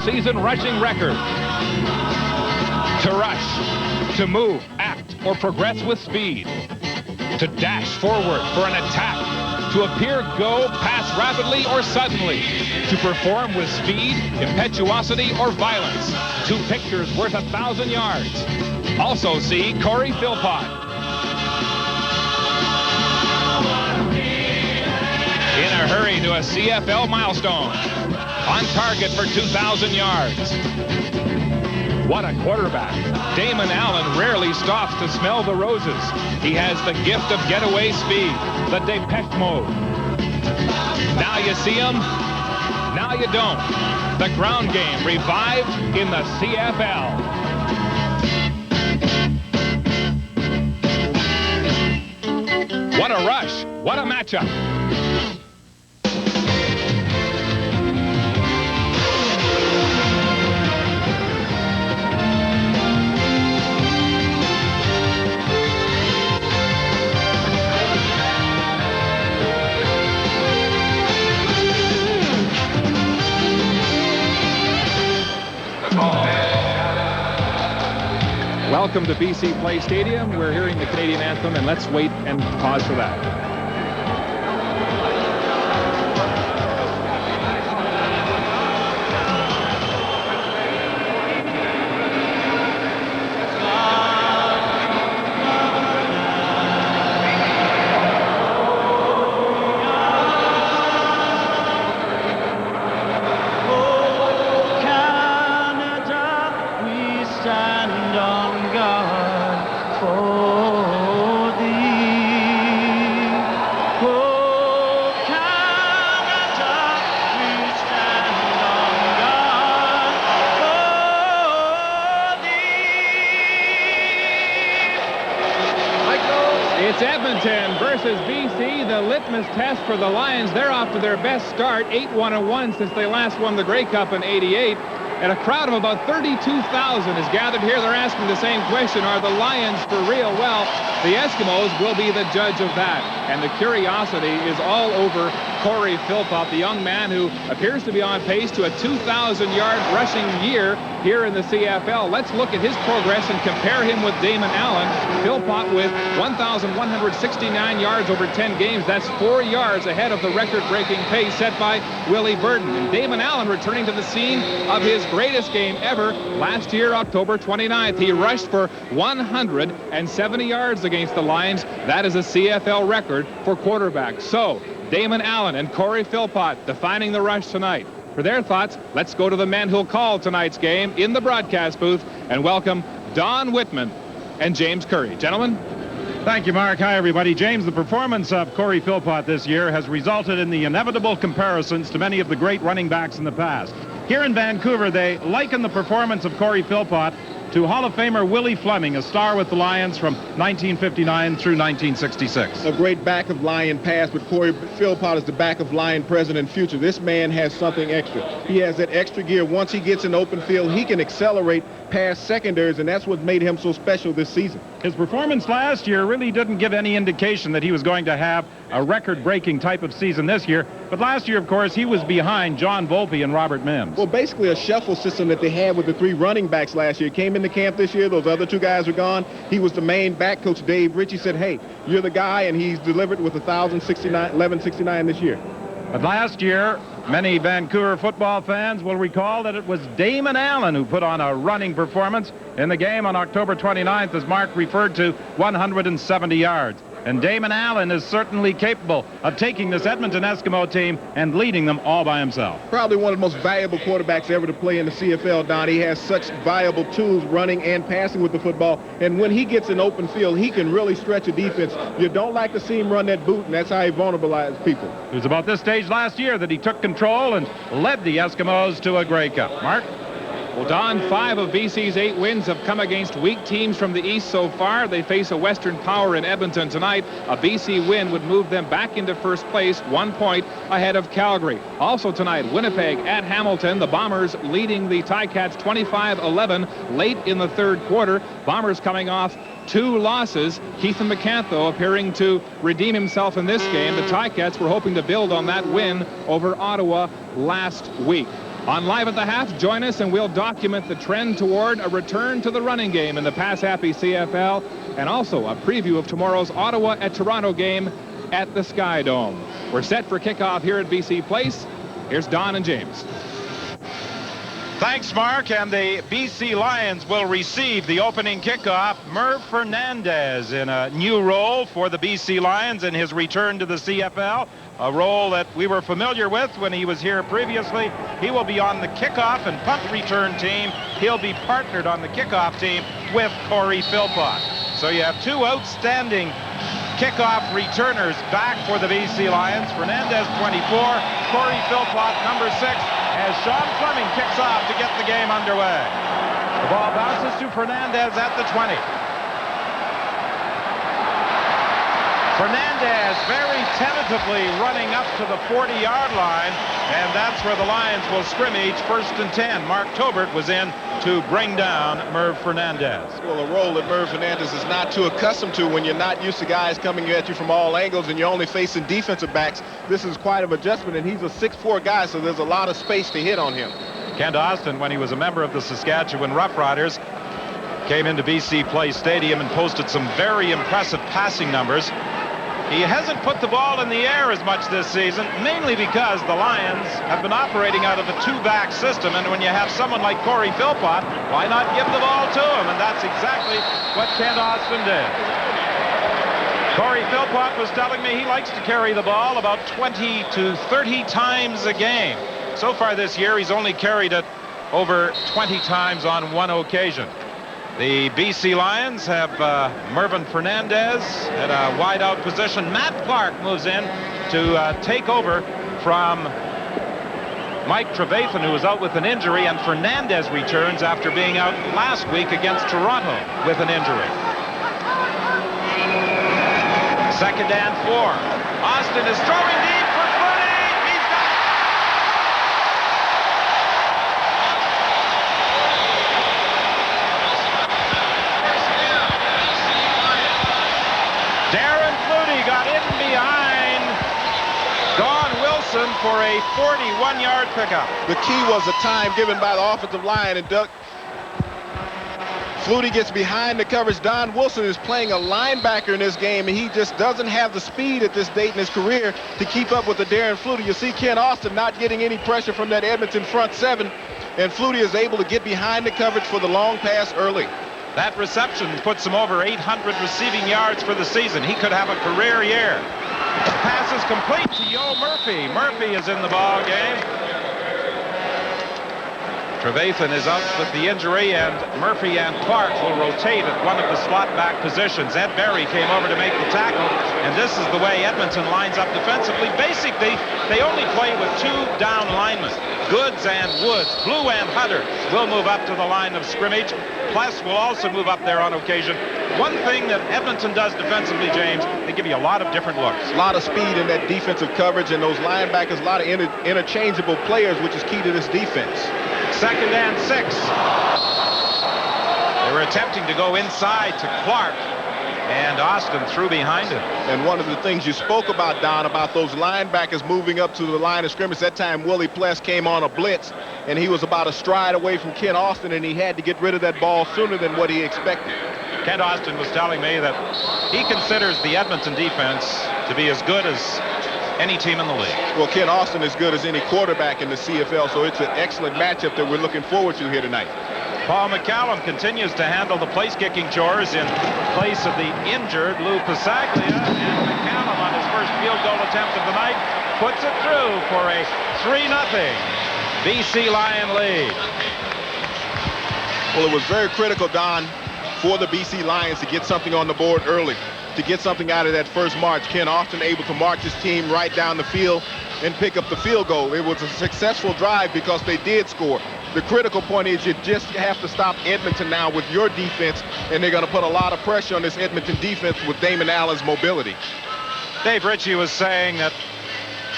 season rushing record. To rush, to move, act, or progress with speed. To dash forward for an attack. To appear, go, pass rapidly or suddenly. To perform with speed, impetuosity, or violence. 2 pictures worth 1,000 yards. Also see Corey Philpott. In a hurry to a CFL milestone. On target for 2,000 yards. What a quarterback. Damon Allen rarely stops to smell the roses. He has the gift of getaway speed, the Depeche Mode. Now you see him, now you don't. The ground game revived in the CFL. What a rush, what a matchup. Welcome to BC Place Stadium. We're hearing the Canadian anthem, and let's wait and pause for that. It's Edmonton versus BC, the litmus test for the Lions. They're off to their best start, 8-1-1 since they last won the Grey Cup in '88. And a crowd of about 32,000 is gathered here. They're asking the same question, are the Lions for real? Well, the Eskimos will be the judge of that. And the curiosity is all over Corey Philpott, the young man who appears to be on pace to a 2,000-yard rushing year here in the CFL. Let's look at his progress and compare him with Damon Allen. Philpott with 1,169 yards over 10 games. That's 4 yards ahead of the record-breaking pace set by Willie Burton. And Damon Allen returning to the scene of his greatest game ever last year, October 29th. He rushed for 170 yards against the Lions. That is a CFL record for quarterbacks. So, Damon Allen and Corey Philpott defining the rush tonight. For their thoughts, let's go to the men who'll call tonight's game in the broadcast booth and welcome Don Whitman and James Curry. Gentlemen. Thank you, Mark. Hi, everybody. James, the performance of Corey Philpott this year has resulted in the inevitable comparisons to many of the great running backs in the past. Here in Vancouver, they liken the performance of Corey Philpott to Hall of Famer Willie Fleming, a star with the Lions from 1959 through 1966. A great back of Lion past, but Corey Philpott is the back of Lion present and future. This man has something extra. He has that extra gear. Once he gets in open field, he can accelerate past secondaries, and that's what made him so special this season. His performance last year really didn't give any indication that he was going to have a record-breaking type of season this year. But last year, of course, he was behind John Volpe and Robert Mims. Well, basically a shuffle system that they had with the 3 running backs last year. Came into camp this year. Those other 2 guys were gone. He was the main back. Coach Dave Ritchie said, hey, you're the guy, and he's delivered with 1,169 this year. But last year, many Vancouver football fans will recall that it was Damon Allen who put on a running performance in the game on October 29th, as Mark referred to, 170 yards. And Damon Allen is certainly capable of taking this Edmonton Eskimo team and leading them all by himself. Probably one of the most valuable quarterbacks ever to play in the CFL, Don. He has such valuable tools running and passing with the football. And when he gets in open field, he can really stretch a defense. You don't like to see him run that boot, and that's how he vulnerabilizes people. It was about this stage last year that he took control and led the Eskimos to a Grey Cup. Mark? Well, Don, 5 of BC's 8 wins have come against weak teams from the East so far. They face a Western power in Edmonton tonight. A BC win would move them back into first place, 1 point ahead of Calgary. Also tonight, Winnipeg at Hamilton. The Bombers leading the Ticats 25-11 late in the third quarter. Bombers coming off 2 losses. Keithan McCantho appearing to redeem himself in this game. The Ticats were hoping to build on that win over Ottawa last week. On Live at the Half, join us and we'll document the trend toward a return to the running game in the pass-happy CFL, and also a preview of tomorrow's Ottawa at Toronto game at the Sky Dome. We're set for kickoff here at BC Place. Here's Don and James. Thanks, Mark. And the BC Lions will receive the opening kickoff. Merv Fernandez in a new role for the BC Lions in his return to the CFL, a role that we were familiar with when he was here previously. He will be on the kickoff and punt return team. He'll be partnered on the kickoff team with Corey Philpott. So you have two outstanding kickoff returners back for the BC Lions. Fernandez, 24, Corey Philpott, number 6, as Sean Fleming kicks off to get the game underway. The ball bounces to Fernandez at the 20. Fernandez very tentatively running up to the 40-yard line, and that's where the Lions will scrimmage, 1st and 10. Mark Tobert was in to bring down Merv Fernandez. Well, a role that Merv Fernandez is not too accustomed to when you're not used to guys coming at you from all angles and you're only facing defensive backs. This is quite an adjustment, and he's a 6'4" guy, so there's a lot of space to hit on him. Kent Austin, when he was a member of the Saskatchewan Roughriders, came into BC Place Stadium and posted some very impressive passing numbers. He hasn't put the ball in the air as much this season, mainly because the Lions have been operating out of a two-back system, and when you have someone like Corey Philpott, why not give the ball to him? And that's exactly what Kent Austin did. Corey Philpott was telling me he likes to carry the ball about 20 to 30 times a game. So far this year, he's only carried it over 20 times on one occasion. The BC Lions have Mervyn Fernandez at a wide-out position. Matt Clark moves in to take over from Mike Trevathan, who was out with an injury, and Fernandez returns after being out last week against Toronto with an injury. 2nd and 4. Austin is throwing deep for Flutie. He's got it. Darren Flutie got in behind Don Wilson for a 41-yard pickup. The key was the time given by the offensive line, and Flutie gets behind the coverage. Don Wilson is playing a linebacker in this game, and he just doesn't have the speed at this date in his career to keep up with the Darren Flutie. You see Ken Austin not getting any pressure from that Edmonton front 7, and Flutie is able to get behind the coverage for the long pass early. That reception puts him over 800 receiving yards for the season. He could have a career year. The pass is complete to Yo Murphy. Murphy is in the ball game. Trevathan is out with the injury, and Murphy and Clark will rotate at one of the slot back positions. Ed Berry came over to make the tackle, and this is the way Edmonton lines up defensively. Basically, they only play with 2 down linemen. Goods and Woods, Blue and Hutter will move up to the line of scrimmage. Pless will also move up there on occasion. One thing that Edmonton does defensively, James, they give you a lot of different looks. A lot of speed in that defensive coverage, and those linebackers, a lot of interchangeable players, which is key to this defense. 2nd and 6. They were attempting to go inside to Clark, and Austin threw behind him. And one of the things you spoke about, Don, about those linebackers moving up to the line of scrimmage, that time Willie Pless came on a blitz, and he was about a stride away from Ken Austin, and he had to get rid of that ball sooner than what he expected. Kent Austin was telling me that he considers the Edmonton defense to be as good as any team in the league. Well, Ken Austin is good as any quarterback in the CFL, so it's an excellent matchup that we're looking forward to here tonight. Paul McCallum continues to handle the place-kicking chores in place of the injured Lou Pasaglia, and McCallum on his first field goal attempt of the night puts it through for a 3-0 BC Lion lead. Well, it was very critical, Don, for the BC Lions to get something on the board early, to get something out of that first march. Ken Austin able to march his team right down the field and pick up the field goal. It was a successful drive because they did score. The critical point is you just have to stop Edmonton now with your defense, and they're going to put a lot of pressure on this Edmonton defense with Damon Allen's mobility. Dave Ritchie was saying that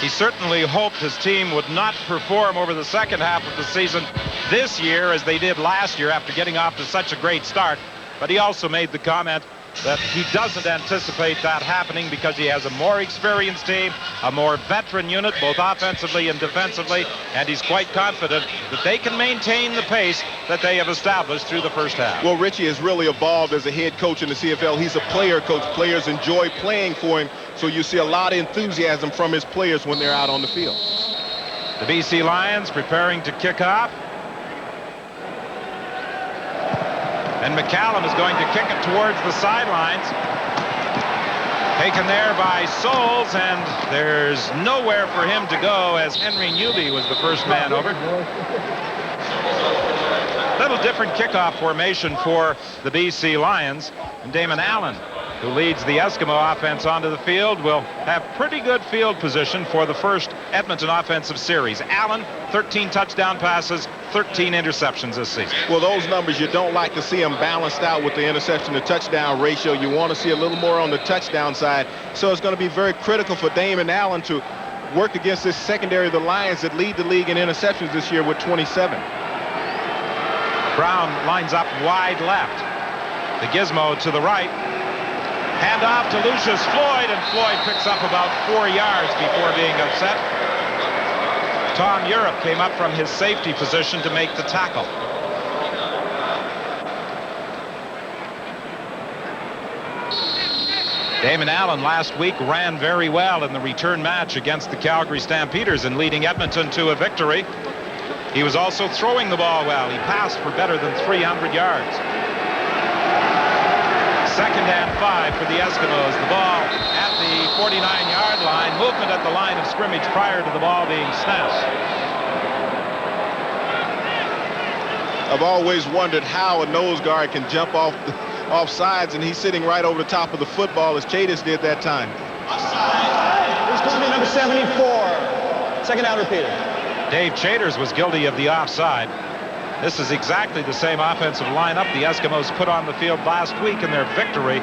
he certainly hoped his team would not perform over the second half of the season this year as they did last year after getting off to such a great start. But he also made the comment that he doesn't anticipate that happening because he has a more experienced team, a more veteran unit, both offensively and defensively, and he's quite confident that they can maintain the pace that they have established through the first half. Well, Richie has really evolved as a head coach in the CFL. He's a player coach. Players enjoy playing for him, so you see a lot of enthusiasm from his players when they're out on the field. The BC Lions preparing to kick off. And McCallum is going to kick it towards the sidelines. Taken there by Souls, and there's nowhere for him to go as Henry Newby was the first man over. Little different kickoff formation for the BC Lions. And Damon Allen, who leads the Eskimo offense onto the field, will have pretty good field position for the first Edmonton offensive series. Allen, 13 touchdown passes, 13 interceptions this season. Well, those numbers, you don't like to see them balanced out with the interception to touchdown ratio. You want to see a little more on the touchdown side. So it's going to be very critical for Damon Allen to work against this secondary of the Lions that lead the league in interceptions this year with 27. Brown lines up wide left. The Gizmo to the right. Hand off to Lucius Floyd, and Floyd picks up about 4 yards before being upset. Tom Europe came up from his safety position to make the tackle. Damon Allen last week ran very well in the return match against the Calgary Stampeders and leading Edmonton to a victory. He was also throwing the ball well. He passed for better than 300 yards. 2nd and 5 for the Eskimos. The ball at the 49-yard line. Movement at the line of scrimmage prior to the ball being snapped. I've always wondered how a nose guard can jump off sides, and he's sitting right over the top of the football as Chadis did that time. It's going to be number 74. Second down repeated. Dave Chaders was guilty of the offside. This is exactly the same offensive lineup the Eskimos put on the field last week in their victory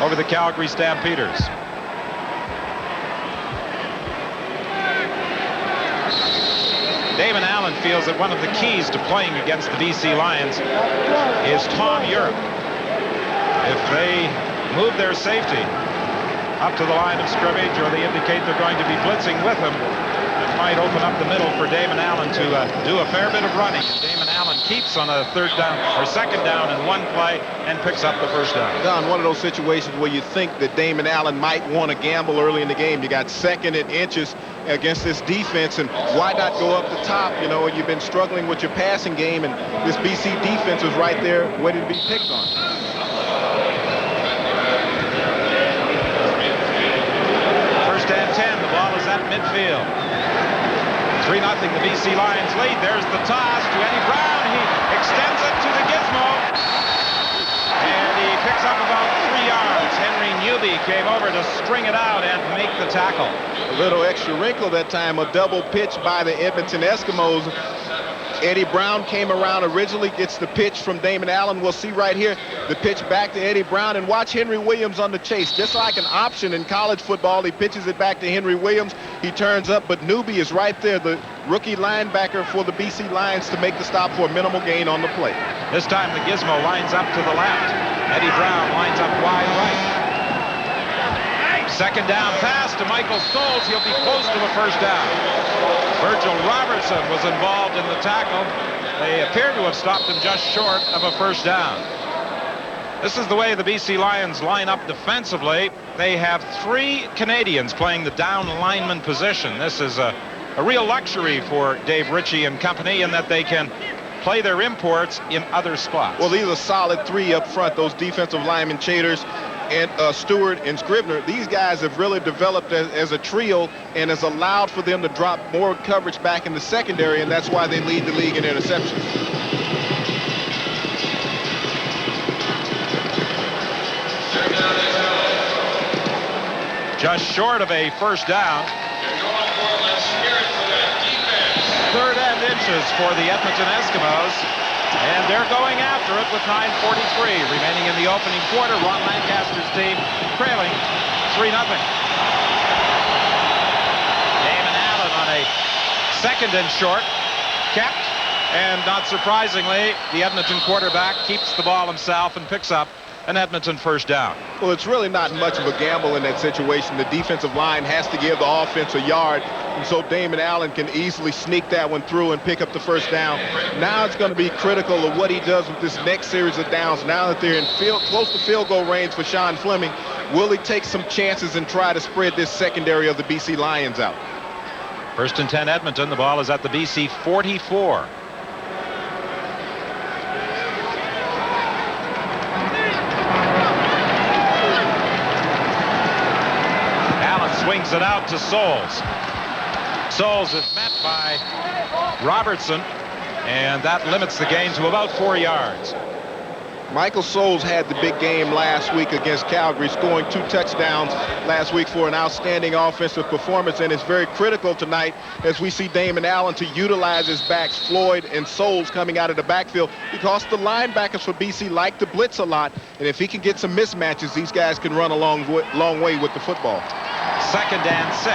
over the Calgary Stampeders. Damon Allen feels that one of the keys to playing against the BC Lions is Tom Europe. If they move their safety up to the line of scrimmage, or they indicate they're going to be blitzing with him, it might open up the middle for Damon Allen to do a fair bit of running. And Damon Allen keeps on a 3rd down or 2nd down in one play and picks up the 1st down. Don, one of those situations where you think that Damon Allen might want to gamble early in the game. You got 2nd and inches against this defense, and why not go up the top? You know, you've been struggling with your passing game, and this BC defense is right there waiting to be picked on. First and 10. The ball is at midfield. 3-0 the BC Lions lead. There's the toss to Eddie Brown. He extends it to the Gizmo. And he picks up about 3 yards. Henry Newby came over to string it out and make the tackle. A little extra wrinkle that time, a double pitch by the Edmonton Eskimos. Eddie Brown came around originally, gets the pitch from Damon Allen. We'll see right here the pitch back to Eddie Brown, and watch Henry Williams on the chase. Just like an option in college football, he pitches it back to Henry Williams. He turns up, but Newby is right there, the rookie linebacker for the BC Lions, to make the stop for a minimal gain on the play. This time the Gizmo lines up to the left. Eddie Brown lines up wide right. 2nd down pass to Michael Stoltz. He'll be close to a 1st down. Virgil Robertson was involved in the tackle. They appear to have stopped him just short of a 1st down. This is the way the BC Lions line up defensively. They have 3 Canadians playing the down lineman position. This is a real luxury for Dave Ritchie and company in that they can play their imports in other spots. Well, these are solid 3 up front, those defensive linemen, Chaders and Stewart and Scribner. These guys have really developed as a trio and has allowed for them to drop more coverage back in the secondary, and that's why they lead the league in interceptions. Just short of a 1st down. 3rd and inches for the Edmonton Eskimos. And they're going after it with 9:43 remaining in the opening quarter. Ron Lancaster's team trailing 3-0. Damon Allen on a 2nd and short. Kept. And not surprisingly, the Edmonton quarterback keeps the ball himself and picks up an Edmonton first down. Well, it's really not much of a gamble in that situation. The defensive line has to give the offense a yard, and so Damon Allen can easily sneak that one through and pick up the first down. Now it's going to be critical of what he does with this next series of downs. Now that they're in close to field goal range for Sean Fleming, will he take some chances and try to spread this secondary of the BC Lions out? First and 10 Edmonton. The ball is at the BC 44. Swings it out to Souls. Souls is met by Robertson, and that limits the gain to about 4 yards. Michael Souls had the big game last week against Calgary, scoring 2 touchdowns last week for an outstanding offensive performance, and it's very critical tonight as we see Damon Allen to utilize his backs, Floyd and Souls, coming out of the backfield, because the linebackers for BC like to blitz a lot, and if he can get some mismatches, these guys can run a long way with the football. Second and 6.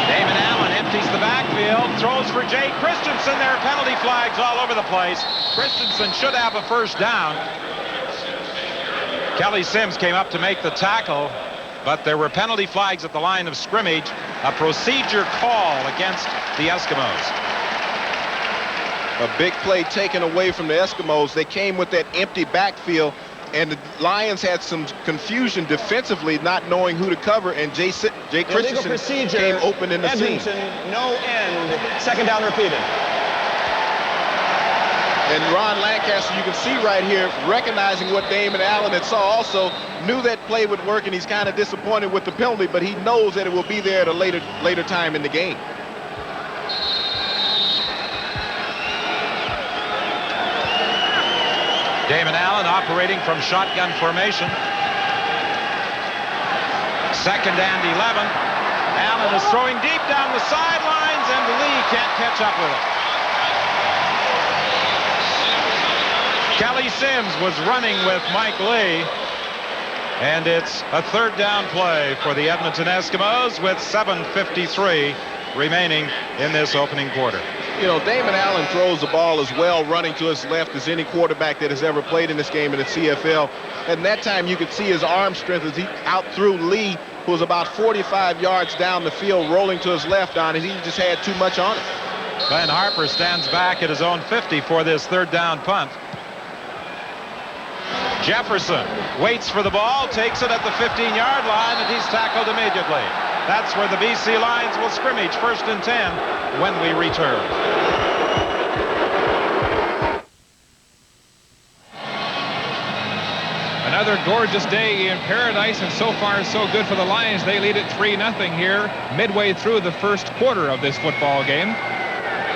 Damon Allen empties the backfield, throws for Jay Christensen. There are penalty flags all over the place. Christensen should have a first down. Kelly Sims came up to make the tackle, but there were penalty flags at the line of scrimmage. A procedure call against the Eskimos. A big play taken away from the Eskimos. They came with that empty backfield, and the Lions had some confusion defensively, not knowing who to cover, and Jay Christensen came open in the seam. Edmonton, no end. Second down repeated. And Ron Lancaster, you can see right here, recognizing what Damon Allen had saw also, knew that play would work, and he's kind of disappointed with the penalty, but he knows that it will be there at a later time in the game. Damon Allen operating from shotgun formation. Second and 11. Allen is throwing deep down the sidelines, and Lee can't catch up with it. Kelly Sims was running with Mike Lee, and it's a third down play for the Edmonton Eskimos with 7:53 remaining in this opening quarter. You know, Damon Allen throws the ball as well running to his left as any quarterback that has ever played in this game in the CFL. And that time you could see his arm strength as he out threw Lee, who was about 45 yards down the field, rolling to his left on it. He just had too much on it. Glenn Harper stands back at his own 50 for this third down punt. Jefferson waits for the ball, takes it at the 15-yard line, and he's tackled immediately. That's where the BC Lions will scrimmage, first and 10, when we return. Another gorgeous day in paradise, and so far so good for the Lions. They lead it 3-0 here midway through the first quarter of this football game.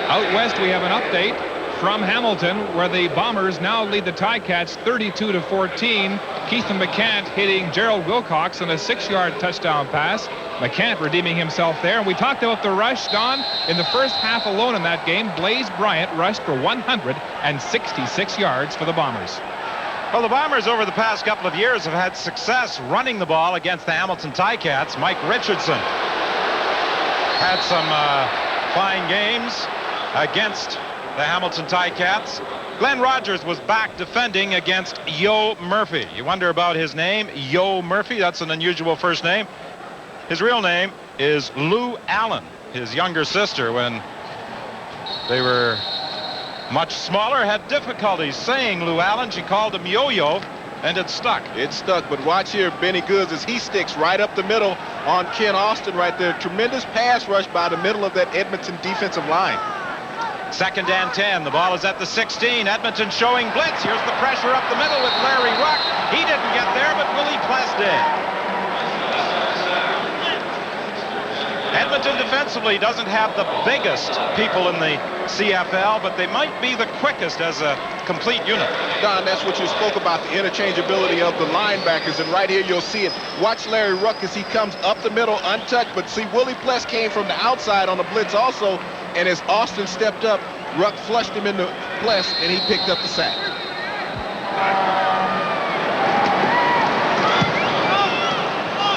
Out west, we have an update from Hamilton, where the Bombers now lead the Ticats 32-14. Keithan McCant hitting Gerald Wilcox on a 6-yard touchdown pass. McCant redeeming himself there. And we talked about the rush, Don. In the first half alone in that game, Blaze Bryant rushed for 166 yards for the Bombers. Well, the Bombers over the past couple of years have had success running the ball against the Hamilton Ticats. Mike Richardson had some fine games against the Hamilton Ticats. Glenn Rogers was back defending against Yo Murphy. You wonder about his name, Yo Murphy. That's an unusual first name. His real name is Lou Allen. His younger sister, when they were much smaller, had difficulties saying Lou Allen. She called him Yo-Yo, and it stuck. It stuck, but watch here, Benny Goods, as he sticks right up the middle on Ken Austin right there. Tremendous pass rush by the middle of that Edmonton defensive line. Second and 10. The ball is at the 16. Edmonton showing blitz. Here's the pressure up the middle with Larry Ruck. He didn't get there, but Willie Pless did. Edmonton defensively doesn't have the biggest people in the CFL, but they might be the quickest as a complete unit. Don, that's what you spoke about, the interchangeability of the linebackers, and right here you'll see it. Watch Larry Ruck as he comes up the middle untouched, but see, Willie Pless came from the outside on the blitz also, and as Austin stepped up, Ruck flushed him into Pless, and he picked up the sack.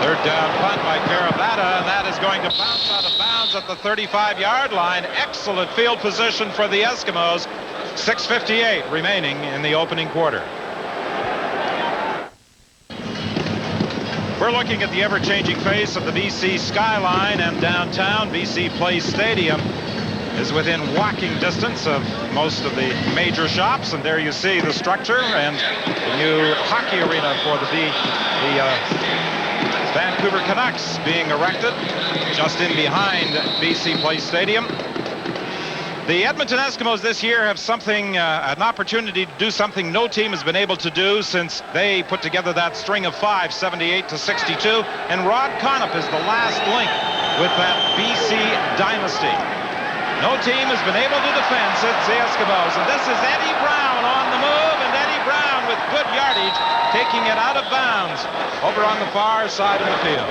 Third down punt by Caravata, and that is going to bounce out of bounds at the 35-yard line. Excellent field position for the Eskimos. 6:58 remaining in the opening quarter. We're looking at the ever-changing face of the BC skyline and downtown. BC Place Stadium is within walking distance of most of the major shops, and there you see the structure and the new hockey arena for the Vancouver Canucks being erected just in behind BC Place Stadium. The Edmonton Eskimos this year have an opportunity to do something no team has been able to do since they put together that string of 5, 78-62, and Rod Conniff is the last link with that BC dynasty. No team has been able to defend since the Eskimos, and this is Eddie Brown on the move, and Eddie Brown with good yardage, taking it out of bounds over on the far side of the field.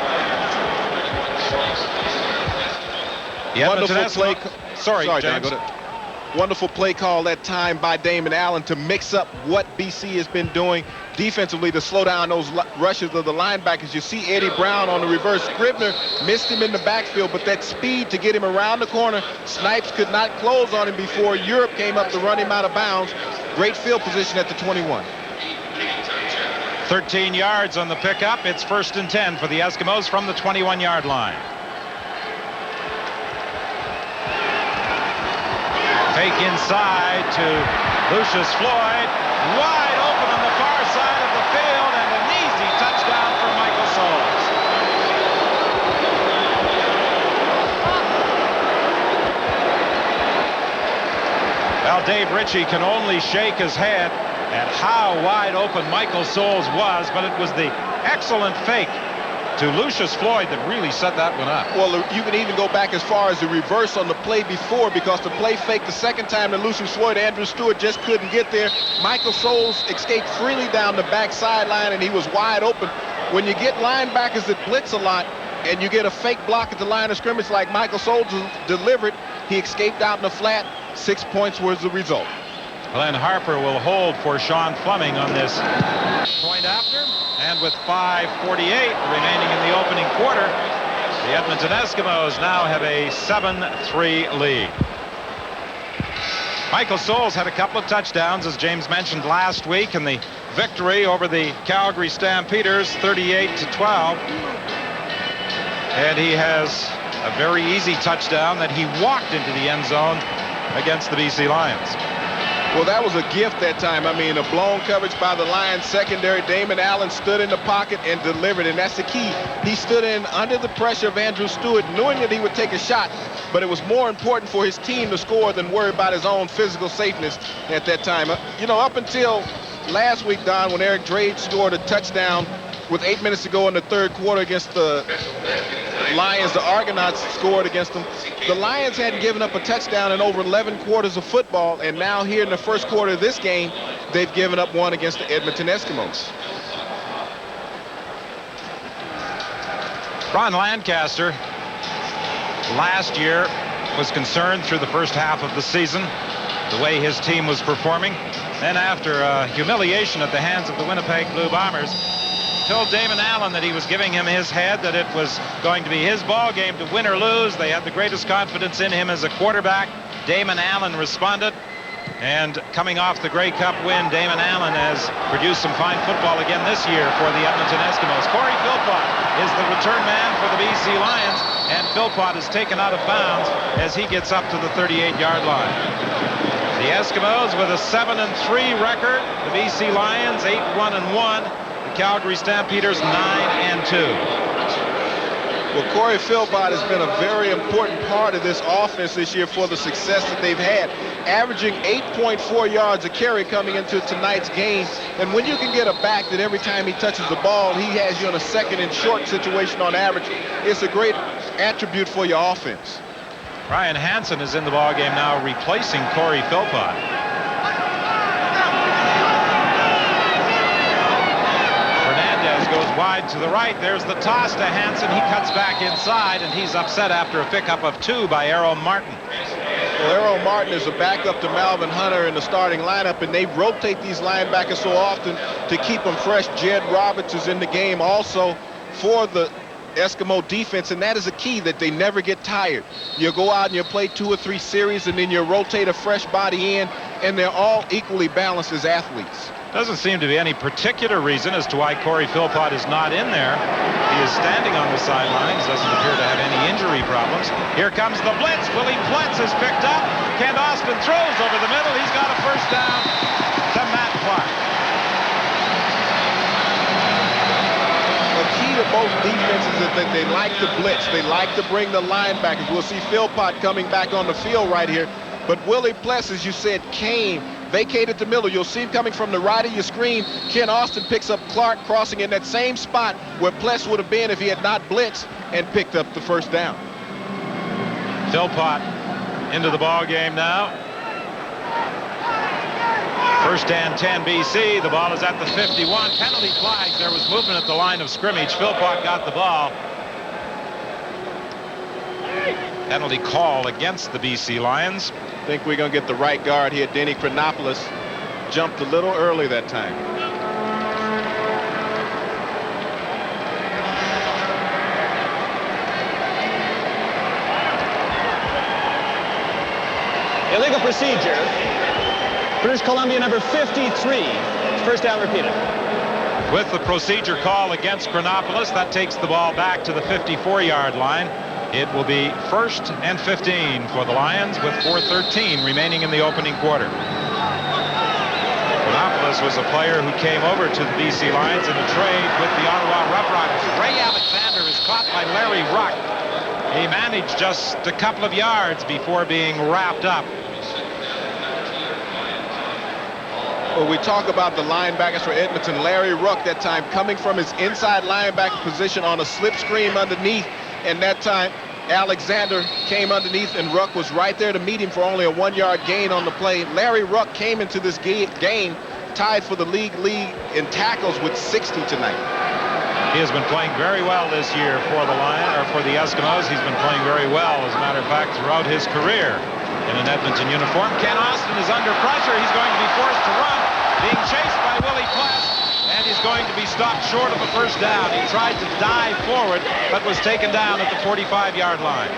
The Edmonton Eskimos. Sorry, James. Dan, wonderful play call that time by Damon Allen to mix up what BC has been doing defensively to slow down those rushes of the linebackers. You see Eddie Brown on the reverse. Scribner missed him in the backfield, but that speed to get him around the corner, Snipes could not close on him before Europe came up to run him out of bounds. Great field position at the 21. 13 yards on the pickup. It's 1st and 10 for the Eskimos from the 21-yard line. Fake inside to Lucius Floyd. Wide open on the far side of the field, and an easy touchdown for Michael Soles. Well, Dave Ritchie can only shake his head at how wide open Michael Soles was, but it was the excellent fake to Lucius Floyd that really set that one up. Well, you can even go back as far as the reverse on the play before, because the play fake the second time to Lucius Floyd, Andrew Stewart just couldn't get there. Michael Soles escaped freely down the back sideline, and he was wide open. When you get linebackers that blitz a lot and you get a fake block at the line of scrimmage like Michael Soles delivered, he escaped out in the flat. 6 points was the result. Glenn Harper will hold for Sean Fleming on this point after. And with 5:48 remaining in the opening quarter, the Edmonton Eskimos now have a 7-3 lead. Michael Soles had a couple of touchdowns, as James mentioned, last week in the victory over the Calgary Stampeders, 38-12. And he has a very easy touchdown that he walked into the end zone against the BC Lions. Well, that was a gift that time. I mean, a blown coverage by the Lions secondary. Damon Allen stood in the pocket and delivered, and that's the key. He stood in under the pressure of Andrew Stewart, knowing that he would take a shot, but it was more important for his team to score than worry about his own physical safeness at that time. You know, up until last week, Don, when Eric Drake scored a touchdown with 8 minutes to go in the third quarter against the Lions, the Argonauts scored against them. The Lions hadn't given up a touchdown in over 11 quarters of football, and now here in the first quarter of this game, they've given up one against the Edmonton Eskimos. Ron Lancaster last year was concerned through the first half of the season, the way his team was performing. Then after humiliation at the hands of the Winnipeg Blue Bombers, told Damon Allen that he was giving him his head, that it was going to be his ball game to win or lose. They had the greatest confidence in him as a quarterback. Damon Allen responded, and coming off the Grey Cup win, Damon Allen has produced some fine football again this year for the Edmonton Eskimos. Corey Philpott is the return man for the BC Lions, and Philpott is taken out of bounds as he gets up to the 38-yard line. The Eskimos with a 7-3 record, the BC Lions 8-1-1. Calgary Stampeders 9-2. Well, Corey Philpott has been a very important part of this offense this year for the success that they've had, averaging 8.4 yards a carry coming into tonight's game. And when you can get a back that every time he touches the ball, he has you in a second and short situation on average, it's a great attribute for your offense. Ryan Hansen is in the ballgame now, replacing Corey Philpott. Goes wide to the right. There's the toss to Hansen. He cuts back inside, and he's upset after a pickup of 2 by Errol Martin. Well, Errol Martin is a backup to Malvin Hunter in the starting lineup, and they rotate these linebackers so often to keep them fresh. Jed Roberts is in the game also for the Eskimo defense, and that is a key, that they never get tired. You go out and you play 2 or 3 series, and then you rotate a fresh body in, and they're all equally balanced as athletes. Doesn't seem to be any particular reason as to why Corey Philpott is not in there. He is standing on the sidelines, doesn't appear to have any injury problems. Here comes the blitz. Willie Pletz is picked up. Kent Austin throws over the middle. He's got a first down to Matt Clark. The key to both defenses is that they like to blitz. They like to bring the linebackers. We'll see Philpott coming back on the field right here. But Willie Pletz, as you said, came, vacated the middle. You'll see him coming from the right of your screen. Ken Austin picks up Clark, crossing in that same spot where Pletz would have been if he had not blitzed, and picked up the first down. Philpott into the ball game now. First and 10 BC. The ball is at the 51. Penalty flags. There was movement at the line of scrimmage. Philpott got the ball. Penalty call against the BC Lions. I think we're going to get the right guard here. Denny Chronopoulos jumped a little early that time. Illegal procedure. British Columbia number 53. First down repeated. With the procedure call against Chronopoulos, that takes the ball back to the 54-yard line. It will be first and 15 for the Lions with 4:13 remaining in the opening quarter. Chronopoulos was a player who came over to the BC Lions in a trade with the Ottawa Roughriders. Ray Alexander is caught by Larry Ruck. He managed just a couple of yards before being wrapped up. Well, we talk about the linebackers for Edmonton. Larry Ruck that time coming from his inside linebacker position on a slip screen underneath. And that time, Alexander came underneath, and Ruck was right there to meet him for only a 1-yard gain on the play. Larry Ruck came into this game tied for the league lead in tackles with 60 tonight. He has been playing very well this year for the Eskimos. He's been playing very well, as a matter of fact, throughout his career in an Edmonton uniform. Ken Austin is under pressure. He's going to be forced to run, being chased by Willie Pletz. And he's going to be stopped short of a first down. He tried to dive forward, but was taken down at the 45-yard line.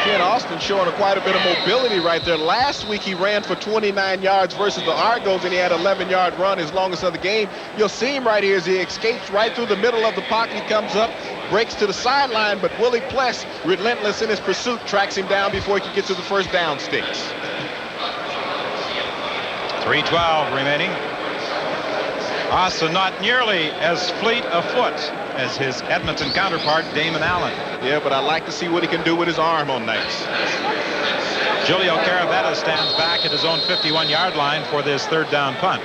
Ken Austin showing quite a bit of mobility right there. Last week he ran for 29 yards versus the Argos, and he had an 11-yard run, his longest of the game. You'll see him right here as he escapes right through the middle of the pocket. He comes up, breaks to the sideline, but Willie Pletz, relentless in his pursuit, tracks him down before he can get to the first down sticks. 3:12 remaining. Austin not nearly as fleet of foot as his Edmonton counterpart, Damon Allen. Yeah, but I like to see what he can do with his arm on nights. Julio Caravetta stands back at his own 51-yard line for this third down punt.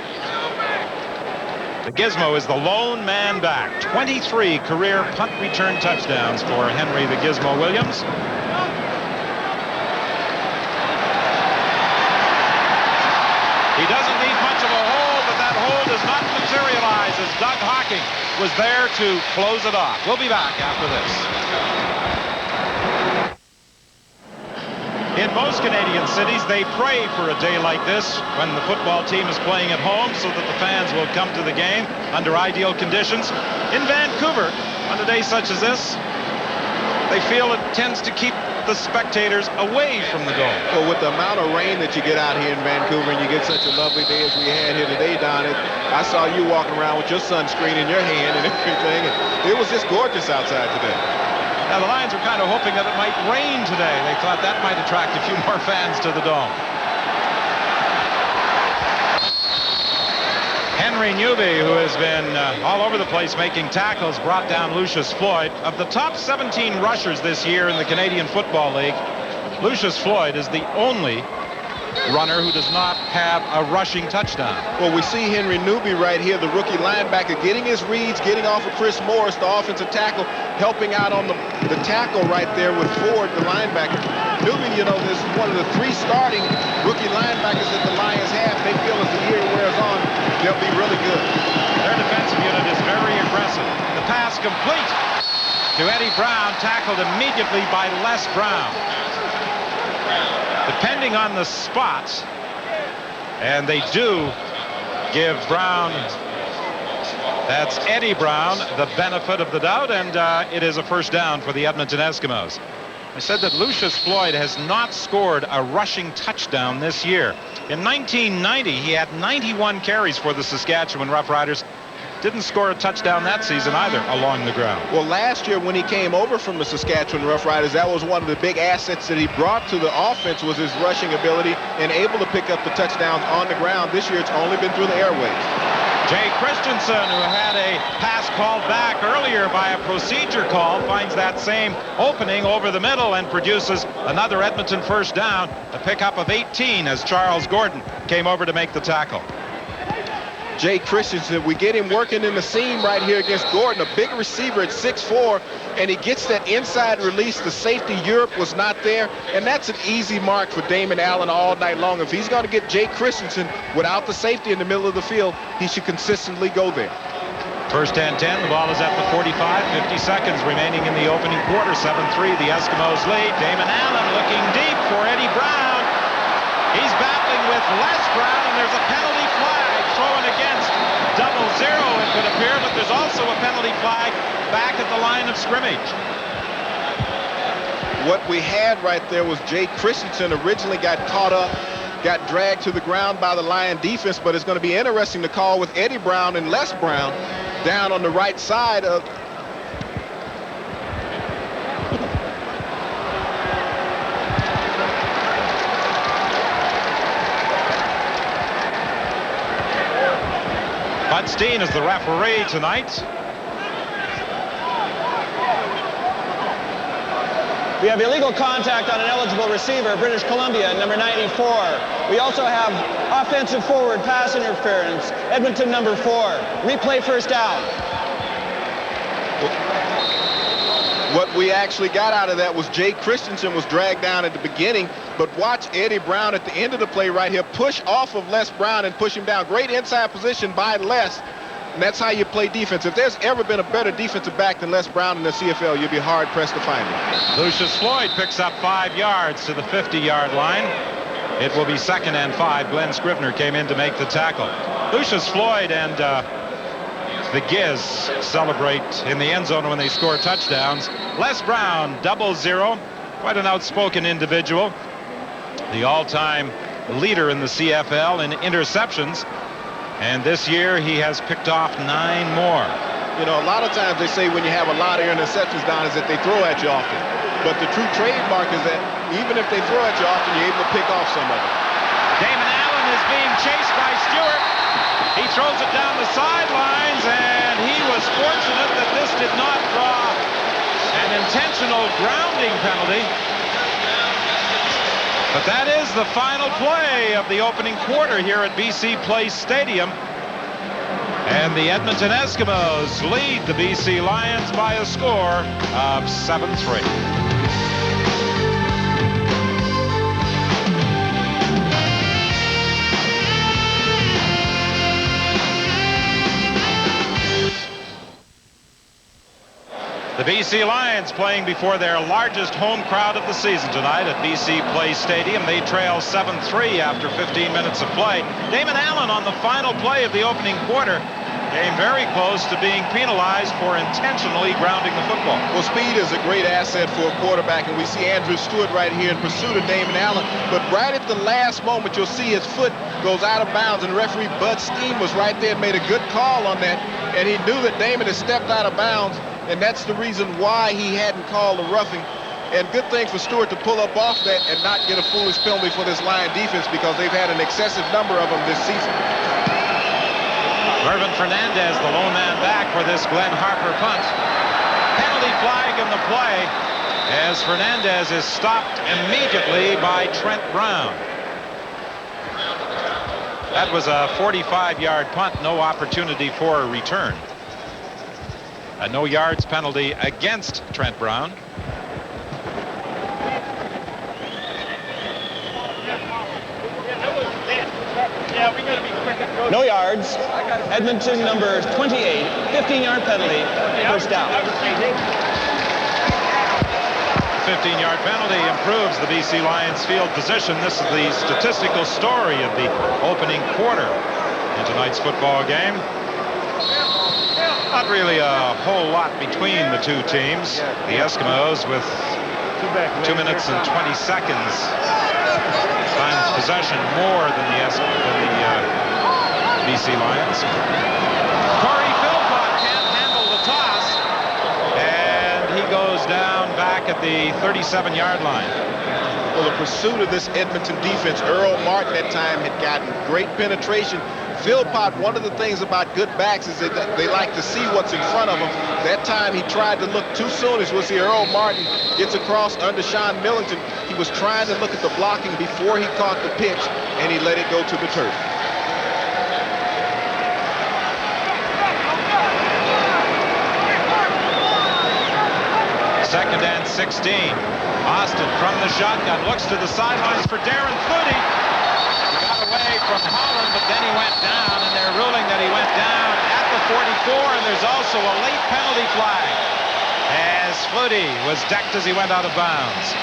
The Gizmo is the lone man back. 23 career punt return touchdowns for Henry the Gizmo Williams. He doesn't need much of a hold, but that hold does not materialize as Doug Hocking was there to close it off. We'll be back after this. In most Canadian cities, they pray for a day like this when the football team is playing at home so that the fans will come to the game under ideal conditions. In Vancouver, on a day such as this, they feel it tends to keep the spectators away from the dome. Well, with the amount of rain that you get out here in Vancouver, and you get such a lovely day as we had here today, Don, I saw you walking around with your sunscreen in your hand and everything, and it was just gorgeous outside today. Now, the Lions were kind of hoping that it might rain today. They thought that might attract a few more fans to the dome. Henry Newby, who has been all over the place making tackles, brought down Lucius Floyd. Of the top 17 rushers this year in the Canadian Football League, Lucius Floyd is the only runner who does not have a rushing touchdown. Well, we see Henry Newby right here, the rookie linebacker, getting his reads, getting off of Chris Morris, the offensive tackle, helping out on the tackle right there with Ford, the linebacker. Newby, you know, is one of the 3 starting rookie linebackers that the Lions have. They feel as the year wears on, they'll be really good. Their defensive unit is very aggressive. The pass complete to Eddie Brown, tackled immediately by Les Brown. Depending on the spots, and they do give Brown That's Eddie Brown, the benefit of the doubt, and it is a first down for the Edmonton Eskimos. I said that Lucius Floyd has not scored a rushing touchdown this year. In 1990, he had 91 carries for the Saskatchewan Roughriders. Didn't score a touchdown that season either along the ground. Well, last year when he came over from the Saskatchewan Roughriders, that was one of the big assets that he brought to the offense, was his rushing ability and able to pick up the touchdowns on the ground. This year it's only been through the airways. Jay Christensen, who had a pass called back earlier by a procedure call, finds that same opening over the middle and produces another Edmonton first down, a pickup of 18 as Charles Gordon came over to make the tackle. Jay Christensen, we get him working in the seam right here against Gordon, a big receiver at 6'4", and he gets that inside release. The safety, Europe, was not there, and that's an easy mark for Damon Allen all night long. If he's going to get Jay Christensen without the safety in the middle of the field, he should consistently go there. First and 10, the ball is at the 45, 50 seconds remaining in the opening quarter. 7-3, the Eskimos lead. Damon Allen looking deep for Eddie Brown. He's battling with Les Brown, and there's a penalty flag thrown against 00, it could appear, but there's also a penalty flag back at the line of scrimmage. What we had right there was Jay Christensen originally got caught up, got dragged to the ground by the Lion defense, but it's going to be interesting to call with Eddie Brown and Les Brown down on the right side of Bud Steen is the referee tonight. We have illegal contact on an eligible receiver, British Columbia, number 94. We also have offensive forward pass interference, Edmonton, number 4. Replay first down. What we actually got out of that was Jay Christensen was dragged down at the beginning, but watch Eddie Brown at the end of the play right here push off of Les Brown and push him down. Great inside position by Les, and that's how you play defense. If there's ever been a better defensive back than Les Brown in the CFL, you'll be hard-pressed to find him. Lucius Floyd picks up 5 yards to the 50-yard line. It will be 2nd and 5. Glenn Scrivener came in to make the tackle. Lucius Floyd and the Giz celebrate in the end zone when they score touchdowns. Les Brown, 00, quite an outspoken individual. The all-time leader in the CFL in interceptions. And this year he has picked off 9 more. You know, a lot of times they say when you have a lot of interceptions down is that they throw at you often. But the true trademark is that even if they throw at you often, you're able to pick off some of them. Damon Allen is being chased by Stewart. He throws it down the sidelines, and he was fortunate that this did not draw an intentional grounding penalty. But that is the final play of the opening quarter here at BC Place Stadium. And the Edmonton Eskimos lead the BC Lions by a score of 7-3. The BC Lions playing before their largest home crowd of the season tonight at BC Place Stadium. They trail 7-3 after 15 minutes of play. Damon Allen on the final play of the opening quarter came very close to being penalized for intentionally grounding the football. Well, speed is a great asset for a quarterback, and we see Andrew Stewart right here in pursuit of Damon Allen. But right at the last moment, you'll see his foot goes out of bounds, and referee Bud Steen was right there and made a good call on that, and he knew that Damon had stepped out of bounds, and that's the reason why he hadn't called a roughing. And good thing for Stewart to pull up off that and not get a foolish penalty for this Lion defense, because they've had an excessive number of them this season. Mervyn Fernandez, the lone man back for this Glenn Harper punt. Penalty flag in the play as Fernandez is stopped immediately by Trent Brown. That was a 45-yard punt, no opportunity for a return. A no yards penalty against Trent Brown. No yards. Edmonton, number 28, 15-yard penalty, first down. 15-yard penalty improves the BC Lions field position. This is the statistical story of the opening quarter in tonight's football game. Not really a whole lot between the two teams. The Eskimos with 2 minutes and 20 seconds time of possession more than the BC Lions. Corey Philpott can't handle the toss, and he goes down back at the 37-yard line. Well, the pursuit of this Edmonton defense, Earl Martin at time had gotten great penetration. Philpott, one of the things about good backs is that they like to see what's in front of them. That time he tried to look too soon, as we'll see Earl Martin gets across under Sean Millington. He was trying to look at the blocking before he caught the pitch, and he let it go to the turf. Second and 16. Austin from the shotgun looks to the sidelines for Darren Flutie. He got away from Holland, but then he went down, and they're ruling that he went down at the 44, and there's also a late penalty flag as Flutie was decked as he went out of bounds.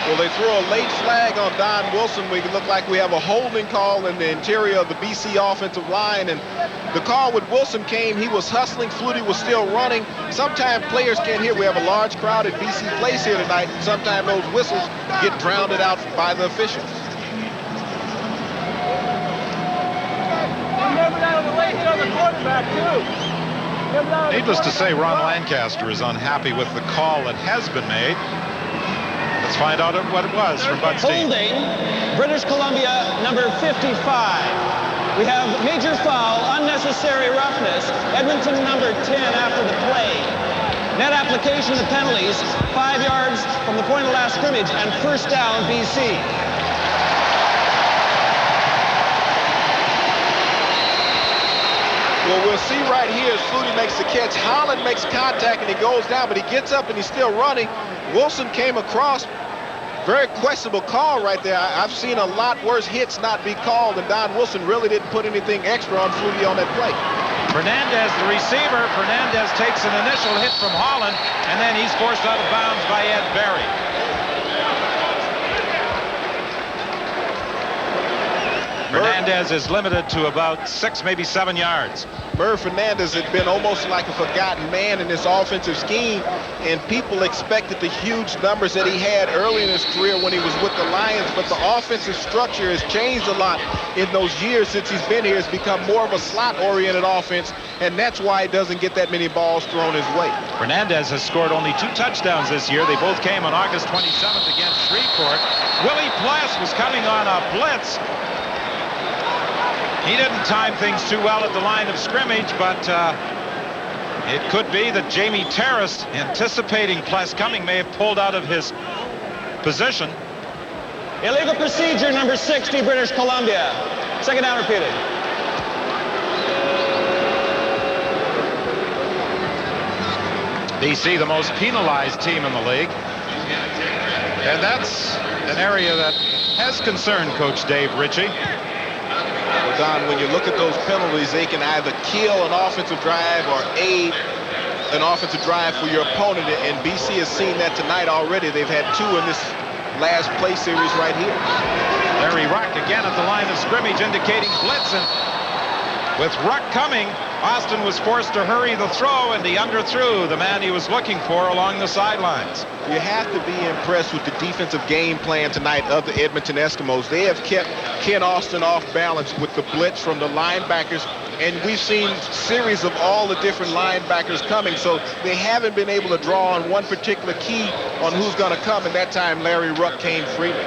Well, they throw a late flag on Don Wilson. We look like we have a holding call in the interior of the BC offensive line, and the call with Wilson came. He was hustling. Flutie was still running. Sometimes players can't hear. We have a large crowd at BC Place here tonight, and sometimes those whistles get drowned out by the officials. Needless to say, Ron Lancaster is unhappy with the call that has been made. Let's find out what it was from Bud Steen. Holding, British Columbia, number 55. We have major foul, unnecessary roughness, Edmonton number 10 after the play. Net application of penalties, 5 yards from the point of last scrimmage, and first down, BC. Well, we'll see right here as Flutie makes the catch. Holland makes contact and he goes down, but he gets up and he's still running. Wilson came across. Very questionable call right there. I've seen a lot worse hits not be called, and Don Wilson really didn't put anything extra on Flutie on that play. Fernandez, the receiver. Fernandez takes an initial hit from Holland, and then he's forced out of bounds by Ed Berry. Fernandez is limited to about 6, maybe 7 yards. Murph Fernandez had been almost like a forgotten man in this offensive scheme, and people expected the huge numbers that he had early in his career when he was with the Lions, but the offensive structure has changed a lot in those years since he's been here. It's become more of a slot-oriented offense, and that's why he doesn't get that many balls thrown his way. Fernandez has scored only 2 touchdowns this year. They both came on August 27th against Shreveport. Willie Pless was coming on a blitz. He didn't time things too well at the line of scrimmage, but it could be that Jamie Terrace, anticipating Pless coming, may have pulled out of his position. Illegal procedure, number 60, British Columbia. Second down repeated. BC, the most penalized team in the league. And that's an area that has concerned Coach Dave Ritchie. Well, Don, when you look at those penalties, they can either kill an offensive drive or aid an offensive drive for your opponent, and BC has seen that tonight already. They've had 2 in this last play series right here. Larry Ruck again at the line of scrimmage indicating blitz, and with Ruck coming, Austin was forced to hurry the throw, and he underthrew the man he was looking for along the sidelines. You have to be impressed with the defensive game plan tonight of the Edmonton Eskimos. They have kept Ken Austin off balance with the blitz from the linebackers, and we've seen series of all the different linebackers coming, so they haven't been able to draw on one particular key on who's going to come, and that time Larry Ruck came freely.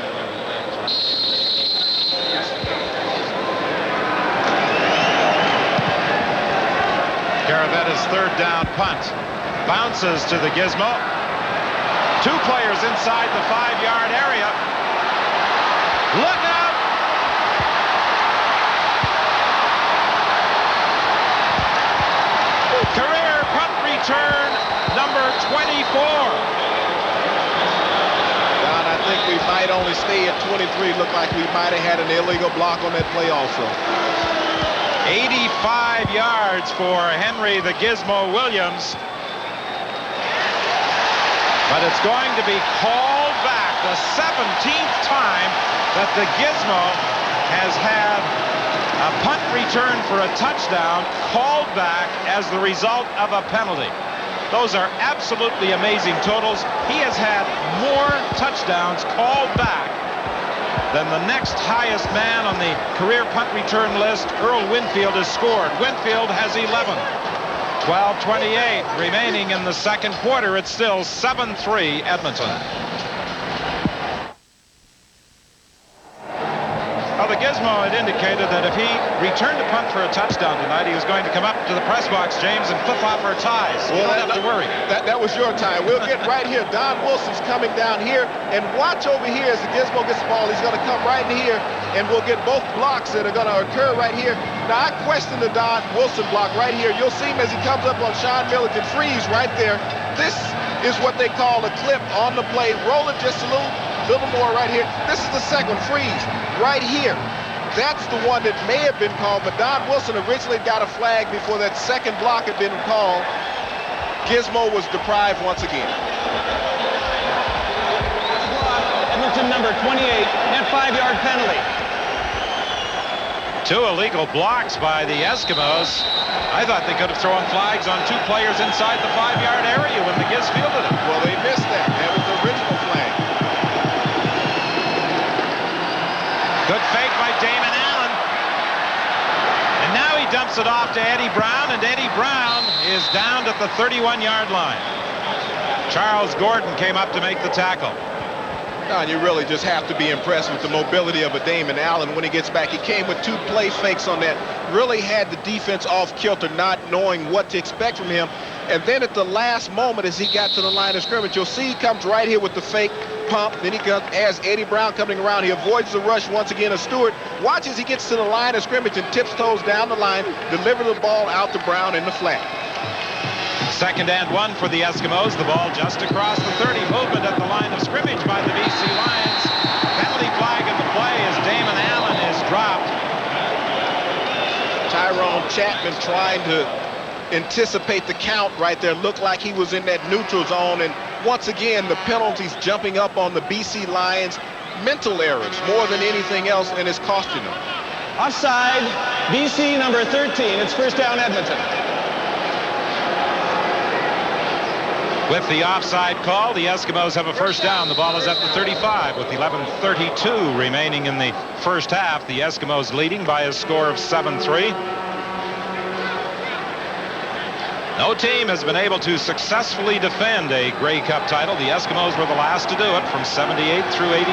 Caravetta's third down punt. Bounces to the gizmo. 2 players inside the 5-yard area. Look out! Career punt return number 24. Don, I think we might only stay at 23. Looked like we might have had an illegal block on that play also. 85 yards for Henry the Gizmo Williams. But it's going to be called back, the 17th time that the Gizmo has had A punt return for a touchdown called back as the result of a penalty. Those are absolutely amazing totals. He has had more touchdowns called back than the next highest man on the career punt return list. Earl Winfield has scored. Winfield has 11. 12:28 remaining in the second quarter. It's still 7-3 Edmonton. Well, the Gizmo had indicated that if he returned to punt for a touchdown tonight, he was going to come up to the press box, James, and flip-flop our ties. You don't have to worry. That was your time. We'll get right here. Don Wilson's coming down here. And watch over here as the Gizmo gets the ball. He's going to come right in here, and we'll get both blocks that are going to occur right here. Now, I question the Don Wilson block right here. You'll see him as he comes up on Sean Milligan. Freeze right there. This is what they call a clip on the play. Roll it just a little more right here. This is the second freeze right here. That's the one that may have been called, but Don Wilson originally got a flag before that second block had been called. Gizmo was deprived once again. Edmonton number 28, net 5-yard penalty. 2 illegal blocks by the Eskimos. I thought they could have thrown flags on 2 players inside the 5-yard area when the Giz fielded it. Well, they missed that. That was the original flag. Good fake by Damon Allen. And now he dumps it off to Eddie Brown, and Eddie Brown is down at the 31-yard line. Charles Gordon came up to make the tackle. Don, you really just have to be impressed with the mobility of a Damon Allen when he gets back. He came with 2 play fakes on that. Really had the defense off kilter, not knowing what to expect from him. And then at the last moment, as he got to the line of scrimmage, you'll see he comes right here with the fake pump. Then he has Eddie Brown coming around. He avoids the rush once again of Stewart. Watch as he gets to the line of scrimmage and tips toes down the line, deliver the ball out to Brown in the flat. 2nd and 1 for the Eskimos. The ball just across the 30. Movement at the line of scrimmage by the BC Lions. Penalty flag in the play as Damon Allen is dropped. Tyrone Chapman trying to anticipate the count right there. Looked like he was in that neutral zone. And once again, the penalties jumping up on the BC Lions. Mental errors more than anything else, and it's costing them. Offside, BC number 13. It's first down Edmonton. With the offside call, the Eskimos have a first down. The ball is at the 35 with 11:32 remaining in the first half. The Eskimos leading by a score of 7-3. No team has been able to successfully defend a Grey Cup title. The Eskimos were the last to do it from 78 through 82.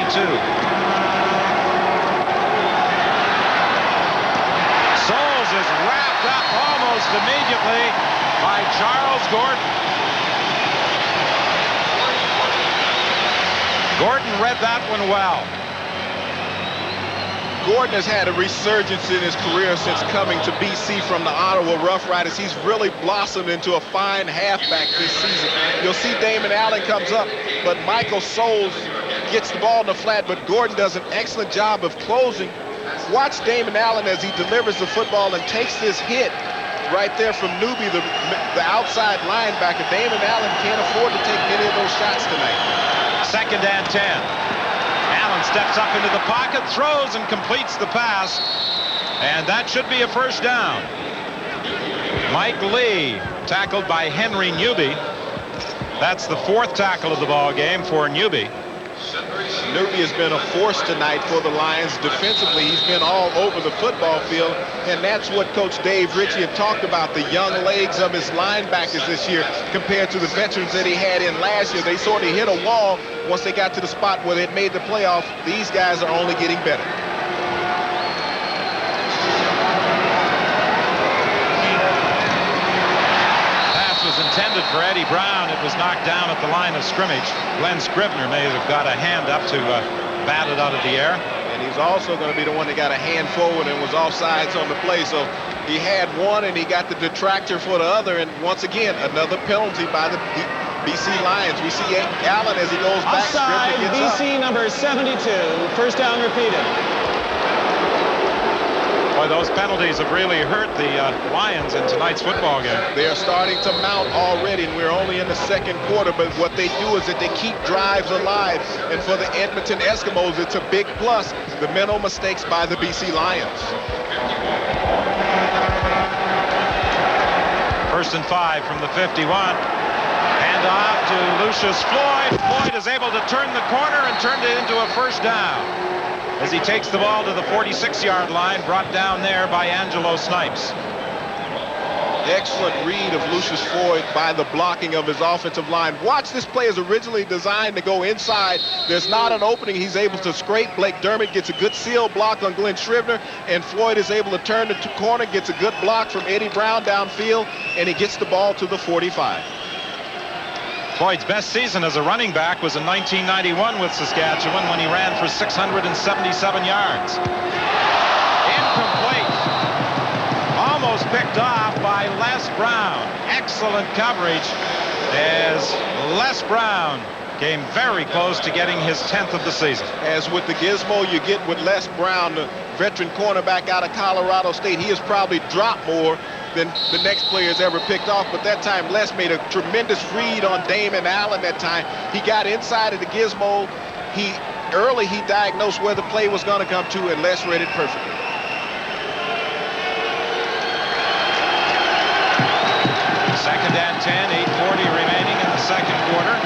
Souls is wrapped up almost immediately by Charles Gordon. Gordon read that one well. Gordon has had a resurgence in his career since coming to BC from the Ottawa Rough Riders. He's really blossomed into a fine halfback this season. You'll see Damon Allen comes up, but Michael Souls gets the ball in the flat, but Gordon does an excellent job of closing. Watch Damon Allen as he delivers the football and takes this hit right there from Newby, the outside linebacker. Damon Allen can't afford to take many of those shots tonight. 2nd and 10. Allen steps up into the pocket, throws, and completes the pass. And that should be a first down. Mike Lee tackled by Henry Newby. That's the 4th tackle of the ball game for Newby. Newby has been a force tonight for the Lions defensively. He's been all over the football field, and that's what Coach Dave Ritchie had talked about, the young legs of his linebackers this year compared to the veterans that he had in last year. They sort of hit a wall once they got to the spot where they'd made the playoff. These guys are only getting better. Intended for Eddie Brown. It was knocked down at the line of scrimmage. Glenn Scrivener may have got a hand up to bat it out of the air. And he's also going to be the one that got a hand forward and was offsides on the play. So he had one and he got the detractor for the other. And once again, another penalty by the BC Lions. We see Allen as he goes back. Offside, BC number 72. First down repeated. Boy, those penalties have really hurt the Lions in tonight's football game. They are starting to mount already, and we're only in the second quarter, but what they do is that they keep drives alive, and for the Edmonton Eskimos, it's a big plus, the mental mistakes by the BC Lions. 1st and 5 from the 51. Hand off to Lucius Floyd. Floyd is able to turn the corner and turned it into a first down as he takes the ball to the 46-yard line, brought down there by Angelo Snipes. Excellent read of Lucius Floyd by the blocking of his offensive line. Watch, this play is originally designed to go inside. There's not an opening. He's able to scrape. Blake Dermott gets a good seal block on Glenn Scrivener, and Floyd is able to turn the corner, gets a good block from Eddie Brown downfield, and he gets the ball to the 45. Floyd's best season as a running back was in 1991 with Saskatchewan when he ran for 677 yards. Incomplete. Almost picked off by Les Brown. Excellent coverage as Les Brown came very close to getting his 10th of the season. As with the gizmo you get with Les Brown, the veteran cornerback out of Colorado State, he has probably dropped more than the next players ever picked off, but that time Les made a tremendous read on Damon Allen that time. He got inside of the gizmo. Early he diagnosed where the play was going to come to, and Les read it perfectly. Second and 10, 8:40 remaining in the second quarter.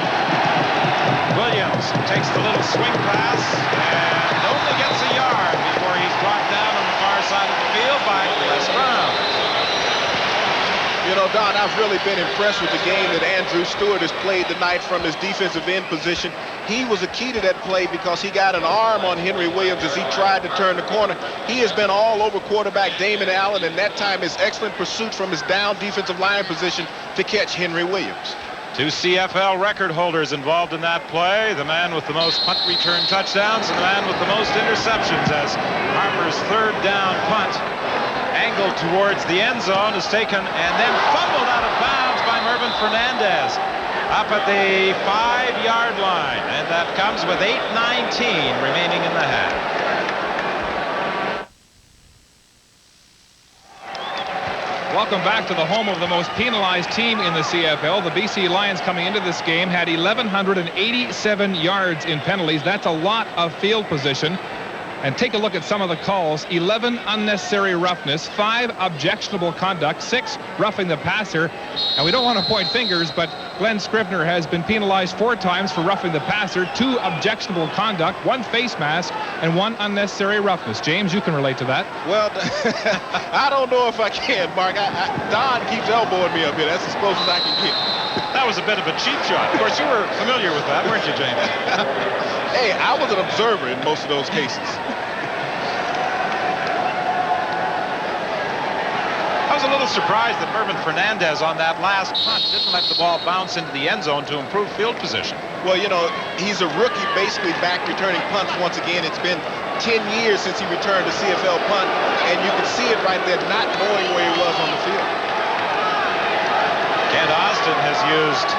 Williams takes the little swing pass and only gets a yard before he's brought down on the far side of the field by Les Brown. You know, Don, I've really been impressed with the game that Andrew Stewart has played tonight from his defensive end position. He was a key to that play because he got an arm on Henry Williams as he tried to turn the corner. He has been all over quarterback Damon Allen, and that time his excellent pursuit from his down defensive line position to catch Henry Williams. 2 CFL record holders involved in that play. The man with the most punt return touchdowns and the man with the most interceptions, as Harper's third down punt, angled towards the end zone, is taken and then fumbled out of bounds by Mervyn Fernandez up at the 5-yard line, and that comes with 8:19 remaining in the half. Welcome back to the home of the most penalized team in the CFL. The BC Lions, coming into this game, had 1,187 yards in penalties. That's a lot of field position. And take a look at some of the calls. 11 unnecessary roughness, 5 objectionable conduct, 6 roughing the passer. And we don't want to point fingers, but Glenn Scrivener has been penalized 4 times for roughing the passer, 2 objectionable conduct, 1 face mask, and 1 unnecessary roughness. James, you can relate to that. Well, I don't know if I can, Mark. Don keeps elbowing me up here. That's as close as I can get. That was a bit of a cheap shot. Of course, you were familiar with that, weren't you, James? Hey, I was an observer in most of those cases. I was a little surprised that Mervyn Fernandez on that last punt didn't let the ball bounce into the end zone to improve field position. Well, you know, he's a rookie basically back returning punts once again. It's been 10 years since he returned a CFL punt, and you can see it right there, not knowing where he was on the field. Kent Austin has used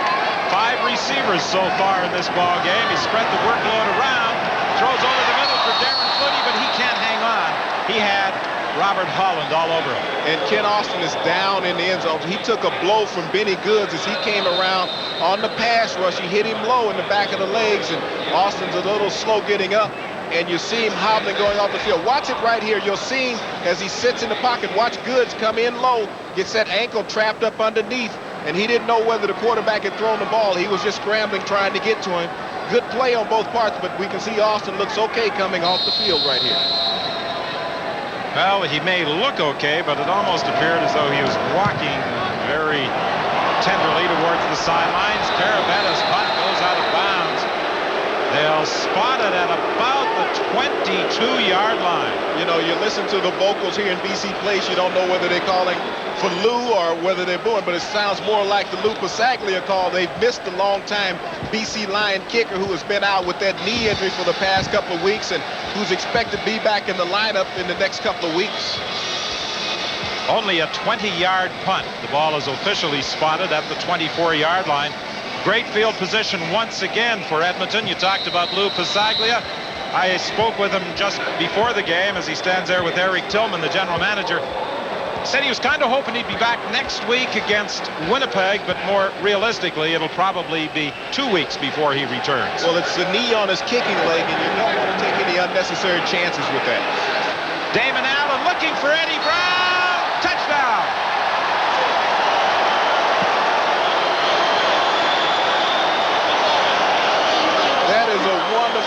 5 receivers so far in this ball game. He spread the workload around, throws over the middle for Darren Flutie, but he can't hang on. He had Robert Holland all over him. And Ken Austin is down in the end zone. He took a blow from Benny Goods as he came around on the pass rush. He hit him low in the back of the legs, and Austin's a little slow getting up, and you see him hobbling going off the field. Watch it right here. You'll see him as he sits in the pocket. Watch Goods come in low, gets that ankle trapped up underneath, and he didn't know whether the quarterback had thrown the ball. He was just scrambling, trying to get to him. Good play on both parts, but we can see Austin looks okay coming off the field right here. Well, he may look okay, but it almost appeared as though he was walking very tenderly towards the sidelines. Carabetta's punt goes out of bounds. They'll spot it at about the 22-yard line. You know, you listen to the vocals here in BC Place, you don't know whether they're calling for Lou or whether they're booing, but it sounds more like the Lou Pasaglia call. They've missed a long-time BC Lion kicker who has been out with that knee injury for the past couple of weeks and who's expected to be back in the lineup in the next couple of weeks. Only a 20-yard punt. The ball is officially spotted at the 24-yard line. Great field position once again for Edmonton. You talked about Lou Pasaglia. I spoke with him just before the game as he stands there with Eric Tillman, the general manager. Said he was kind of hoping he'd be back next week against Winnipeg, but more realistically, it'll probably be 2 weeks before he returns. Well, it's the knee on his kicking leg, and you don't want to take any unnecessary chances with that. Damon Allen looking for Eddie Brown. Touchdown.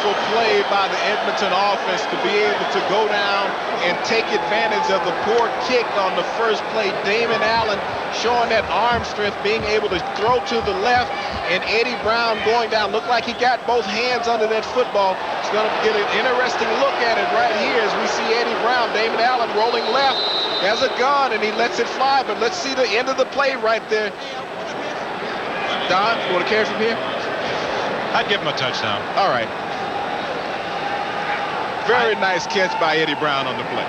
beautiful play by the Edmonton offense to be able to go down and take advantage of the poor kick on the first play. Damon Allen showing that arm strength, being able to throw to the left, and Eddie Brown going down. Looked like he got both hands under that football. It's going to get an interesting look at it right here as we see Eddie Brown. Damon Allen rolling left, has a gun, and he lets it fly, but let's see the end of the play right there. Don, you want to carry from here? I'd give him a touchdown. All right. Very nice catch by Eddie Brown on the play.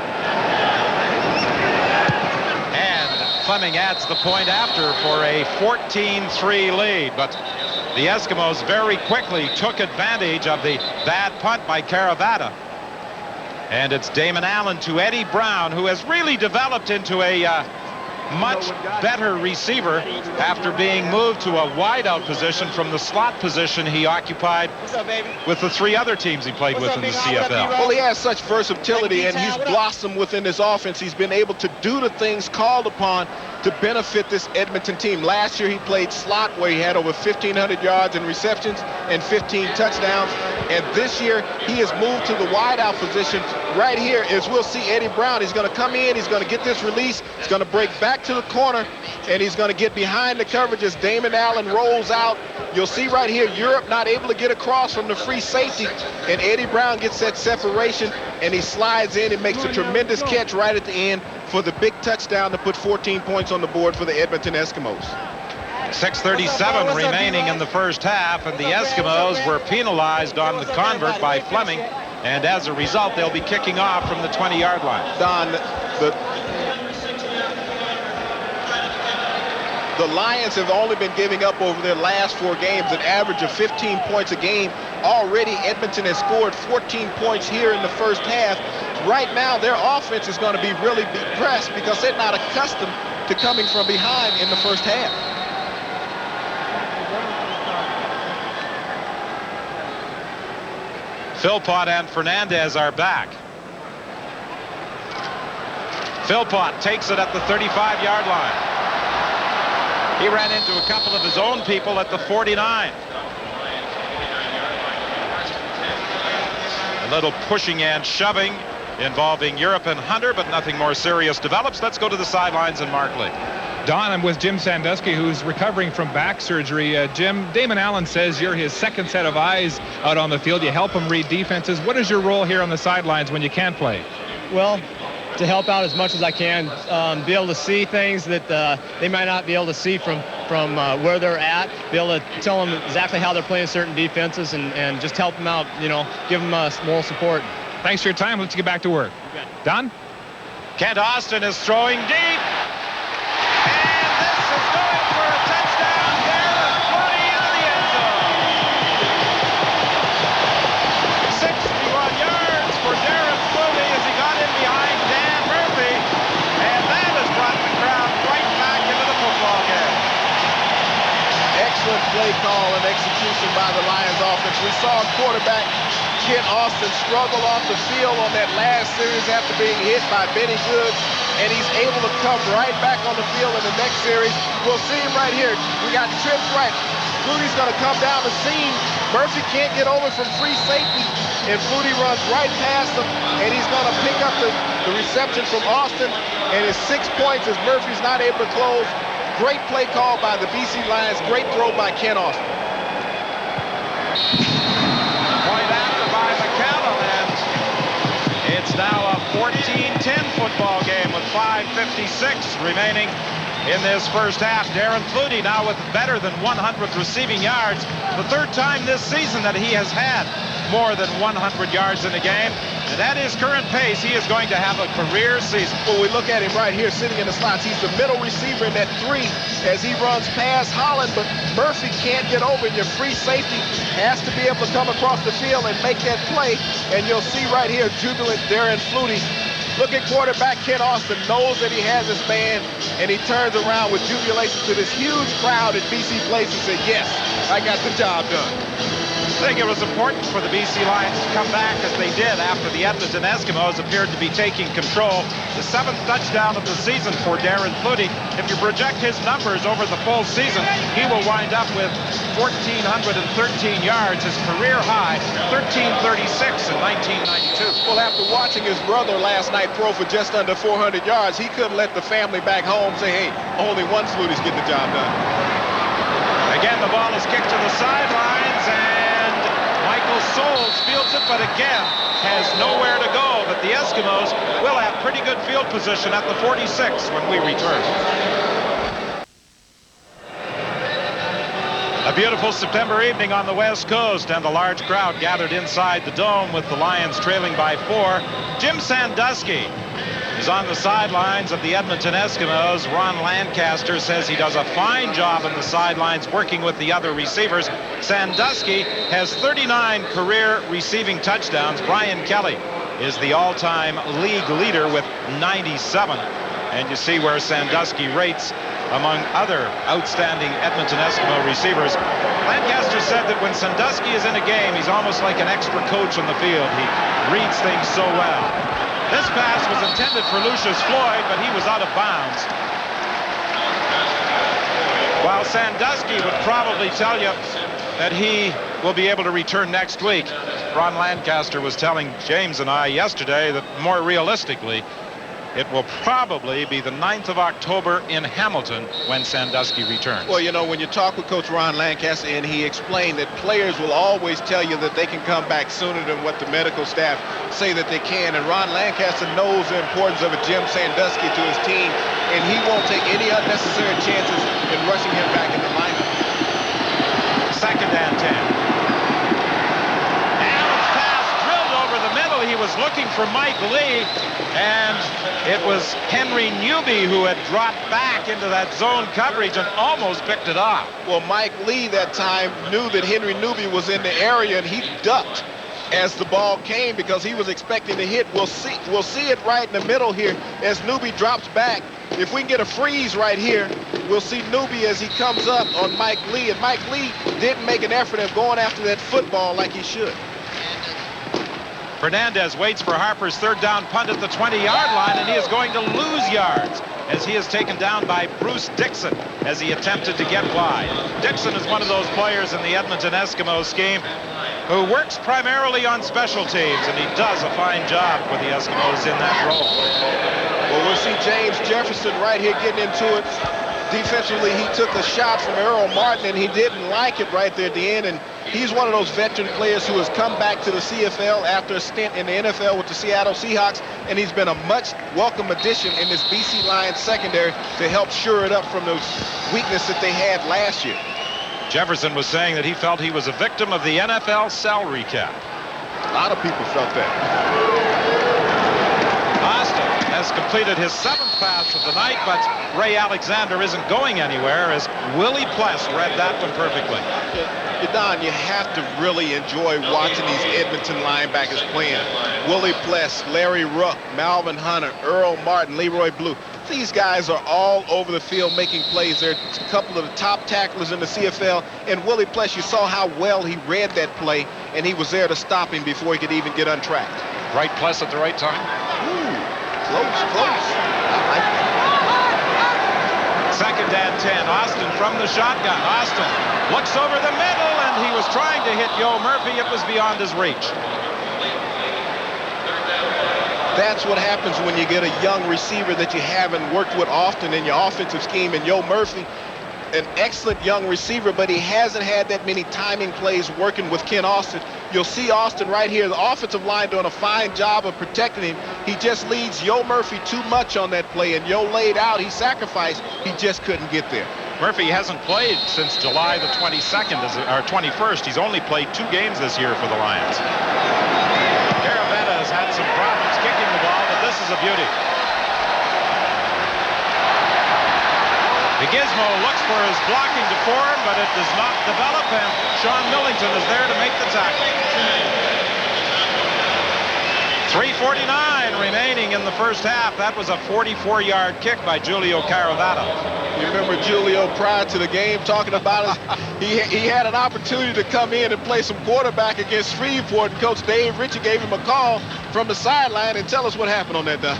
And Fleming adds the point after for a 14-3 lead. But the Eskimos very quickly took advantage of the bad punt by Caravata. And it's Damon Allen to Eddie Brown, who has really developed into a much better receiver after being moved to a wideout position from the slot position he occupied with the 3 other teams he played with in the CFL. Well, he has such versatility, and he's blossomed within this offense. He's been able to do the things called upon to benefit this Edmonton team. Last year he played slot, where he had over 1,500 yards in receptions and 15 touchdowns. And this year he has moved to the wideout position. Right here, as we'll see Eddie Brown, he's going to come in, he's going to get this release, he's going to break back to the corner, and he's going to get behind the coverage as Damon Allen rolls out. You'll see right here, Europe not able to get across from the free safety, and Eddie Brown gets that separation, and he slides in and makes a tremendous catch right at the end for the big touchdown to put 14 points on the board for the Edmonton Eskimos. 6:37 remaining in the first half, and the Eskimos were penalized on the convert by Fleming, and as a result they'll be kicking off from the 20-yard line. Don, the Lions have only been giving up over their last 4 games an average of 15 points a game. Already Edmonton has scored 14 points here in the first half. Right now their offense is going to be really pressed because they're not accustomed to coming from behind in the first half. Philpott and Fernandez are back. Philpott takes it at the 35-yard line. He ran into a couple of his own people at the 49. A little pushing and shoving involving Europe and Hunter, but nothing more serious develops. Let's go to the sidelines and Mark Lee. Don, I'm with Jim Sandusky, who's recovering from back surgery. Jim, Damon Allen says you're his second set of eyes out on the field. You help him read defenses. What is your role here on the sidelines when you can't play? Well, to help out as much as I can, be able to see things that they might not be able to see from where they're at, be able to tell them exactly how they're playing certain defenses, and just help them out, give them moral support. Thanks for your time. Let's get back to work. Don? Kent Austin is throwing deep. And this is going for a touchdown. Darren Flutie into the end zone. 61 yards for Darren Flutie as he got in behind Dan Murphy. And that has brought the crowd right back into the football game. Excellent play call and execution by the Lions offense. We saw quarterback Kent Austin struggle off the field on that last series after being hit by Benny Goods, and he's able to come right back on the field in the next series. We'll see him right here. We got trips right. Flutie's going to come down the seam. Murphy can't get over from free safety, and Flutie runs right past him, and he's going to pick up the reception from Austin, and it's 6 points as Murphy's not able to close. Great play call by the BC Lions. Great throw by Kent Austin. It's now a 14-10 football game with 5:56 remaining in this first half. Darren Flutie now with better than 100 receiving yards. The 3rd time this season that he has had more than 100 yards in a game. And at his current pace, he is going to have a career season. Well, we look at him right here sitting in the slots. He's the middle receiver in that 3 as he runs past Holland, but Murphy can't get over, and your free safety has to be able to come across the field and make that play. And you'll see right here, jubilant Darren Flutie. Look at quarterback Kent Austin, knows that he has his man, and he turns around with jubilation to this huge crowd at BC Place and says, yes, I got the job done. I think it was important for the BC Lions to come back as they did after the Edmonton Eskimos appeared to be taking control. The 7th touchdown of the season for Darren Flutie. If you project his numbers over the full season, he will wind up with 1,413 yards, his career high, 1,336 in 1992. Well, after watching his brother last night throw for just under 400 yards, he couldn't let the family back home say, hey, only one Flutie's getting the job done. Again, the ball is kicked to the sidelines, and Michael Souls fields it, but again has nowhere to go. But the Eskimos will have pretty good field position at the 46 when we return. A beautiful September evening on the West Coast, and the large crowd gathered inside the dome with the Lions trailing by 4. Jim Sandusky is on the sidelines of the Edmonton Eskimos. Ron Lancaster says he does a fine job on the sidelines working with the other receivers. Sandusky has 39 career receiving touchdowns. Brian Kelly is the all-time league leader with 97. And you see where Sandusky rates among other outstanding Edmonton Eskimo receivers. Lancaster said that when Sandusky is in a game, he's almost like an extra coach on the field. He reads things so well. This pass was intended for Lucius Floyd, but he was out of bounds. While Sandusky would probably tell you that he will be able to return next week, Ron Lancaster was telling James and I yesterday that more realistically, it will probably be the 9th of October in Hamilton when Sandusky returns. Well, you know, when you talk with Coach Ron Lancaster, and he explained that players will always tell you that they can come back sooner than what the medical staff say that they can. And Ron Lancaster knows the importance of a Jim Sandusky to his team, and he won't take any unnecessary chances in rushing him back in the lineup. 2nd and 10. He was looking for Mike Lee, and it was Henry Newby who had dropped back into that zone coverage and almost picked it off. Well, Mike Lee that time knew that Henry Newby was in the area, and he ducked as the ball came because he was expecting to hit. We'll see it right in the middle here as Newby drops back. If we can get a freeze right here, we'll see Newby as he comes up on Mike Lee, and Mike Lee didn't make an effort of going after that football like he should. Fernandez waits for Harper's 3rd down punt at the 20-yard line, and he is going to lose yards as he is taken down by Bruce Dixon as he attempted to get wide. Dixon is one of those players in the Edmonton Eskimos scheme who works primarily on special teams, and he does a fine job for the Eskimos in that role. Well, we'll see James Jefferson right here getting into it. Defensively, he took a shot from Earl Martin, and he didn't like it right there at the end. And he's one of those veteran players who has come back to the CFL after a stint in the NFL with the Seattle Seahawks, and he's been a much welcome addition in this BC Lions secondary to help shore it up from those weaknesses that they had last year. Jefferson was saying that he felt he was a victim of the NFL salary cap. A lot of people felt that. Austin has completed his 7th pass of the night, but Ray Alexander isn't going anywhere as Willie Pless read that one perfectly. Don, you have to really enjoy watching these Edmonton linebackers playing. Willie Pless, Larry Ruck, Malvin Hunter, Earl Martin, Leroy Blue. These guys are all over the field making plays. They're a couple of the top tacklers in the CFL. And Willie Pless, you saw how well he read that play, and he was there to stop him before he could even get untracked. Right Pless at the right time. Close. 2nd and 10. Austin from the shotgun. Austin looks over the middle, and he was trying to hit Yo Murphy. It was beyond his reach. That's what happens when you get a young receiver that you haven't worked with often in your offensive scheme. And Yo Murphy, an excellent young receiver, but he hasn't had that many timing plays working with Ken Austin. You'll see Austin right here, the offensive line doing a fine job of protecting him. He just leads Yo Murphy too much on that play, and Yo laid out, he sacrificed, he just couldn't get there. Murphy hasn't played since July the 22nd, or 21st. He's only played 2 games this year for the Lions. Caravetta has had some problems kicking the ball, but this is a beauty. The Gizmo looks for his blocking to form, but it does not develop, and Sean Millington is there to make the tackle. 3:49 remaining in the first half. That was a 44-yard kick by Julio Caravetta. You remember Julio prior to the game talking about it? He had an opportunity to come in and play some quarterback against Shreveport, and Coach Dave Ritchie gave him a call from the sideline. And tell us what happened on that, Don.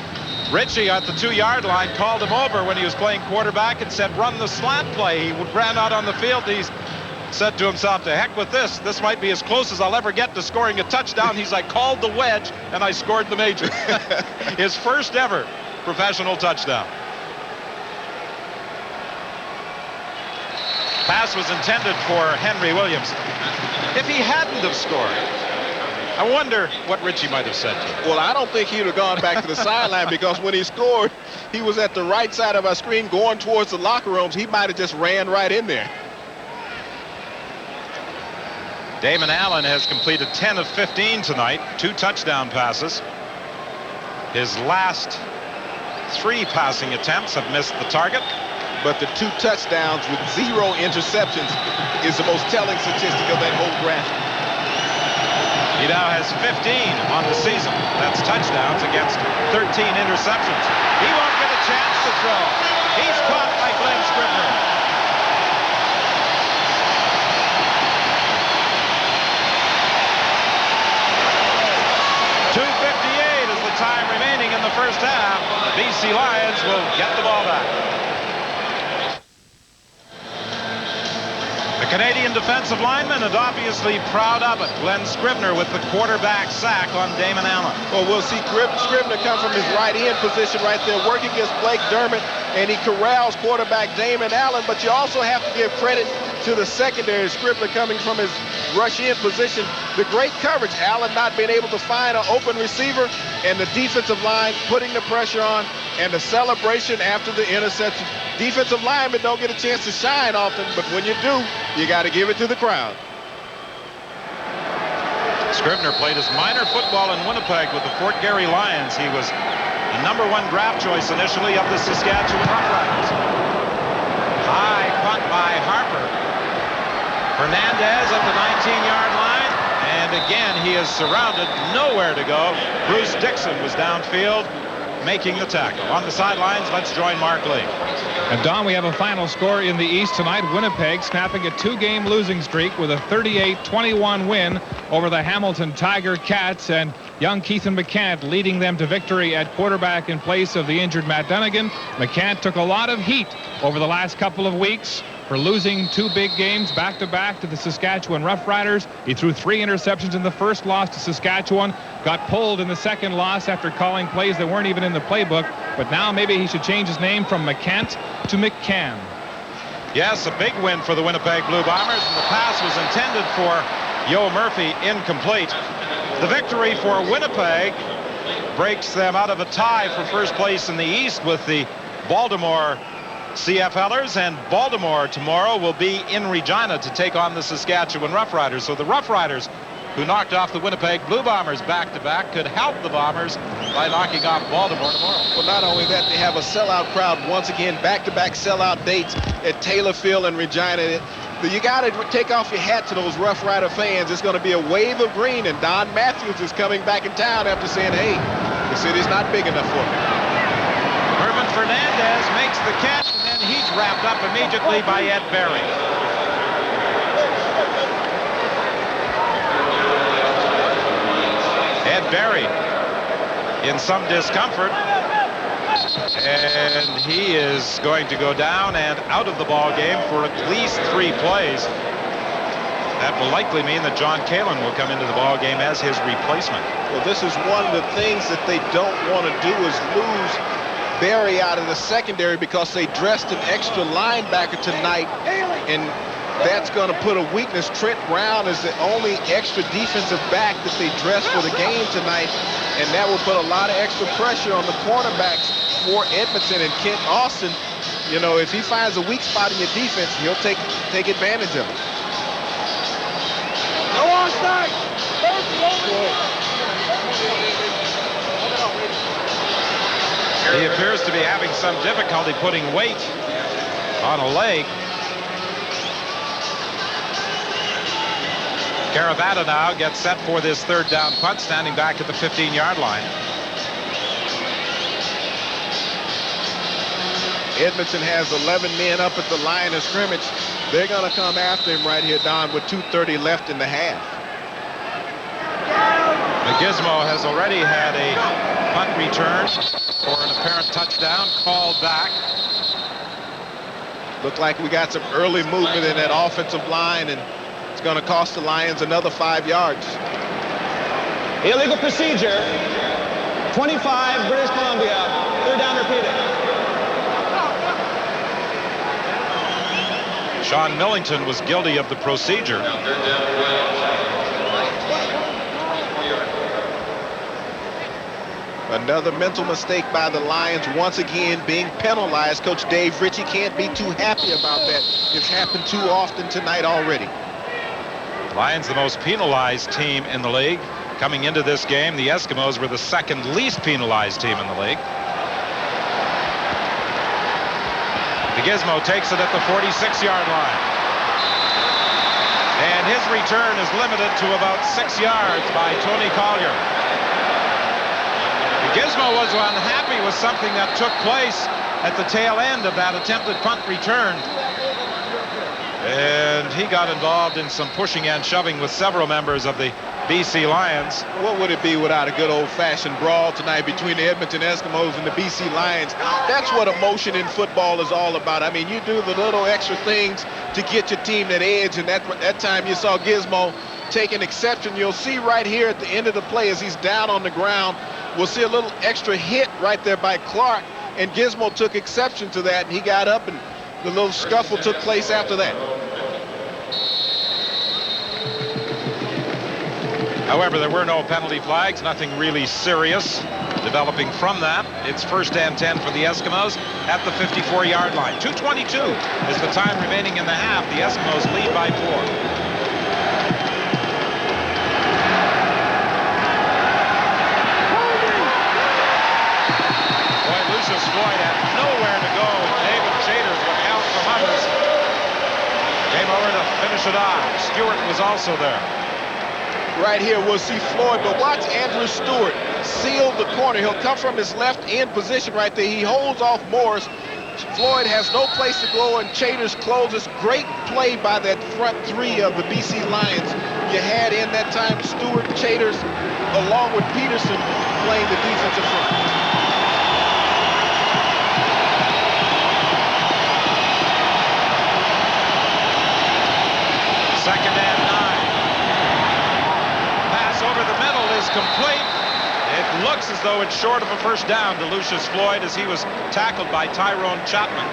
Ritchie at the 2-yard line called him over when he was playing quarterback and said, run the slant play. He ran out on the field. He's said to himself, to heck with this. This might be as close as I'll ever get to scoring a touchdown. He's like, called the wedge, and I scored the major. His first ever professional touchdown. Pass was intended for Henry Williams. If he hadn't have scored, I wonder what Ritchie might have said to him. Well, I don't think he'd have gone back to the sideline, because when he scored, he was at the right side of our screen going towards the locker rooms. He might have just ran right in there. Damon Allen has completed 10 of 15 tonight, 2 touchdown passes. His last 3 passing attempts have missed the target. But the 2 touchdowns with 0 interceptions is the most telling statistic of that whole graph. He now has 15 on the season. That's touchdowns against 13 interceptions. He won't get a chance to throw. He's caught by Glenn Scribner. .258 is the time remaining in the first half. The BC Lions will get the ball back. The Canadian defensive lineman is obviously proud of it. Glenn Scribner with the quarterback sack on Damon Allen. Well, we'll see Scribner come from his right end position right there, working against Blake Dermott, and he corrals quarterback Damon Allen. But you also have to give credit to the secondary. Scribner coming from his rush in position. The great coverage. Allen not being able to find an open receiver, and the defensive line putting the pressure on, and the celebration after the interception. Defensive linemen don't get a chance to shine often, but when you do, you got to give it to the crowd. Scribner played his minor football in Winnipeg with the Fort Garry Lions. He was the #1 draft choice initially of the Saskatchewan Roughriders. High punt by Harper. Hernandez at the 19-yard line, and again he is surrounded, nowhere to go. Bruce Dixon was downfield making the tackle. On the sidelines, let's join Mark Lee. And Don, we have a final score in the East tonight. Winnipeg snapping a 2-game losing streak with a 38-21 win over the Hamilton Tiger Cats, and young Keithan McCant leading them to victory at quarterback in place of the injured Matt Dunnigan. McCant took a lot of heat over the last couple of weeks for losing 2 big games back-to-back to the Saskatchewan Roughriders. He threw 3 interceptions in the first loss to Saskatchewan, got pulled in the second loss after calling plays that weren't even in the playbook. But now maybe he should change his name from McCant to McCann. Yes, a big win for the Winnipeg Blue Bombers, and the pass was intended for Yo Murphy, incomplete. The victory for Winnipeg breaks them out of a tie for first place in the East with the Baltimore CFLers, and Baltimore tomorrow will be in Regina to take on the Saskatchewan Roughriders. So the Roughriders, who knocked off the Winnipeg Blue Bombers back-to-back, could help the Bombers by knocking off Baltimore tomorrow. Well, not only that, they have a sellout crowd once again, back-to-back sellout dates at Taylor Field and Regina. You got to take off your hat to those Rough Rider fans. It's going to be a wave of green, and Don Matthews is coming back in town after saying, hey, the city's not big enough for me. Herman Fernandez makes the catch, and then he's wrapped up immediately by Ed Berry. Ed Berry in some discomfort, and he is going to go down and out of the ball game for at least 3 plays. That will likely mean that John Kalin will come into the ball game as his replacement. Well, this is one of the things that they don't want to do, is lose Berry out of the secondary, because they dressed an extra linebacker tonight, and that's going to put a weakness. Trent Brown is the only extra defensive back that they dressed for the game tonight, and that will put a lot of extra pressure on the cornerbacks for Edmonton. And Kent Austin, you know, if he finds a weak spot in your defense, he'll take advantage of it. Go on, Stark! He appears to be having some difficulty putting weight on a leg. Caravana now gets set for this 3rd down punt, standing back at the 15-yard line. Edmonton has 11 men up at the line of scrimmage. They're going to come after him right here, Don, with 2:30 left in the half. The Gizmo has already had a punt return for an apparent touchdown called back. Looked like we got some early movement in that offensive line, and it's going to cost the Lions another 5 yards. Illegal procedure. 25, British Columbia. Third down repeated. Sean Millington was guilty of the procedure. Another mental mistake by the Lions, once again being penalized. Coach Dave Ritchie can't be too happy about that. It's happened too often tonight already. Lions the most penalized team in the league. Coming into this game, the Eskimos were the second least penalized team in the league. The Gizmo takes it at the 46-yard line. And his return is limited to about 6 yards by Tony Collier. The Gizmo was unhappy with something that took place at the tail end of that attempted punt return. And he got involved in some pushing and shoving with several members of the BC Lions. What would it be without a good old-fashioned brawl tonight between the Edmonton Eskimos and the BC Lions? That's what emotion in football is all about. I mean, you do the little extra things to get your team that edge, and that time you saw Gizmo take an exception. You'll see right here at the end of the play as he's down on the ground, we'll see a little extra hit right there by Clark, and Gizmo took exception to that, and he got up, and the little scuffle took place after that. However, there were no penalty flags, nothing really serious developing from that. It's first and 10 for the Eskimos at the 54-yard line. 2:22 is the time remaining in the half. The Eskimos lead by 4. Boy, Lucius Floyd had nowhere to go. David Chaders went out from others. Came over to finish it off. Stewart was also there. Right here we'll see Floyd, but watch Andrew Stewart seal the corner. He'll come from his left end position right there. He holds off Morris. Floyd has no place to go, and Chaders closes. Great play by that front three of the BC Lions. You had in that time Stewart, Chaders, along with Peterson playing the defensive front. Second and 9. Over the middle is complete. It looks as though it's short of a first down to Lucius Floyd as he was tackled by Tyrone Chapman.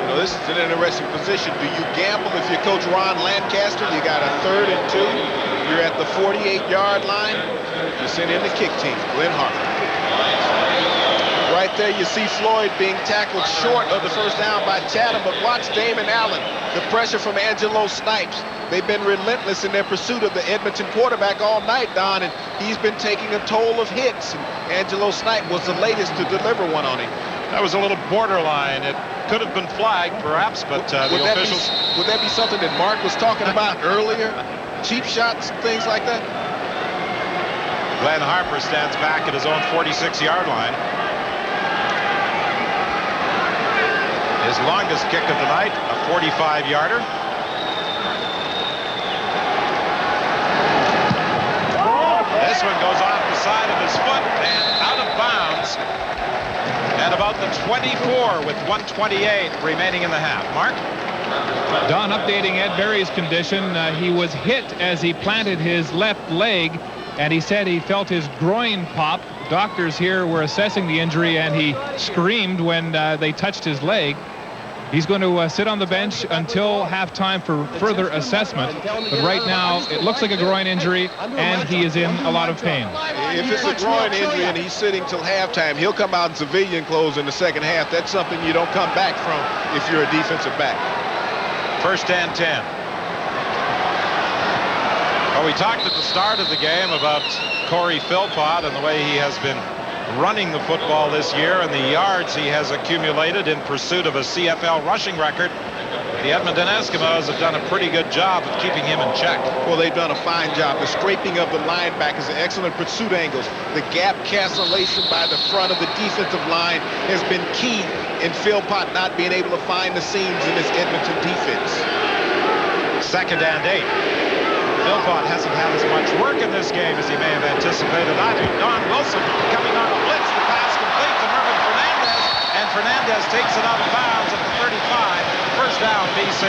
You know, this is an interesting position. Do you gamble if you're Coach Ron Lancaster? You got a 3rd and 2. You're at the 48-yard line. You send in the kick team, Glenn Harper. Right there you see Floyd being tackled short of the first down by Chatham, but watch Damon Allen. The pressure from Angelo Snipes. They've been relentless in their pursuit of the Edmonton quarterback all night, Don, and he's been taking a toll of hits. And Angelo Snipe was the latest to deliver one on him. That was a little borderline. It could have been flagged, perhaps, but the officials... Would that be something that Mark was talking about earlier? Cheap shots, things like that? Glenn Harper stands back at his own 46-yard line. His longest kick of the night, a 45-yarder. This one goes off the side of his foot and out of bounds at about the 24 with 1:28 remaining in the half. Mark? Don, updating Ed Berry's condition. He was hit as he planted his left leg, and he said he felt his groin pop. Doctors here were assessing the injury, and he screamed when they touched his leg. He's going to sit on the bench until halftime for further assessment. But right now, it looks like a groin injury, and he is in a lot of pain. If it's a groin injury and he's sitting till halftime, he'll come out in civilian clothes in the second half. That's something you don't come back from if you're a defensive back. First and 10. Well, we talked at the start of the game about Corey Philpott and the way he has been running the football this year and the yards he has accumulated in pursuit of a CFL rushing record. The Edmonton Eskimos have done a pretty good job of keeping him in check. Well, they've done a fine job. The scraping of the linebackers, the excellent pursuit angles, the gap cancellation by the front of the defensive line has been key in Philpott not being able to find the seams in this Edmonton defense. 2nd and 8. Philpott hasn't had as much work in this game as he may have anticipated. Don Wilson coming on a blitz. The pass complete to Mervyn Fernandez, and Fernandez takes it out of bounds at the 35. First down, BC.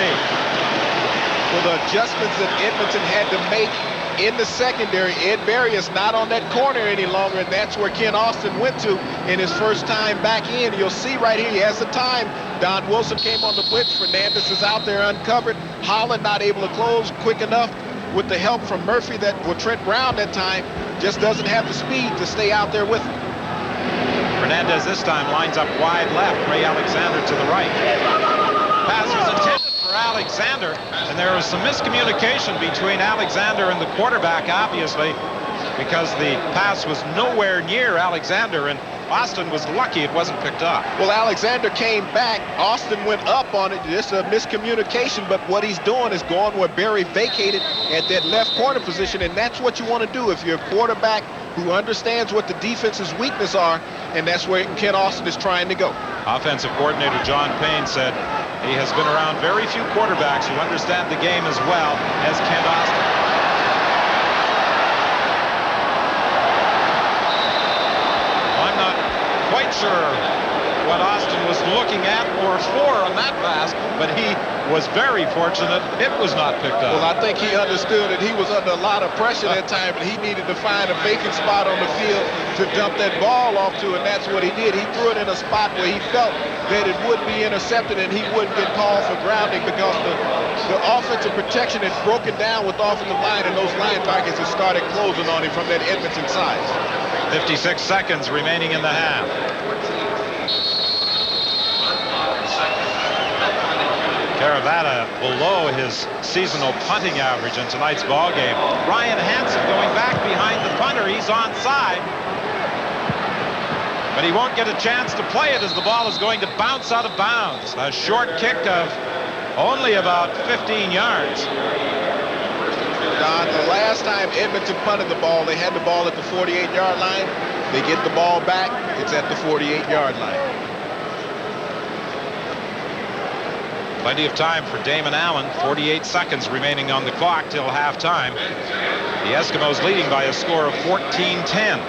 Well, the adjustments that Edmonton had to make in the secondary, Ed Berry is not on that corner any longer, and that's where Ken Austin went to in his first time back in. You'll see right here, he has the time. Don Wilson came on the blitz. Fernandez is out there uncovered. Holland not able to close quick enough with the help from Murphy, Trent Brown that time just doesn't have the speed to stay out there with him. Fernandez this time lines up wide left. Ray Alexander to the right. Pass was intended for Alexander, and there was some miscommunication between Alexander and the quarterback, obviously, because the pass was nowhere near Alexander, and Austin was lucky it wasn't picked up. Well, Alexander came back. Austin went up on it. Just a miscommunication, but what he's doing is going where Berry vacated at that left corner position, and that's what you want to do if you're a quarterback who understands what the defense's weaknesses are, and that's where Ken Austin is trying to go. Offensive coordinator John Payne said he has been around very few quarterbacks who understand the game as well as Ken Austin. I'm not quite sure what Austin was looking at or for on that pass, but he was very fortunate it was not picked up. Well, I think he understood that he was under a lot of pressure that time, and he needed to find a vacant spot on the field to dump that ball off to, and that's what he did. He threw it in a spot where he felt that it would be intercepted and he wouldn't get called for grounding, because the offensive protection had broken down with the offensive line, and those linebackers had started closing on him from that Edmonton side. 56 seconds remaining in the half. Caravana below his seasonal punting average in tonight's ball game. Ryan Hansen going back behind the punter. He's onside, but he won't get a chance to play it as the ball is going to bounce out of bounds. A short kick of only about 15 yards. Don, the last time Edmonton punted the ball, they had the ball at the 48-yard line. They get the ball back, it's at the 48-yard line. Plenty of time for Damon Allen. 48 seconds remaining on the clock till halftime. The Eskimos leading by a score of 14-10.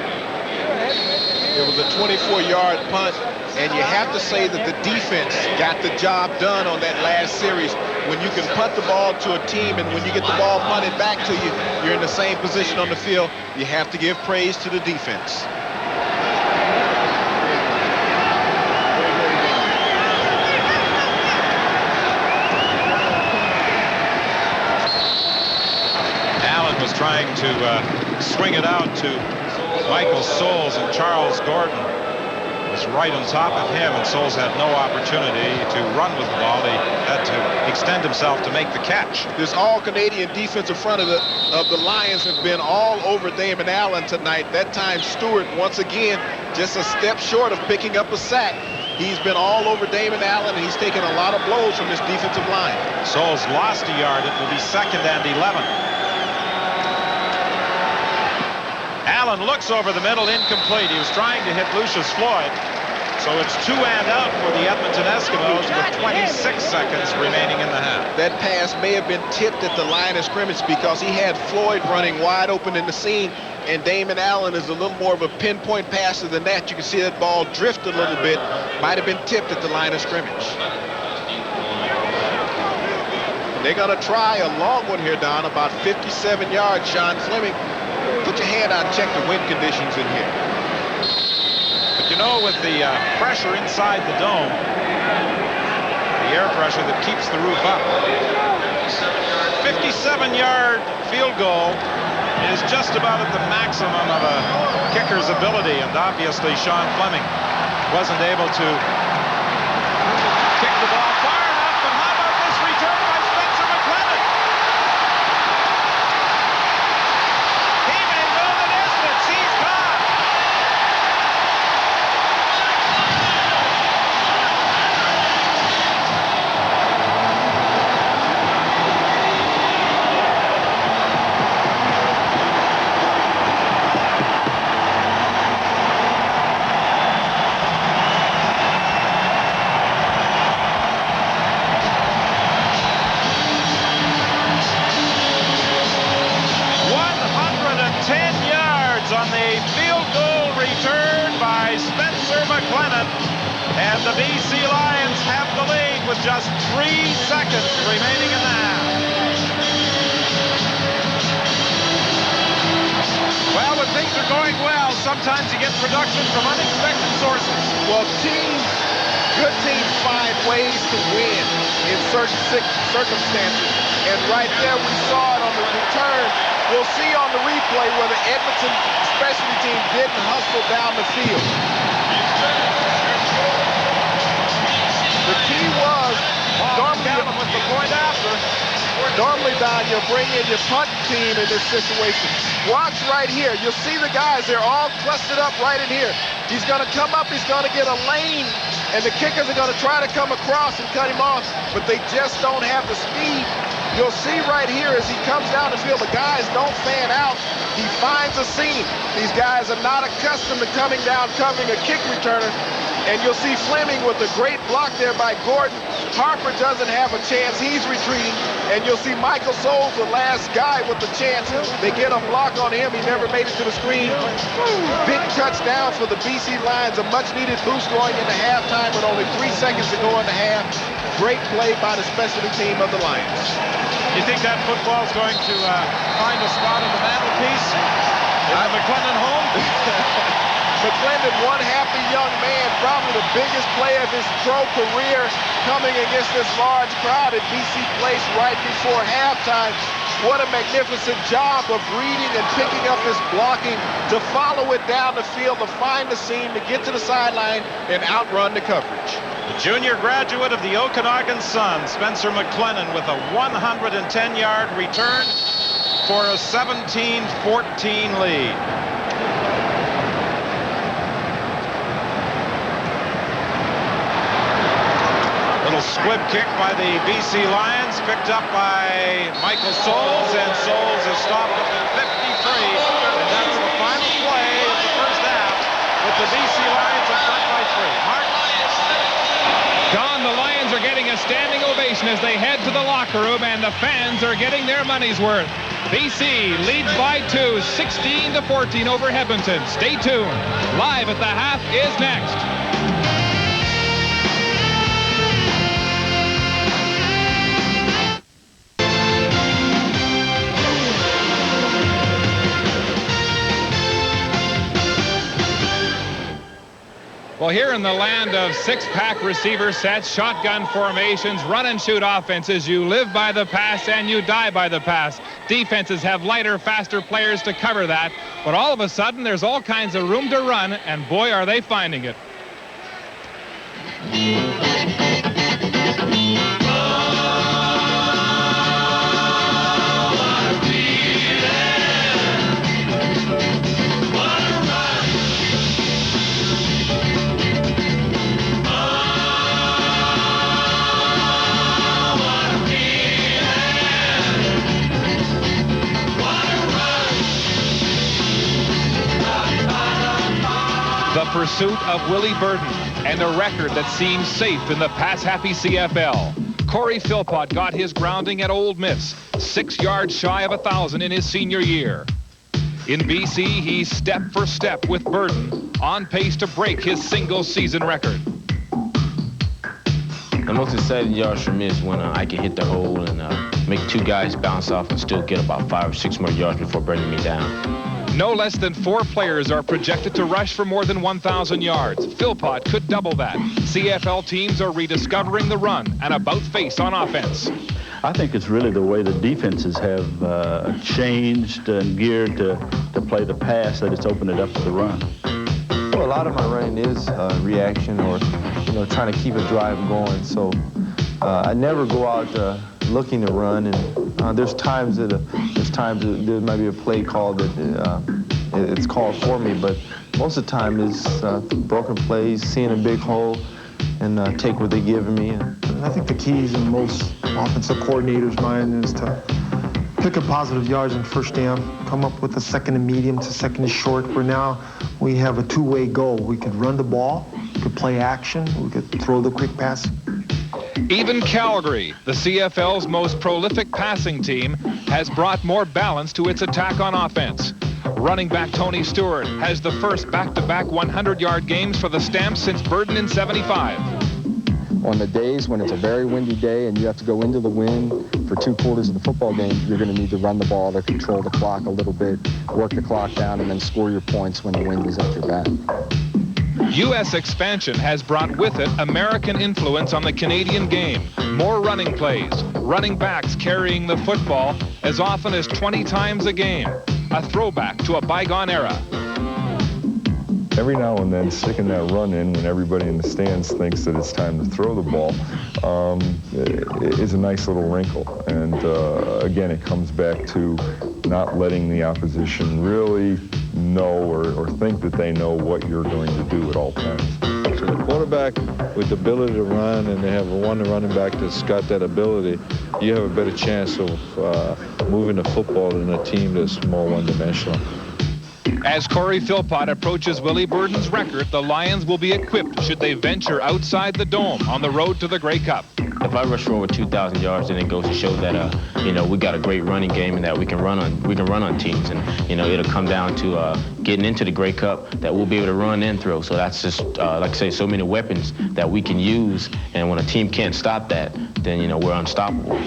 It was a 24-yard punt, and you have to say that the defense got the job done on that last series. When you can punt the ball to a team, and when you get the ball punted back to you, you're in the same position on the field. You have to give praise to the defense. Was trying to swing it out to Michael Soles, and Charles Gordon was right on top of him, and Soles had no opportunity to run with the ball. He had to extend himself to make the catch. This all-Canadian defensive front of the Lions have been all over Damon Allen tonight. That time Stewart, once again, just a step short of picking up a sack. He's been all over Damon Allen, and he's taken a lot of blows from this defensive line. Soles lost a yard. It will be 2nd and 11. Allen looks over the middle, incomplete. He was trying to hit Lucius Floyd. So it's 2 and out for the Edmonton Eskimos with 26 seconds remaining in the half. That pass may have been tipped at the line of scrimmage because he had Floyd running wide open in the seam, and Damon Allen is a little more of a pinpoint passer than that. You can see that ball drift a little bit. Might have been tipped at the line of scrimmage. They're going to try a long one here, Don, about 57 yards. Sean Fleming, put your hand out and check the wind conditions in here. But you know, with the pressure inside the dome, the air pressure that keeps the roof up, 57-yard field goal is just about at the maximum of a kicker's ability, and obviously Sean Fleming wasn't able to kick the ball far enough. But how about this return by Spencer McClellan? He may go the distance. He's gone. McLennan, and the BC Lions have the lead with just 3 seconds remaining in the half. Well, when things are going well, sometimes you get production from unexpected sources. Well, good teams find ways to win in certain circumstances. And right there, we saw it on the return. We'll see on the replay where the Edmonton specialty team didn't hustle down the field. The key was, with the point after. Normally, Don, you'll bring in your punt team in this situation. Watch right here. You'll see the guys, they're all clustered up right in here. He's going to come up, he's going to get a lane, and the kickers are going to try to come across and cut him off, but they just don't have the speed. You'll see right here as he comes down the field, the guys don't fan out. He finds a seam. These guys are not accustomed to coming down, covering a kick returner. And you'll see Fleming with a great block there by Gordon. Harper doesn't have a chance. He's retreating. And you'll see Michael Souls, the last guy with the chance. They get a block on him. He never made it to the screen. Big touchdown for the BC Lions. A much-needed boost going into halftime with only 3 seconds to go in the half. Great play by the specialty team of the Lions. You think that football is going to find a spot on the mantelpiece in the McLennan home? McLennan, one happy young man, probably the biggest play of his pro career, coming against this large crowd at BC Place right before halftime. What a magnificent job of reading and picking up his blocking to follow it down the field, to find the seam, to get to the sideline and outrun the coverage. The junior graduate of the Okanagan Sun, Spencer McLennan, with a 110-yard return for a 17-14 lead. Squib kick by the BC Lions, picked up by Michael Souls, and Souls is stopped at the 53. And that's the final play of the first half, with the BC Lions in front by 3. Mark? Don, the Lions are getting a standing ovation as they head to the locker room, and the fans are getting their money's worth. BC leads by 2, 16-14 over Edmonton. Stay tuned. Live at the half is next. Well, here in the land of six-pack receiver sets, shotgun formations, run-and-shoot offenses, you live by the pass and you die by the pass. Defenses have lighter, faster players to cover that. But all of a sudden, there's all kinds of room to run, and boy, are they finding it. The pursuit of Willie Burton and a record that seems safe in the pass-happy CFL. Corey Philpott got his grounding at Ole Miss, 6 yards shy of 1,000 in his senior year. In BC, he's step for step with Burton, on pace to break his single-season record. The most exciting yards for me is when I can hit the hole and make 2 guys bounce off and still get about 5 or 6 more yards before bringing me down. No less than 4 players are projected to rush for more than 1,000 yards. Philpott could double that. CFL teams are rediscovering the run and about face on offense. I think it's really the way the defenses have changed and geared to play the pass that it's opened it up to the run. Well, a lot of my running is reaction or, trying to keep a drive going. So I never go out looking to run, and there's times that there might be a play call that it's called for me, but most of the time is broken plays, seeing a big hole, and take what they're giving me. I think the keys in most offensive coordinators' mind is to pick up positive yards in first down, come up with a second and medium to second and short, where now we have a two-way goal. We could run the ball, we could play action, we could throw the quick pass. Even Calgary, the CFL's most prolific passing team, has brought more balance to its attack on offense. Running back Tony Stewart has the first back-to-back 100-yard games for the Stamps since Burden in '75. On the days when it's a very windy day and you have to go into the wind for 2 quarters of the football game, you're going to need to run the ball to control the clock a little bit, work the clock down, and then score your points when the wind is at your back. U.S. expansion has brought with it American influence on the Canadian game. More running plays, running backs carrying the football as often as 20 times a game. A throwback to a bygone era. Every now and then, sticking that run in when everybody in the stands thinks that it's time to throw the ball is a nice little wrinkle. And again, it comes back to not letting the opposition really know or think that they know what you're going to do at all times. So the quarterback with the ability to run, and they have one running back that's got that ability, you have a better chance of moving the football than a team that's more one-dimensional. As Corey Philpott approaches Willie Burden's record, the Lions will be equipped should they venture outside the dome on the road to the Grey Cup. If I rush for over 2,000 yards, then it goes to show that we got a great running game and that we can run on teams, and it'll come down to getting into the Grey Cup that we'll be able to run and throw. So that's just like I say, so many weapons that we can use, and when a team can't stop that, then we're unstoppable.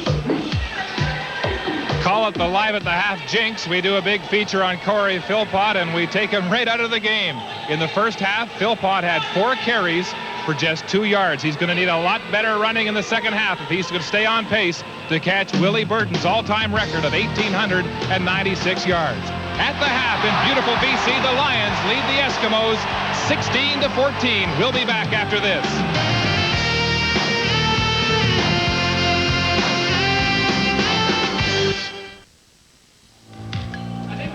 Call it the Live at the Half jinx. We do a big feature on Corey Philpott, and we take him right out of the game. In the first half, Philpott had 4 carries for just 2 yards. He's going to need a lot better running in the second half if he's going to stay on pace to catch Willie Burden's all-time record of 1,896 yards. At the half in beautiful BC, the Lions lead the Eskimos 16-14. We'll be back after this.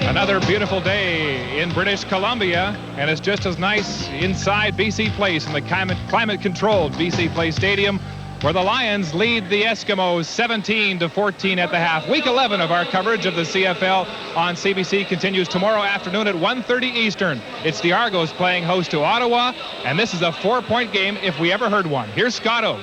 Another beautiful day in British Columbia, and it's just as nice inside BC Place in the climate-controlled BC Place Stadium, where the Lions lead the Eskimos 17-14 at the half. Week 11 of our coverage of the CFL on CBC continues tomorrow afternoon at 1:30 Eastern. It's the Argos playing host to Ottawa, and this is a 4-point game if we ever heard one. Here's Scotto.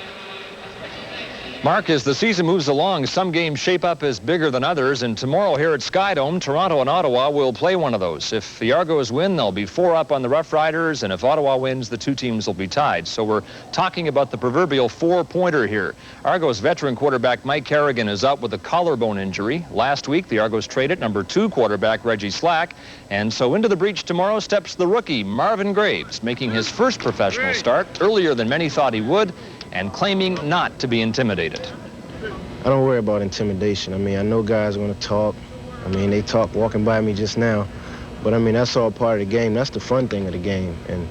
Mark, as the season moves along, some games shape up as bigger than others, and tomorrow here at Skydome, Toronto and Ottawa will play one of those. If the Argos win, they'll be 4 up on the Rough Riders, and if Ottawa wins, the 2 teams will be tied. So we're talking about the proverbial 4-pointer here. Argos veteran quarterback Mike Kerrigan is out with a collarbone injury. Last week, the Argos traded number 2 quarterback Reggie Slack, and so into the breach tomorrow steps the rookie Marvin Graves, making his first professional start earlier than many thought he would, and claiming not to be intimidated. I don't worry about intimidation. I mean, I know guys are going to talk. I mean, they talk walking by me just now. But, I mean, that's all part of the game. That's the fun thing of the game. And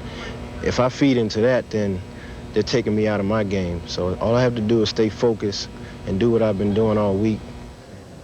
if I feed into that, then they're taking me out of my game. So all I have to do is stay focused and do what I've been doing all week.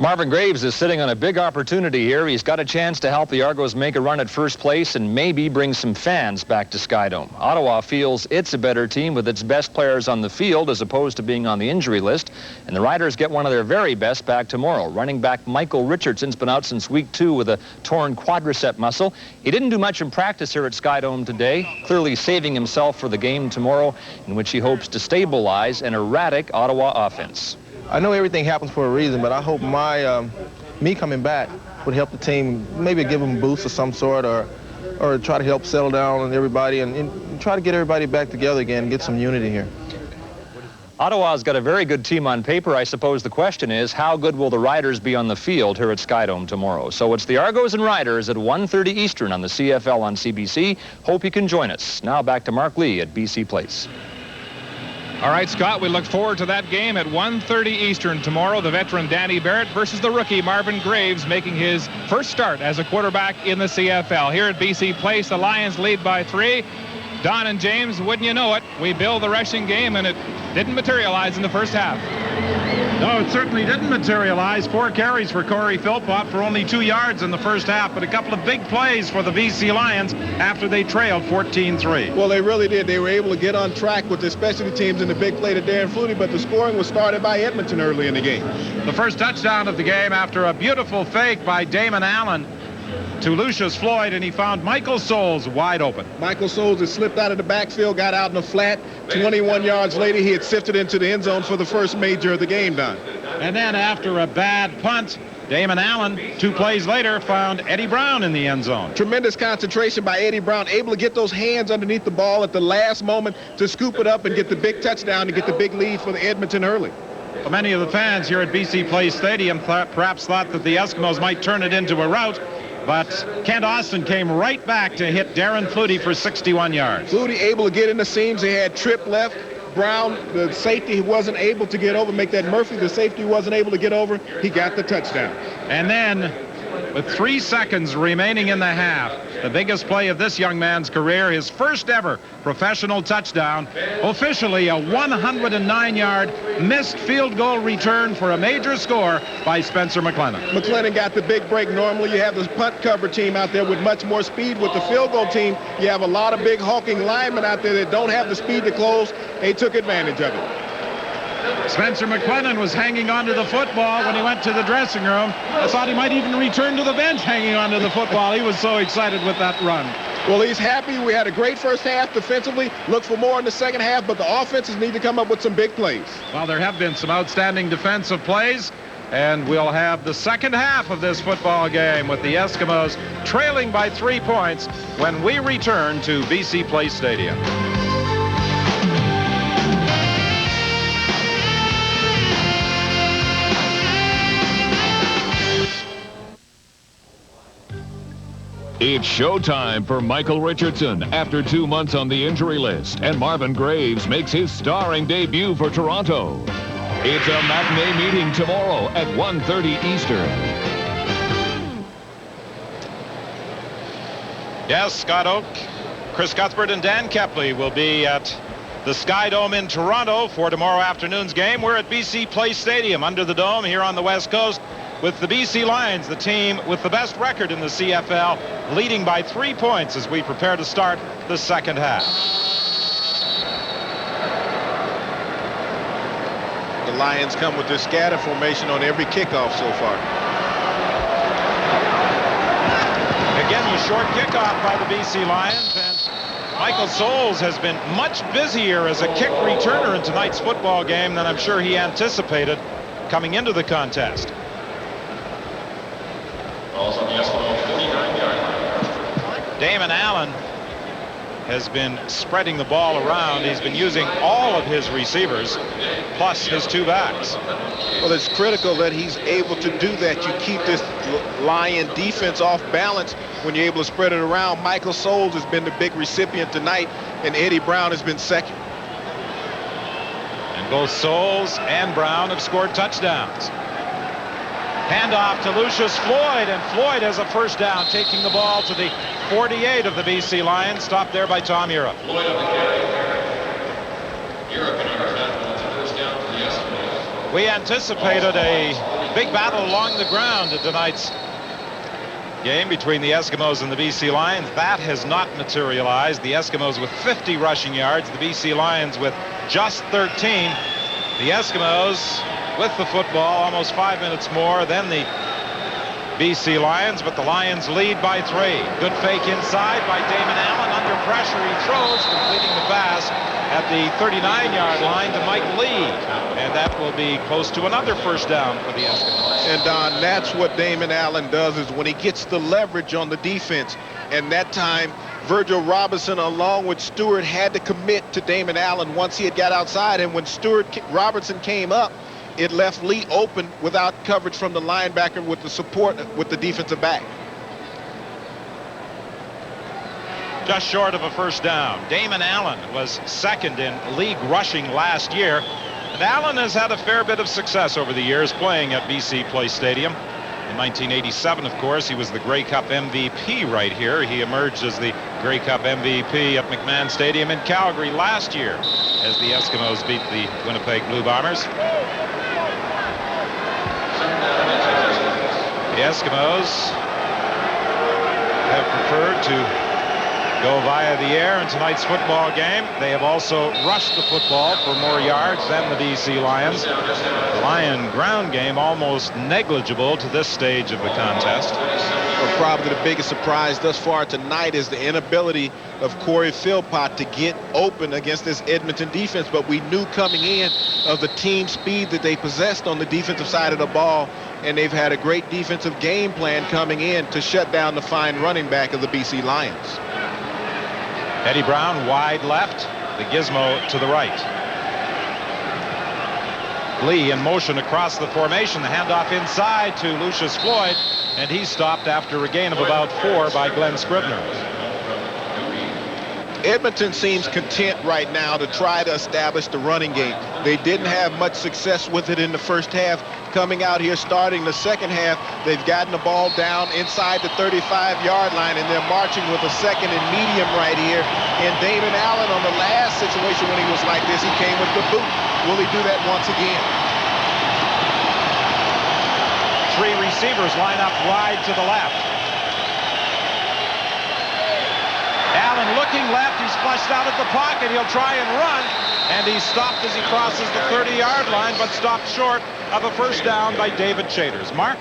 Marvin Graves is sitting on a big opportunity here. He's got a chance to help the Argos make a run at first place and maybe bring some fans back to Skydome. Ottawa feels it's a better team with its best players on the field as opposed to being on the injury list. And the Riders get one of their very best back tomorrow. Running back Michael Richardson's been out since week 2 with a torn quadricep muscle. He didn't do much in practice here at Skydome today, clearly saving himself for the game tomorrow, in which he hopes to stabilize an erratic Ottawa offense. I know everything happens for a reason, but I hope me coming back would help the team, maybe give them a boost of some sort, or try to help settle down on everybody and try to get everybody back together again and get some unity here. Ottawa's got a very good team on paper. I suppose the question is, how good will the Riders be on the field here at Skydome tomorrow? So it's the Argos and Riders at 1:30 Eastern on the CFL on CBC. Hope you can join us. Now back to Mark Lee at BC Place. All right, Scott, we look forward to that game at 1:30 Eastern tomorrow. The veteran Danny Barrett versus the rookie Marvin Graves, making his first start as a quarterback in the CFL. Here at BC Place, the Lions lead by 3. Don and James, wouldn't you know it, we build the rushing game, and it didn't materialize in the first half. No, it certainly didn't materialize. 4 carries for Corey Philpott for only 2 yards in the first half, but a couple of big plays for the BC Lions after they trailed 14-3. Well, they really did. They were able to get on track with the specialty teams in the big play to Darren Flutie, but the scoring was started by Edmonton early in the game. The first touchdown of the game after a beautiful fake by Damon Allen to Lucius Floyd, and he found Michael Souls wide open. Michael Souls had slipped out of the backfield, got out in the flat. 21 yards later, he had sifted into the end zone for the first major of the game, Don. And then after a bad punt, Damon Allen, 2 plays later, found Eddie Brown in the end zone. Tremendous concentration by Eddie Brown, able to get those hands underneath the ball at the last moment to scoop it up and get the big touchdown to get the big lead for the Edmonton early. Well, many of the fans here at BC Place Stadium perhaps thought that the Eskimos might turn it into a rout, but Kent Austin came right back to hit Darren Flutie for 61 yards. Flutie able to get in the seams. He had Tripp left. Brown, the safety, wasn't able to get over, make that Murphy, the safety, wasn't able to get over. He got the touchdown. And then, with 3 seconds remaining in the half, the biggest play of this young man's career, his first ever professional touchdown, officially a 109-yard missed field goal return for a major score by Spencer McLennan. McLennan got the big break. Normally you have this punt cover team out there with much more speed. With the field goal team, you have a lot of big hulking linemen out there that don't have the speed to close. They took advantage of it. Spencer McLennan was hanging onto the football when he went to the dressing room. I thought he might even return to the bench hanging onto the football. He was so excited with that run. Well, he's happy. We had a great first half defensively. Look for more in the second half, but the offenses need to come up with some big plays. Well, there have been some outstanding defensive plays, and we'll have the second half of this football game with the Eskimos trailing by 3 points when we return to BC Place Stadium. It's showtime for Michael Richardson after 2 months on the injury list, and Marvin Graves makes his starring debut for Toronto. It's a matinee meeting tomorrow at 1:30 Eastern. Yes, Scott Oak, Chris Cuthbert, and Dan Kepley will be at the Sky Dome in Toronto for tomorrow afternoon's game. We're at BC Place Stadium under the dome here on the West Coast with the BC Lions, the team with the best record in the CFL, leading by 3 points as we prepare to start the second half. The Lions come with their scatter formation on every kickoff so far. Again, a short kickoff by the BC Lions, and Michael Souls has been much busier as a kick returner in tonight's football game than I'm sure he anticipated coming into the contest. Damon Allen has been spreading the ball around. He's been using all of his receivers plus his 2 backs. Well, it's critical that he's able to do that. You keep this Lion defense off balance when you're able to spread it around. Michael Souls has been the big recipient tonight, and Eddie Brown has been second. And both Souls and Brown have scored touchdowns. Handoff to Lucius Floyd, and Floyd has a first down, taking the ball to the 48 of the BC Lions, stopped there by Tom Europe. We anticipated a big battle along the ground in tonight's game between the Eskimos and the BC Lions. That has not materialized. The Eskimos with 50 rushing yards, the BC Lions with just 13. The Eskimos with the football almost 5 minutes more than the BC Lions, but the Lions lead by 3. Good fake inside by Damon Allen. Under pressure, he throws, completing the pass at the 39-yard line to Mike Lee, and that will be close to another first down for the Eskimos. And Don, that's what Damon Allen does, is when he gets the leverage on the defense, and that time Virgil Robinson along with Stewart had to commit to Damon Allen once he had got outside, and when Robinson came up, it left Lee open without coverage from the linebacker with the support with the defensive back. Just short of a first down. Damon Allen was second in league rushing last year, and Allen has had a fair bit of success over the years playing at BC Place Stadium. In 1987, of course, he was the Grey Cup MVP right here. He emerged as the Grey Cup MVP at McMahon Stadium in Calgary last year as the Eskimos beat the Winnipeg Blue Bombers. The Eskimos have preferred to go via the air in tonight's football game. They have also rushed the football for more yards than the BC Lions. The Lion ground game almost negligible to this stage of the contest. But probably the biggest surprise thus far tonight is the inability of Corey Philpott to get open against this Edmonton defense. But we knew coming in of the team speed that they possessed on the defensive side of the ball, and they've had a great defensive game plan coming in to shut down the fine running back of the BC Lions. Eddie Brown wide left, the gizmo to the right. Lee in motion across the formation, the handoff inside to Lucius Floyd, and he's stopped after a gain of about 4 by Glenn Scribner. Edmonton seems content right now to try to establish the running game. They didn't have much success with it in the first half. Coming out here starting the second half, they've gotten the ball down inside the 35-yard line, and they're marching with a second and medium right here. And Damon Allen on the last situation when he was like this, he came with the boot. Will he do that once again? 3 receivers line up wide to the left. Allen looking left, he's flushed out of the pocket, he'll try and run, and he's stopped as he crosses the 30-yard line, but stopped short of a first down by David Chaders. Mark?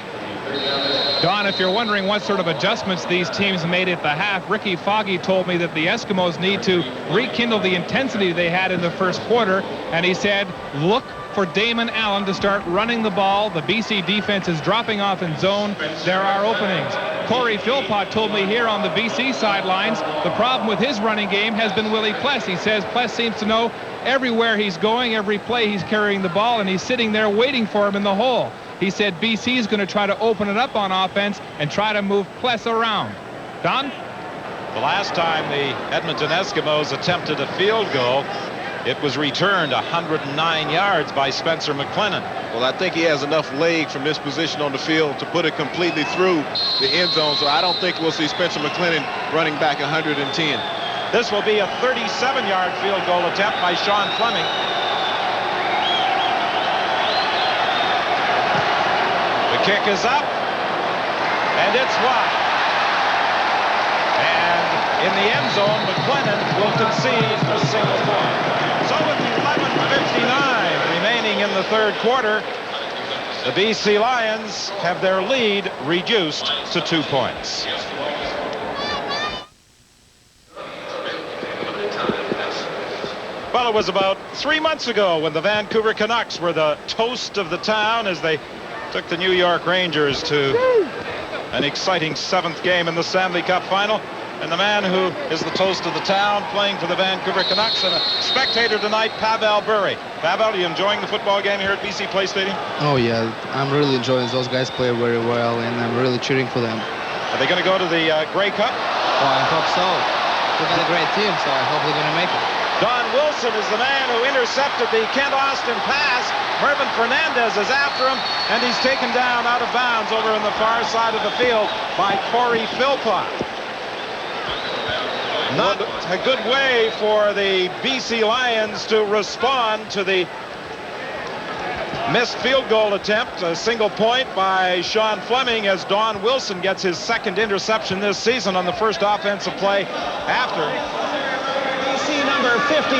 Don, if you're wondering what sort of adjustments these teams made at the half, Ricky Foggy told me that the Eskimos need to rekindle the intensity they had in the first quarter, and he said, look for Damon Allen to start running the ball. The BC defense is dropping off in zone. There are openings. Corey Philpott told me here on the BC sidelines, the problem with his running game has been Willie Pless. He says Pless seems to know everywhere he's going, every play he's carrying the ball, and he's sitting there waiting for him in the hole. He said BC is going to try to open it up on offense and try to move Pless around. Don? The last time the Edmonton Eskimos attempted a field goal, it was returned 109 yards by Spencer McClennan. Well, I think he has enough leg from this position on the field to put it completely through the end zone, so I don't think we'll see Spencer McClennan running back 110. This will be a 37-yard field goal attempt by Sean Fleming. The kick is up, and it's wide. And in the end zone, McClennan will concede a single point. So with 11:59 remaining in the third quarter, the BC Lions have their lead reduced to 2 points. Well, it was about 3 months ago when the Vancouver Canucks were the toast of the town as they took the New York Rangers to an exciting 7th game in the Stanley Cup final. And the man who is the toast of the town playing for the Vancouver Canucks and a spectator tonight, Pavel Bure. Pavel, are you enjoying the football game here at BC Place Stadium? Oh, yeah. I'm really enjoying it. Those guys play very well, and I'm really cheering for them. Are they going to go to the Grey Cup? Oh, I hope so. We've got a great team, so I hope they're going to make it. Don Wilson is the man who intercepted the Kent Austin pass. Mervyn Fernandez is after him, and he's taken down out of bounds over on the far side of the field by Corey Philpott. Not a good way for the BC Lions to respond to the missed field goal attempt. A single point by Sean Fleming as Don Wilson gets his 2nd interception this season on the first offensive play after. BC number 55,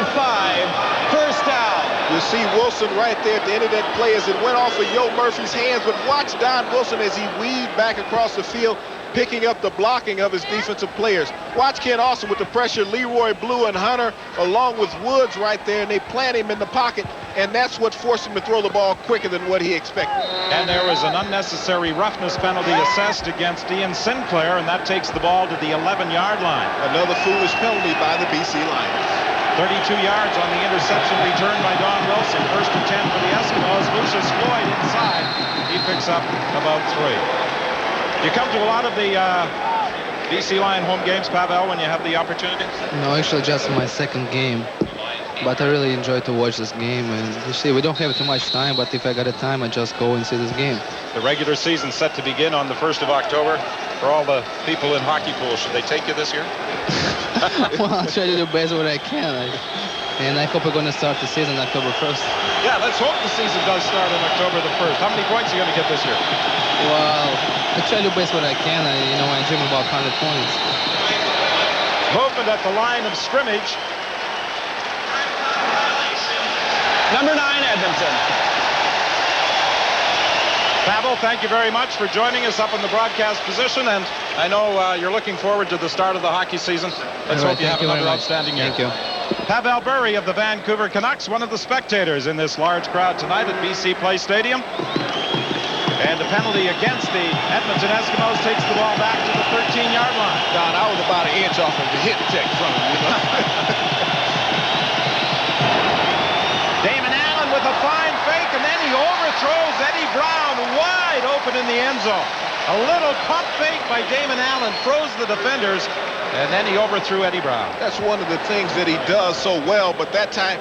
first down. You see Wilson right there at the end of that play as it went off of Yo Murphy's hands, but watch Don Wilson as he weaved back across the field, picking up the blocking of his defensive players. Watch Ken Austin with the pressure, Leroy Blue and Hunter along with Woods right there, and they plant him in the pocket, and that's what forced him to throw the ball quicker than what he expected. And there was an unnecessary roughness penalty assessed against Ian Sinclair, and that takes the ball to the 11-yard line. Another foolish penalty by the BC Lions. 32 yards on the interception returned by Don Wilson. 1st and 10 for the Eskimos. Lucius Floyd inside. He picks up about 3. You come to a lot of the BC Lion home games, Pavel, when you have the opportunity? No, actually just my 2nd game. But I really enjoy to watch this game. And you see, we don't have too much time, but if I got a time, I just go and see this game. The regular season set to begin on the 1st of October. For all the people in hockey pools, should they take you this year? Well, I'll try to do the best what I can. And I hope we're going to start the season October 1st. Yeah, let's hope the season does start on October the 1st. How many points are you going to get this year? Well, I try to do best what I can. I dream about 100 points. Movement at the line of scrimmage. Number 9, Edmonton. Pavel, thank you very much for joining us up in the broadcast position, and I know you're looking forward to the start of the hockey season. Let's hope you have another outstanding year. Thank you. Pavel Bury of the Vancouver Canucks, one of the spectators in this large crowd tonight at BC Place Stadium. And the penalty against the Edmonton Eskimos takes the ball back to the 13-yard line. Don, I was about an inch off of the hit check from him, you know. Damon Allen with a fine fake, and then he overthrows Eddie Brown wide open in the end zone. A little pump fake by Damon Allen froze the defenders, and then he overthrew Eddie Brown. That's one of the things that he does so well, but that time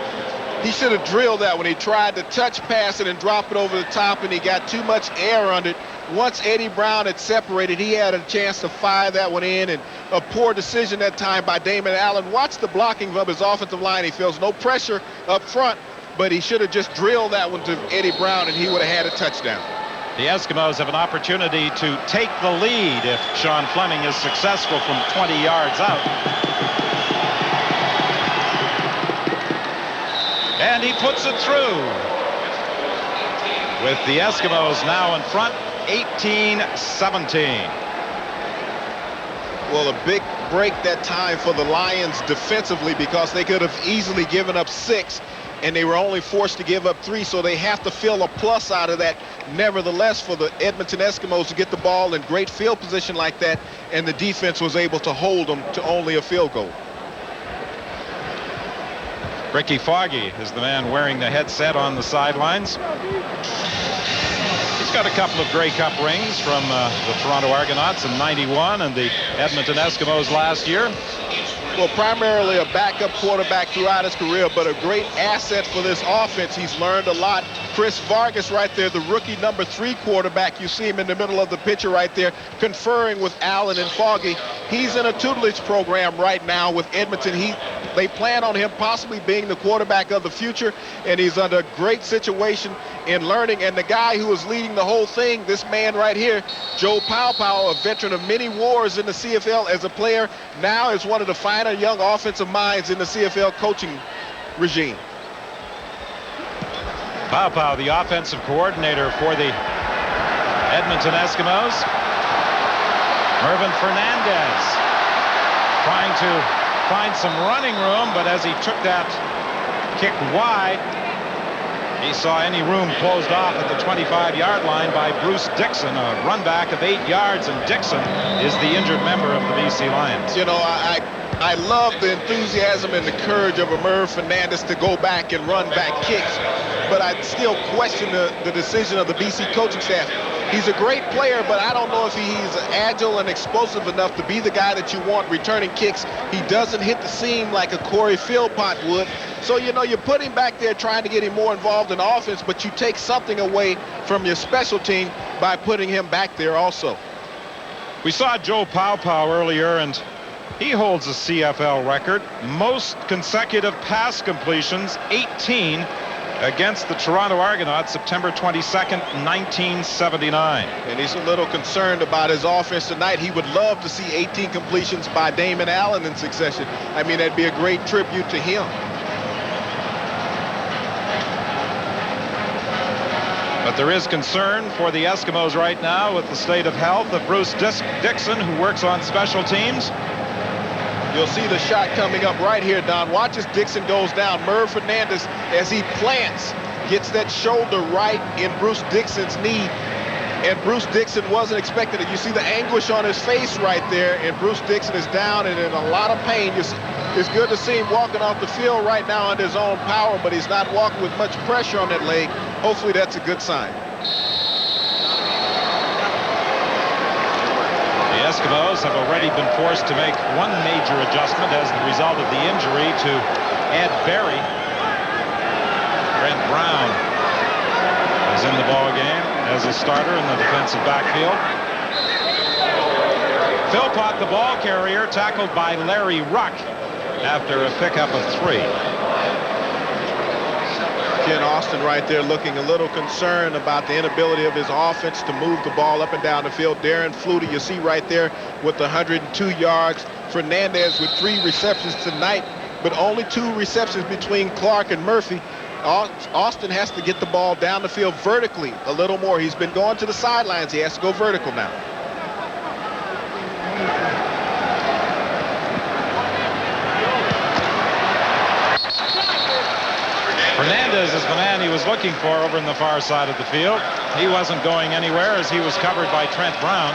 he should have drilled that when he tried to touch pass it and drop it over the top, and he got too much air under it. Once Eddie Brown had separated, he had a chance to fire that one in, and a poor decision that time by Damon Allen. Watch the blocking of his offensive line. He feels no pressure up front, but he should have just drilled that one to Eddie Brown, and he would have had a touchdown. The Eskimos have an opportunity to take the lead if Sean Fleming is successful from 20 yards out. And he puts it through, with the Eskimos now in front, 18-17. Well, a big break that time for the Lions defensively, because they could have easily given up 6, and they were only forced to give up 3, so they have to fill a plus out of that. Nevertheless, for the Edmonton Eskimos to get the ball in great field position like that, and the defense was able to hold them to only a field goal. Ricky Foggy is the man wearing the headset on the sidelines. He's got a couple of Grey Cup rings from the Toronto Argonauts in '91 and the Edmonton Eskimos last year. Well, primarily a backup quarterback throughout his career, but a great asset for this offense. He's learned a lot. Chris Vargas right there, the rookie number 3 quarterback. You see him in the middle of the picture right there, conferring with Allen and Foggy. He's in a tutelage program right now with Edmonton. They plan on him possibly being the quarterback of the future, and he's under a great situation in learning. And the guy who is leading the whole thing, this man right here, Joe Paopao, a veteran of many wars in the CFL as a player, now is one of the finer young offensive minds in the CFL coaching regime. Paopao, the offensive coordinator for the Edmonton Eskimos. Mervyn Fernandez trying to find some running room, but as he took that kick wide, he saw any room closed off at the 25-yard line by Bruce Dixon, a run back of 8 yards, and Dixon is the injured member of the BC Lions. You know, I love the enthusiasm and the courage of a Merv Fernandez to go back and run back kicks, but I still question the decision of the BC coaching staff. He's a great player, but I don't know if he's agile and explosive enough to be the guy that you want returning kicks. He doesn't hit the seam like a Corey Philpott would. So, you know, you put him back there trying to get him more involved in offense, but you take something away from your special team by putting him back there also. We saw Joe Paopao earlier, and he holds a CFL record. Most consecutive pass completions, 18, against the Toronto Argonauts, September 22nd, 1979. And he's a little concerned about his offense tonight. He would love to see 18 completions by Damon Allen in succession. I mean, that'd be a great tribute to him. But there is concern for the Eskimos right now with the state of health of Bruce Dixon, who works on special teams. You'll see the shot coming up right here, Don. Watch as Dixon goes down. Merv Fernandez, as he plants, gets that shoulder right in Bruce Dixon's knee. And Bruce Dixon wasn't expecting it. You see the anguish on his face right there, and Bruce Dixon is down and in a lot of pain. It's good to see him walking off the field right now under his own power, but he's not walking with much pressure on that leg. Hopefully that's a good sign. The Eskimos have already been forced to make one major adjustment as the result of the injury to Ed Berry. Brent Brown is in the ball game as a starter in the defensive backfield. Philpott, the ball carrier, tackled by Larry Ruck after a pickup of 3. Ken Austin right there looking a little concerned about the inability of his offense to move the ball up and down the field. Darren Flutie, you see right there with 102 yards. Fernandez with 3 receptions tonight, but only 2 receptions between Clark and Murphy. Austin has to get the ball down the field vertically a little more. He's been going to the sidelines. He has to go vertical now. man he was looking for over in the far side of the field. He wasn't going anywhere as he was covered by Trent Brown.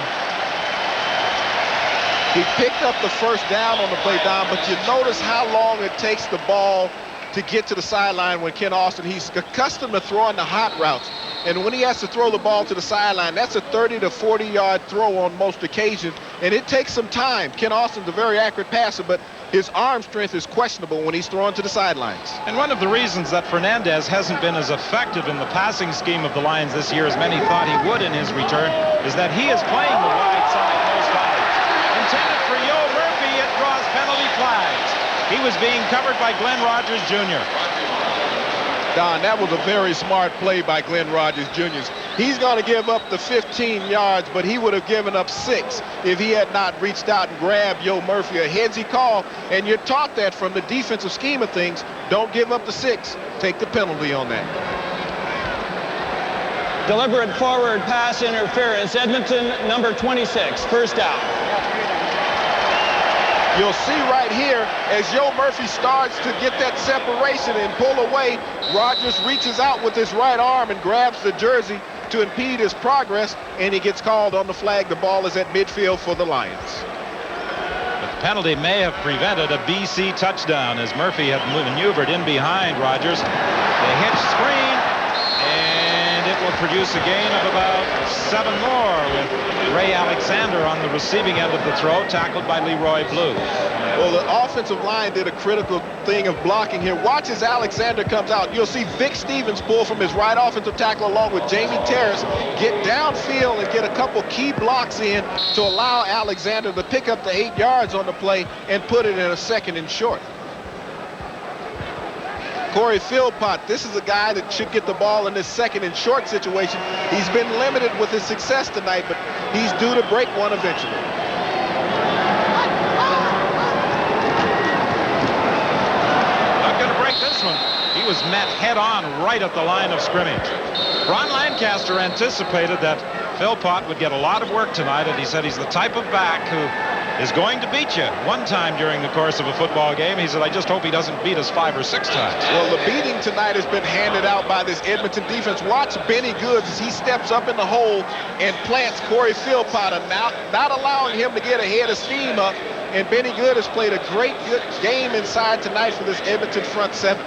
He picked up the first down on the play, Don, but you notice how long it takes the ball to get to the sideline when Ken Austin, he's accustomed to throwing the hot routes. And when he has to throw the ball to the sideline, that's a 30 to 40-yard throw on most occasions, and it takes some time. Ken Austin's a very accurate passer, but his arm strength is questionable when he's throwing to the sidelines. And one of the reasons that Fernandez hasn't been as effective in the passing scheme of the Lions this year as many thought he would in his return is that he is playing the wide side most times. Intended for Yo Murphy, it draws penalty flags. He was being covered by Glenn Rogers Jr. Don, that was a very smart play by Glenn Rogers Jr. He's going to give up the 15 yards, but he would have given up 6 if he had not reached out and grabbed Yo Murphy. A headsy call, and you're taught that from the defensive scheme of things. Don't give up the 6. Take the penalty on that. Deliberate forward pass interference. Edmonton, number 26, first down. You'll see right here, as Yo Murphy starts to get that separation and pull away, Rogers reaches out with his right arm and grabs the jersey to impede his progress, and he gets called on the flag. The ball is at midfield for the Lions. But the penalty may have prevented a BC touchdown as Murphy had maneuvered in behind Rogers. The hitch screen, and it will produce a gain of about 7 more with Ray Alexander on the receiving end of the throw, tackled by Leroy Blue. Well, the offensive line did a critical thing of blocking here. Watch as Alexander comes out. You'll see Vic Stevens pull from his right offensive tackle along with Jamie Terrace, get downfield and get a couple key blocks in to allow Alexander to pick up the 8 yards on the play and put it in a 2nd and short. Corey Philpott, this is a guy that should get the ball in this 2nd and short situation. He's been limited with his success tonight, but he's due to break one eventually. Not going to break this one. He was met head-on right at the line of scrimmage. Ron Lancaster anticipated that Philpott would get a lot of work tonight, and he said he's the type of back who is going to beat you. One time during the course of a football game, he said, I just hope he doesn't beat us 5 or 6 times. Well, the beating tonight has been handed out by this Edmonton defense. Watch Benny Goods as he steps up in the hole and plants Corey Philpott, not allowing him to get ahead of steam up. And Benny Good has played a great game inside tonight for this Edmonton front 7.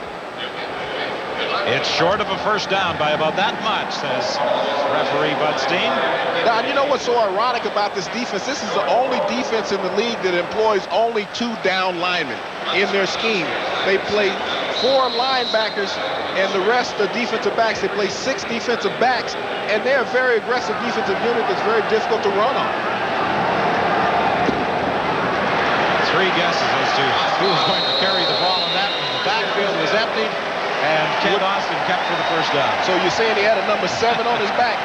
It's short of a first down by about that much, says referee Bud Steen. Now, you know what's so ironic about this defense? This is the only defense in the league that employs only 2 down linemen in their scheme. They play 4 linebackers, and the rest of the defensive backs, they play 6 defensive backs, and they're a very aggressive defensive unit that's very difficult to run on. 3 guesses as to who was going to carry the ball in that one. The backfield was empty, and Ken Austin kept for the first down. So you're saying he had a number 7 on his back?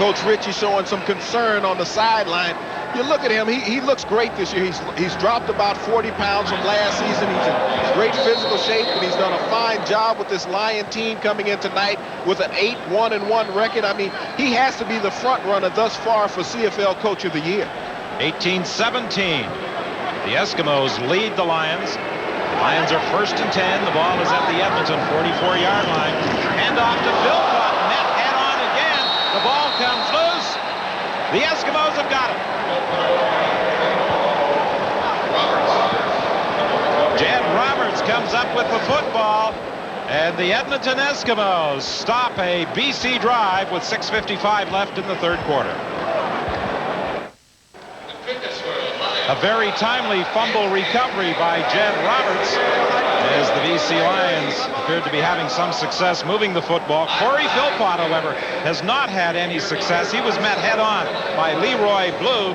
Coach Ritchie showing some concern on the sideline. You look at him, he looks great this year. He's dropped about 40 pounds from last season. He's in great physical shape, and he's done a fine job with this Lion team coming in tonight with an 8-1-1 record. I mean, he has to be the front runner thus far for CFL Coach of the Year. 18-17. The Eskimos lead the Lions. The Lions are 1st and 10. The ball is at the Edmonton 44-yard line. Hand off to Philpott. Net head on again. The ball comes loose. The Eskimos have got it. Jed Roberts comes up with the football. And the Edmonton Eskimos stop a BC drive with 6:55 left in the 3rd quarter. A very timely fumble recovery by Jed Roberts as the BC Lions appeared to be having some success moving the football. Corey Philpott, however, has not had any success. He was met head-on by Leroy Blue,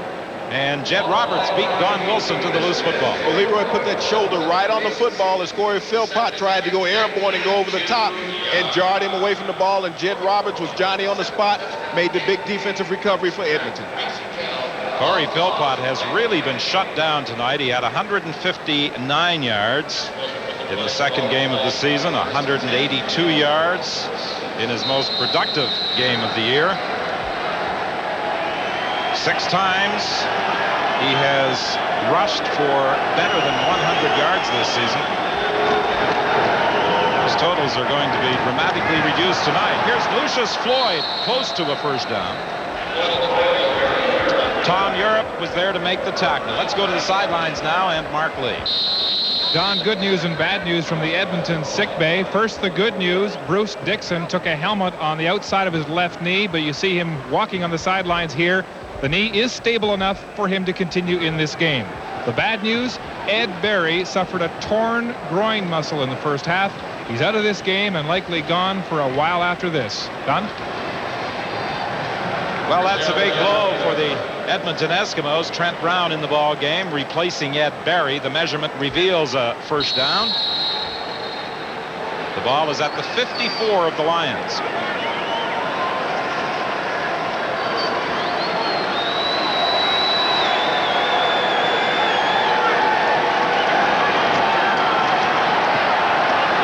and Jed Roberts beat Don Wilson to the loose football. Well, Leroy put that shoulder right on the football as Corey Philpott tried to go airborne and go over the top and jarred him away from the ball, and Jed Roberts was Johnny on the spot, made the big defensive recovery for Edmonton. Corey Philpott has really been shut down tonight. He had 159 yards in the 2nd game of the season, 182 yards in his most productive game of the year. 6 times he has rushed for better than 100 yards this season. Those totals are going to be dramatically reduced tonight. Here's Lucius Floyd, close to a first down. Tom Europe was there to make the tackle. Let's go to the sidelines now and Mark Lee. Don, good news and bad news from the Edmonton sick bay. First, the good news. Bruce Dixon took a helmet on the outside of his left knee, but you see him walking on the sidelines here. The knee is stable enough for him to continue in this game. The bad news, Ed Berry suffered a torn groin muscle in the first half. He's out of this game and likely gone for a while after this. Don? Well, that's a big blow for the Edmonton Eskimos. Trent Brown in the ball game, replacing Ed Berry. The measurement reveals a first down. The ball is at the 54 of the Lions.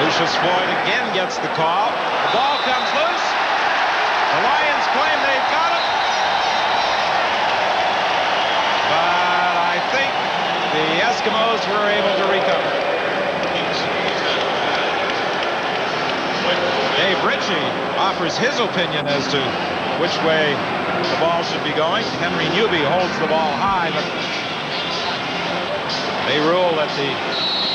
Lucius Floyd again gets the call. The ball comes loose. The Lions claim they've got it. But I think the Eskimos were able to recover. Dave Ritchie offers his opinion as to which way the ball should be going. Henry Newby holds the ball high, but they rule that the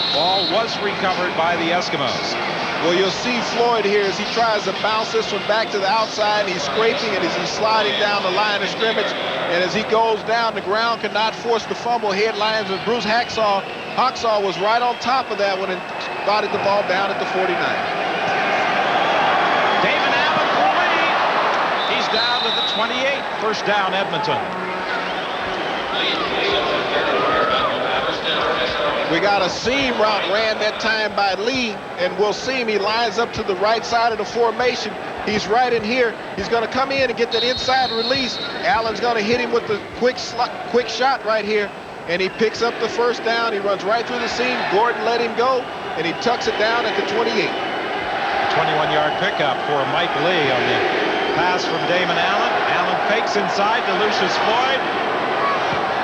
ball was recovered by the Eskimos. Well, you'll see Floyd here as he tries to bounce this one back to the outside. He's scraping it as he's sliding down the line of scrimmage. And as he goes down, the ground cannot force the fumble. Head linesman Bruce Hacksaw was right on top of that one and spotted the ball down at the 49. Damon Allen for a lead. He's down to the 28. First down, Edmonton. We got a seam route ran that time by Lee, and we'll see him. He lines up to the right side of the formation. He's right in here. He's going to come in and get that inside release. Allen's going to hit him with the quick shot right here, and he picks up the first down. He runs right through the seam. Gordon let him go, and he tucks it down at the 28. 21-yard pickup for Mike Lee on the pass from Damon Allen. Allen fakes inside to Lucius Floyd.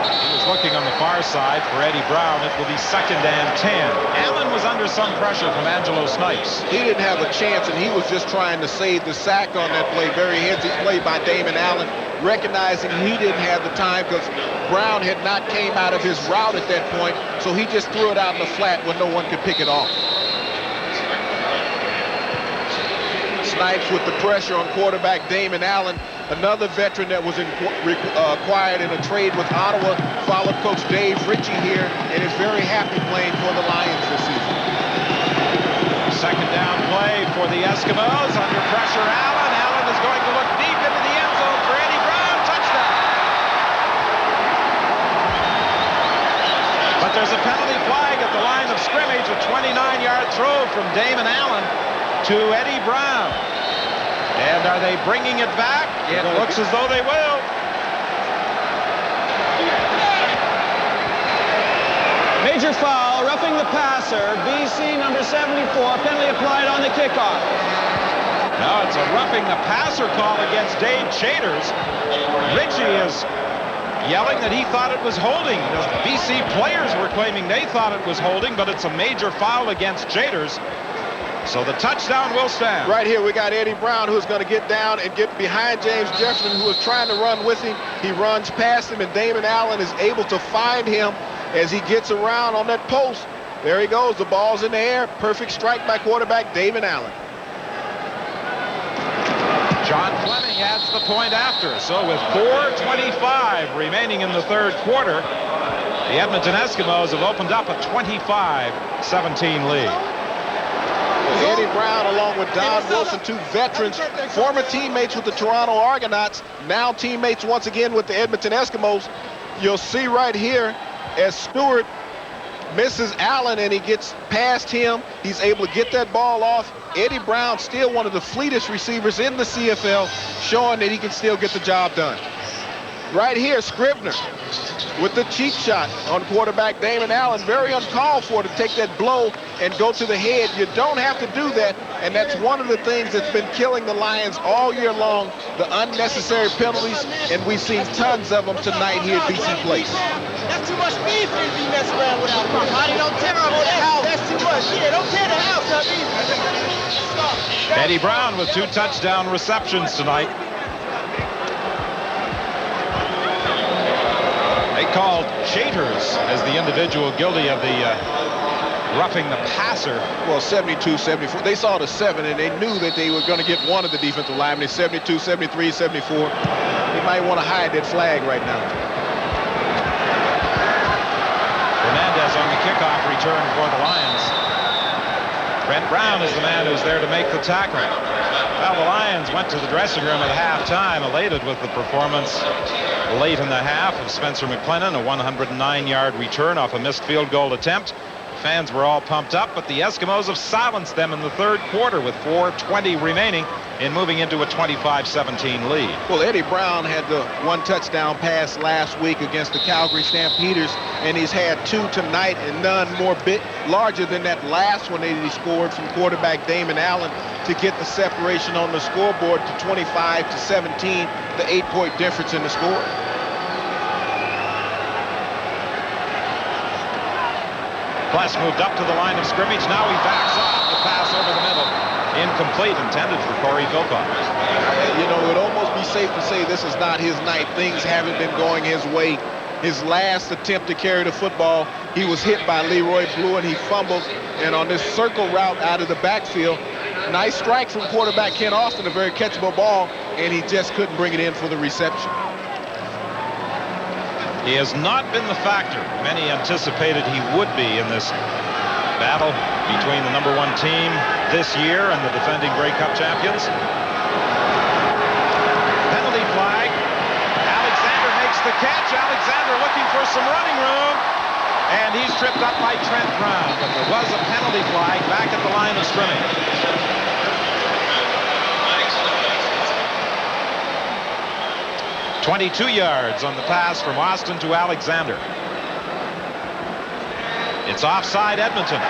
He was looking on the far side for Eddie Brown. It will be 2nd and 10. Allen was under some pressure from Angelo Snipes. He didn't have a chance, and he was just trying to save the sack on that play. Very heady play by Damon Allen, recognizing he didn't have the time because Brown had not came out of his route at that point, so he just threw it out in the flat when no one could pick it off. Snipes with the pressure on quarterback Damon Allen, another veteran that was acquired in a trade with Ottawa, followed Coach Dave Ritchie here, and is very happy playing for the Lions this season. Second down play for the Eskimos. Under pressure, Allen. Allen is going to look deep into the end zone for Eddie Brown. Touchdown. But there's a penalty flag at the line of scrimmage. A 29-yard throw from Damon Allen to Eddie Brown. And are they bringing it back? It looks as though they will. Major foul, roughing the passer. BC number 74, penalty applied on the kickoff. No, it's a roughing the passer call against Dave Chaters. Ritchie is yelling that he thought it was holding. The BC players were claiming they thought it was holding, but it's a major foul against Chaters. So the touchdown will stand. Right here we got Eddie Brown, who's going to get down and get behind James Jefferson, who is trying to run with him. He runs past him, and Damon Allen is able to find him as he gets around on that post. There he goes. The ball's in the air. Perfect strike by quarterback Damon Allen. John Fleming adds the point after. So with 4:25 remaining in the third quarter, the Edmonton Eskimos have opened up a 25-17 lead. Eddie Brown, along with Don Wilson, two veterans, former teammates with the Toronto Argonauts, now teammates once again with the Edmonton Eskimos. You'll see right here as Stewart misses Allen and he gets past him. He's able to get that ball off. Eddie Brown, still one of the fleetest receivers in the CFL, showing that he can still get the job done. Right here, Scribner with the cheap shot on quarterback Damon Allen. Very uncalled for to take that blow and go to the head. You don't have to do that, and that's one of the things that's been killing the Lions all year long, the unnecessary penalties, and we've seen tons of them tonight here at BC Place. That's too much beef to be messing around with our body. Don't tear up the house. That's too much. Yeah, don't tear the house up either. Eddie Brown with 2 touchdown receptions tonight. They called Shaters as the individual guilty of the roughing the passer. Well, 72, 74. They saw the 7, and they knew that they were going to get one of the defensive linemen. 72, 73, 74. They might want to hide that flag right now. Fernandez on the kickoff return for the Lions. Brent Brown is the man who's there to make the tackle. Well, the Lions went to the dressing room at halftime, elated with the performance late in the half of Spencer McClennan, a 109-yard return off a missed field goal attempt. Fans were all pumped up, but the Eskimos have silenced them in the third quarter with 4:20 remaining in moving into a 25-17 lead. Well, Eddie Brown had the 1 touchdown pass last week against the Calgary Stampeders, and he's had 2 tonight, and none more bit larger than that last one that he scored from quarterback Damon Allen to get the separation on the scoreboard to 25-17, the 8-point difference in the score. Pless moved up to the line of scrimmage. Now he backs off the pass over the middle. Incomplete, intended for Corey Philpott. You know, it would almost be safe to say this is not his night. Things haven't been going his way. His last attempt to carry the football, he was hit by Leroy Blue and he fumbled. And on this circle route out of the backfield, nice strike from quarterback Ken Austin, a very catchable ball, and he just couldn't bring it in for the reception. He has not been the factor many anticipated he would be in this battle between the #1 team this year and the defending Grey Cup champions. Penalty flag. Alexander makes the catch. Alexander looking for some running room. And he's tripped up by Trent Brown. But there was a penalty flag back at the line of scrimmage. 22 yards on the pass from Austin to Alexander. It's offside Edmonton.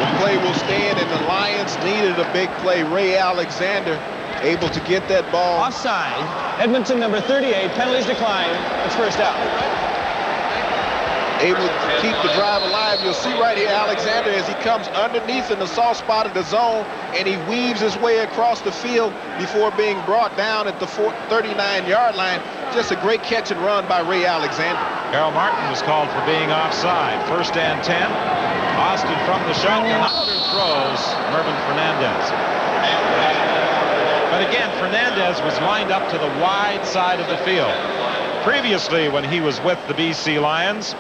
The play will stand, and the Lions needed a big play. Ray Alexander able to get that ball. Offside. Edmonton number 38. Penalties decline. It's first out. Able to keep the drive alive. You'll see right here Alexander as he comes underneath in the soft spot of the zone, and he weaves his way across the field before being brought down at the 39-yard line. Just a great catch and run by Ray Alexander. Harold Martin was called for being offside. 1st and 10. Austin from the shotgun. Under throws Mervyn Fernandez. But again, Fernandez was lined up to the wide side of the field. Previously, when he was with the BC Lions,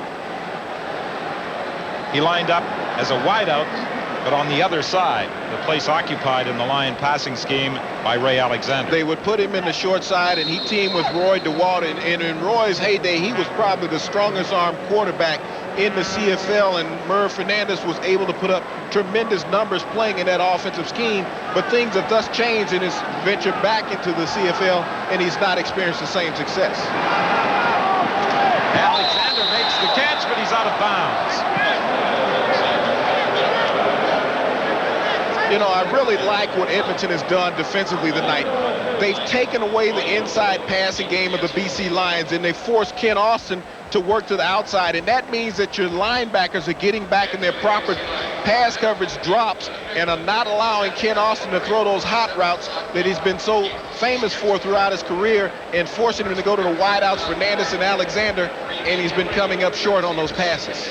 he lined up as a wideout, but on the other side, the place occupied in the Lion passing scheme by Ray Alexander. They would put him in the short side, and he teamed with Roy DeWalt. And in Roy's heyday, he was probably the strongest arm quarterback in the CFL, and Merv Fernandez was able to put up tremendous numbers playing in that offensive scheme. But things have thus changed in his venture back into the CFL, and he's not experienced the same success. Alexander makes the catch, but he's out of bounds. You know, I really like what Edmonton has done defensively tonight. They've taken away the inside passing game of the BC Lions, and they forced Ken Austin to work to the outside, and that means that your linebackers are getting back in their proper pass coverage drops and are not allowing Ken Austin to throw those hot routes that he's been so famous for throughout his career, and forcing him to go to the wideouts, Fernandez and Alexander, and he's been coming up short on those passes.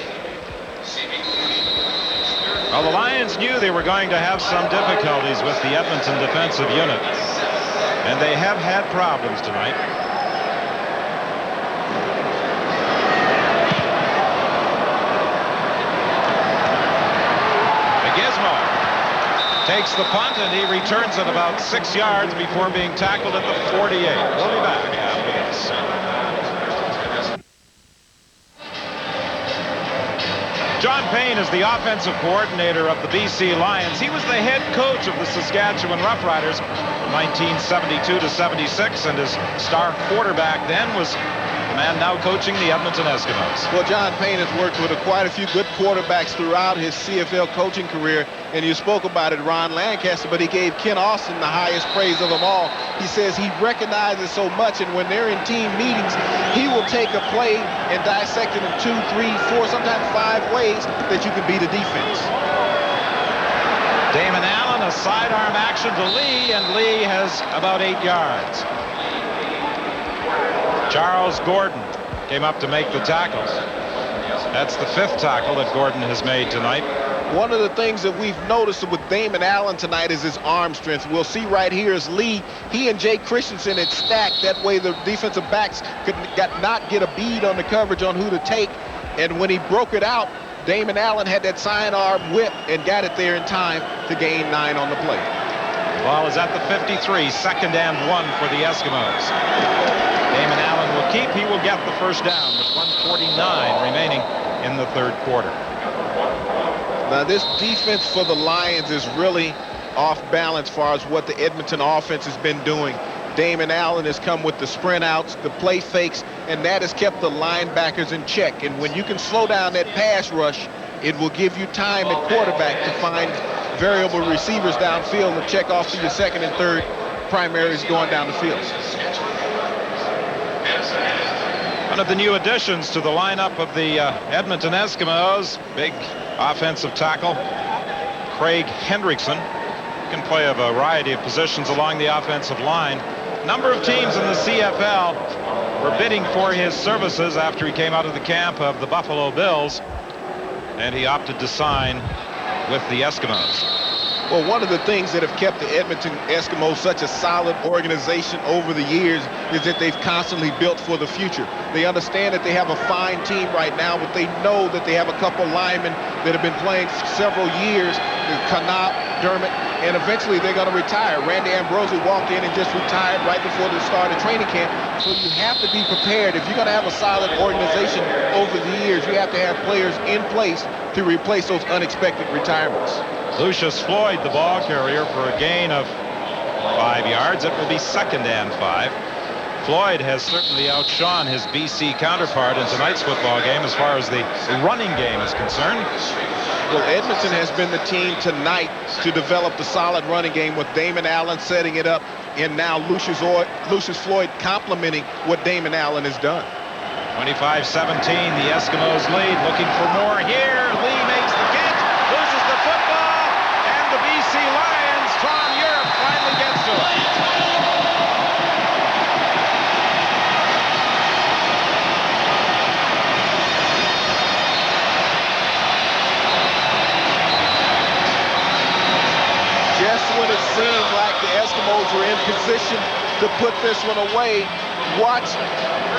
Well, the Lions knew they were going to have some difficulties with the Edmonton defensive unit, and they have had problems tonight. Gizmo takes the punt, and he returns it about 6 yards before being tackled at the 48. We'll be back after this. John Payne is the offensive coordinator of the BC Lions. He was the head coach of the Saskatchewan Roughriders 1972 to 76, and his star quarterback then was the man now coaching the Edmonton Eskimos. Well, John Payne has worked with quite a few good quarterbacks throughout his CFL coaching career, and you spoke about it, Ron Lancaster, but he gave Ken Austin the highest praise of them all. He says he recognizes so much, and when they're in team meetings, he will take a play and dissect it in 2, 3, 4, sometimes 5 ways that you can beat a defense. Damon Allen, a sidearm action to Lee, and Lee has about 8 yards. Charles Gordon came up to make the tackles. That's the 5th tackle that Gordon has made tonight. One of the things that we've noticed with Damon Allen tonight is his arm strength. We'll see right here is Lee. He and Jake Christensen had stacked. That way the defensive backs could not get a bead on the coverage on who to take. And when he broke it out, Damon Allen had that sidearm whip and got it there in time to gain 9 on the play. The ball is at the 53, 2nd and 1 for the Eskimos. Damon Allen will keep. He will get the first down with 1:49 remaining in the 3rd quarter. Now this defense for the Lions is really off balance as far as what the Edmonton offense has been doing. Damon Allen has come with the sprint outs, the play fakes, and that has kept the linebackers in check. And when you can slow down that pass rush, it will give you time at quarterback to find variable receivers downfield and check off to your 2nd and 3rd primaries going down the field. One of the new additions to the lineup of the Edmonton Eskimos, big offensive tackle, Craig Hendrickson, can play a variety of positions along the offensive line. A number of teams in the CFL were bidding for his services after he came out of the camp of the Buffalo Bills, and he opted to sign with the Eskimos. Well, one of the things that have kept the Edmonton Eskimos such a solid organization over the years is that they've constantly built for the future. They understand that they have a fine team right now, but they know that they have a couple linemen that have been playing for several years, Canop, Dermott, and eventually they're going to retire. Randy Ambrosi walked in and just retired right before the start of training camp. So you have to be prepared. If you're going to have a solid organization over the years, you have to have players in place to replace those unexpected retirements. Lucius Floyd, the ball carrier, for a gain of 5 yards. It will be 2nd and 5. Floyd has certainly outshone his BC counterpart in tonight's football game as far as the running game is concerned. Well, Edmonton has been the team tonight to develop the solid running game with Damon Allen setting it up, and now Lucius Floyd complementing what Damon Allen has done. 25-17, the Eskimos lead. Looking for more here. Lee makes the catch, loses the football, and the BC Lions, Tom Europe, finally gets to it. Just when it seemed like the Eskimos were in position to put this one away, watch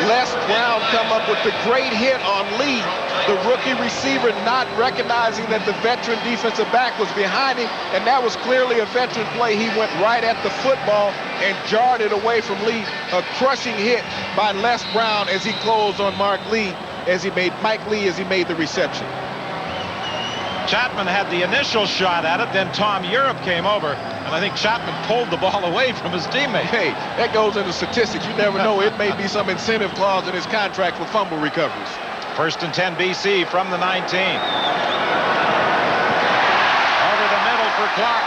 Les Brown come up with the great hit on Lee. The rookie receiver not recognizing that the veteran defensive back was behind him, and that was clearly a veteran play. He went right at the football and jarred it away from Lee. A crushing hit by Les Brown as he closed on Mike Lee as he made the reception. Chapman had the initial shot at it, then Tom Europe came over, and I think Chapman pulled the ball away from his teammate. Hey, that goes into statistics. You never know. It may be some incentive clause in his contract for fumble recoveries. 1st and 10 BC from the 19. Over the middle for Clark.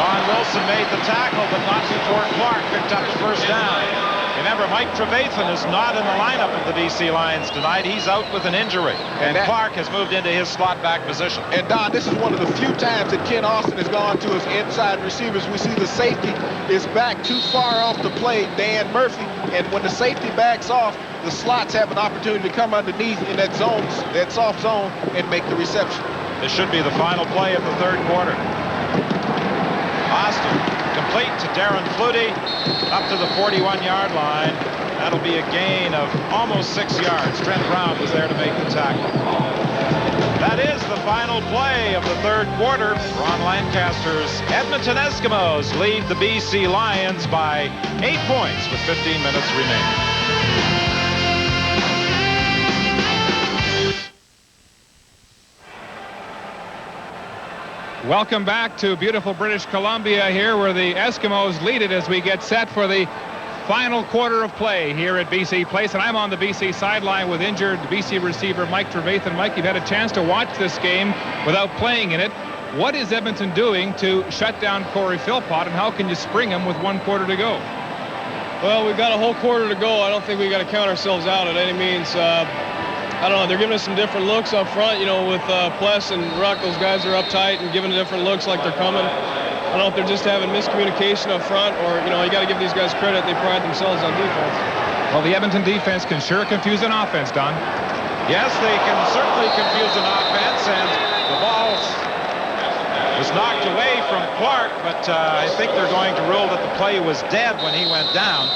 Don Wilson made the tackle, but not before Clark picked up the first down. Remember, Mike Trevathan is not in the lineup of the BC Lions tonight. He's out with an injury. And Clark has moved into his slot back position. And Don, this is one of the few times that Ken Austin has gone to his inside receivers. We see the safety is back too far off the play, Dan Murphy. And when the safety backs off, the slots have an opportunity to come underneath in that zone, that soft zone, and make the reception. This should be the final play of the 3rd quarter. Austin complete to Darren Flutie up to the 41-yard line. That'll be a gain of almost 6 yards. Trent Brown was there to make the tackle. That is the final play of the 3rd quarter. Ron Lancaster's Edmonton Eskimos lead the BC Lions by 8 points with 15 minutes remaining. Welcome back to beautiful British Columbia here, where the Eskimos lead it as we get set for the final quarter of play here at BC Place. And I'm on the BC sideline with injured BC receiver Mike Trevathan. Mike, you've had a chance to watch this game without playing in it. What is Edmonton doing to shut down Corey Philpott, and how can you spring him with 1 quarter to go? Well, we've got a whole quarter to go. I don't think we got to count ourselves out at any means. I don't know. They're giving us some different looks up front, you know, with Pless and Ruck. Those guys are uptight and giving different looks like they're coming. I don't know if they're just having miscommunication up front, or, you know, you got to give these guys credit. They pride themselves on defense. Well, the Edmonton defense can sure confuse an offense, Don. Yes, they can certainly confuse an offense, and the ball was knocked away from Clark, but I think they're going to rule that the play was dead when he went down,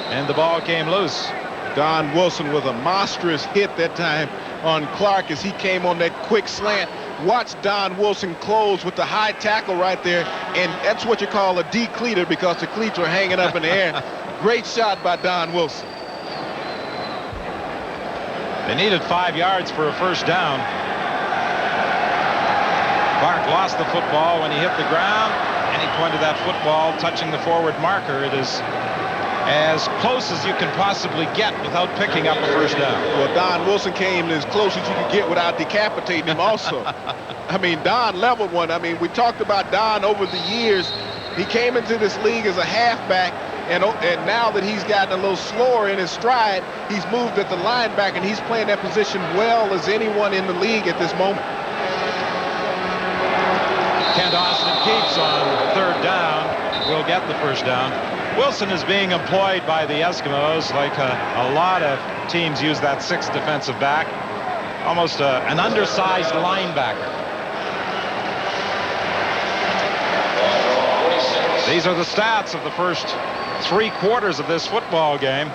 and the ball came loose. Don Wilson with a monstrous hit that time on Clark as he came on that quick slant. Watch Don Wilson close with the high tackle right there, and that's what you call a decleater because the cleats are hanging up in the air. Great shot by Don Wilson. They needed 5 yards for a first down. Clark lost the football when he hit the ground, and he pointed that football touching the forward marker. It is as close as you can possibly get without picking up a first down. Well, Don Wilson came as close as you could get without decapitating him also. I mean, Don leveled one. I mean, we talked about Don over the years. He came into this league as a halfback, and now that he's gotten a little slower in his stride, he's moved at the linebacker, and he's playing that position well as anyone in the league at this moment. Kent Austin keeps on third down. Will get the first down. Wilson is being employed by the Eskimos like a lot of teams use that sixth defensive back. Almost an undersized linebacker. These are the stats of the first 3 quarters of this football game.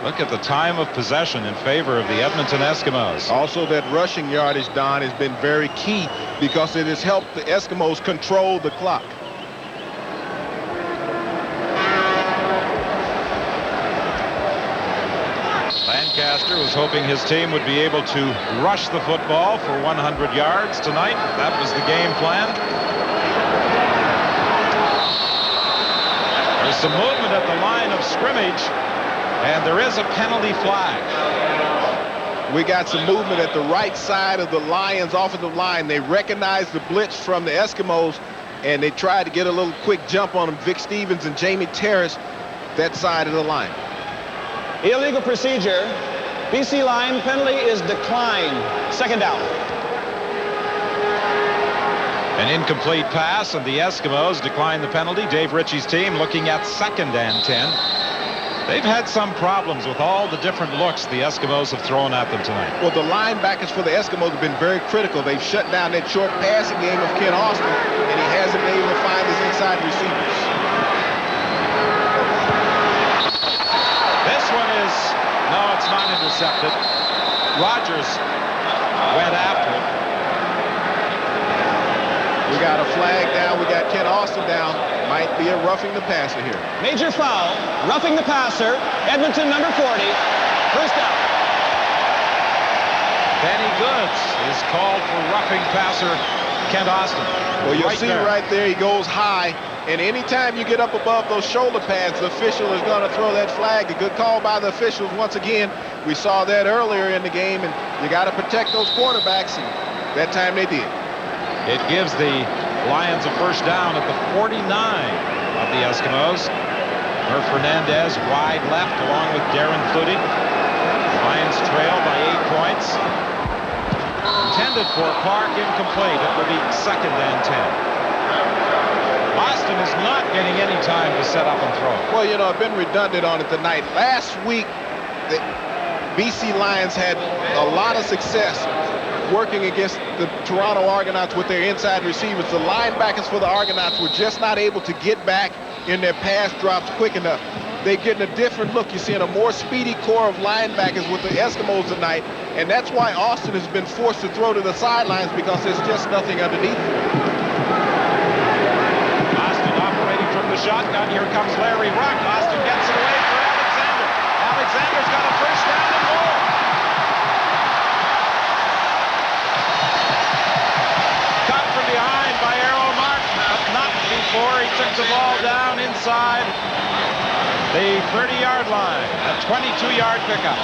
Look at the time of possession in favor of the Edmonton Eskimos. Also, that rushing yardage, Don, has been very key because it has helped the Eskimos control the clock. Lancaster was hoping his team would be able to rush the football for 100 yards tonight. That was the game plan. There's some movement at the line of scrimmage, and there is a penalty flag. We got some movement at the right side of the Lions offensive line. They recognized the blitz from the Eskimos, and they tried to get a little quick jump on them. Vic Stevens and Jamie Terrace, that side of the line. Illegal procedure. BC line penalty is declined. Second down. An incomplete pass, and the Eskimos decline the penalty. Dave Ritchie's team looking at 2nd and 10. They've had some problems with all the different looks the Eskimos have thrown at them tonight. Well, the linebackers for the Eskimos have been very critical. They've shut down that short passing game of Ken Austin, and he hasn't been able to find his inside receivers. This one is, no, it's not intercepted. Rogers went after it. We got a flag down. We got Ken Austin down. Might be a roughing the passer here. Major foul, roughing the passer. Edmonton number 40. First down. Benny Goods is called for roughing passer Kent Austin. Well, you'll see right there, he goes high. And anytime you get up above those shoulder pads, the official is going to throw that flag. A good call by the officials once again. We saw that earlier in the game, and you got to protect those quarterbacks, and that time they did. It gives the Lions a first down at the 49 of the Eskimos. Murph Fernandez wide left along with Darren Flutie. The Lions trail by 8 points. Intended for Clark, incomplete. It will be 2nd and 10. Austin is not getting any time to set up and throw. Well, you know, I've been redundant on it tonight. Last week, the BC Lions had a lot of success working against the Toronto Argonauts with their inside receivers. The linebackers for the Argonauts were just not able to get back in their pass drops quick enough. They're getting a different look. You're seeing a more speedy core of linebackers with the Eskimos tonight, and that's why Austin has been forced to throw to the sidelines because there's just nothing underneath. Austin operating from the shotgun. Here comes Larry Ruck. Austin gets it away for Alexander. Alexander's got a first down and more. Cut from behind by the 30-yard line, a 22-yard pickup.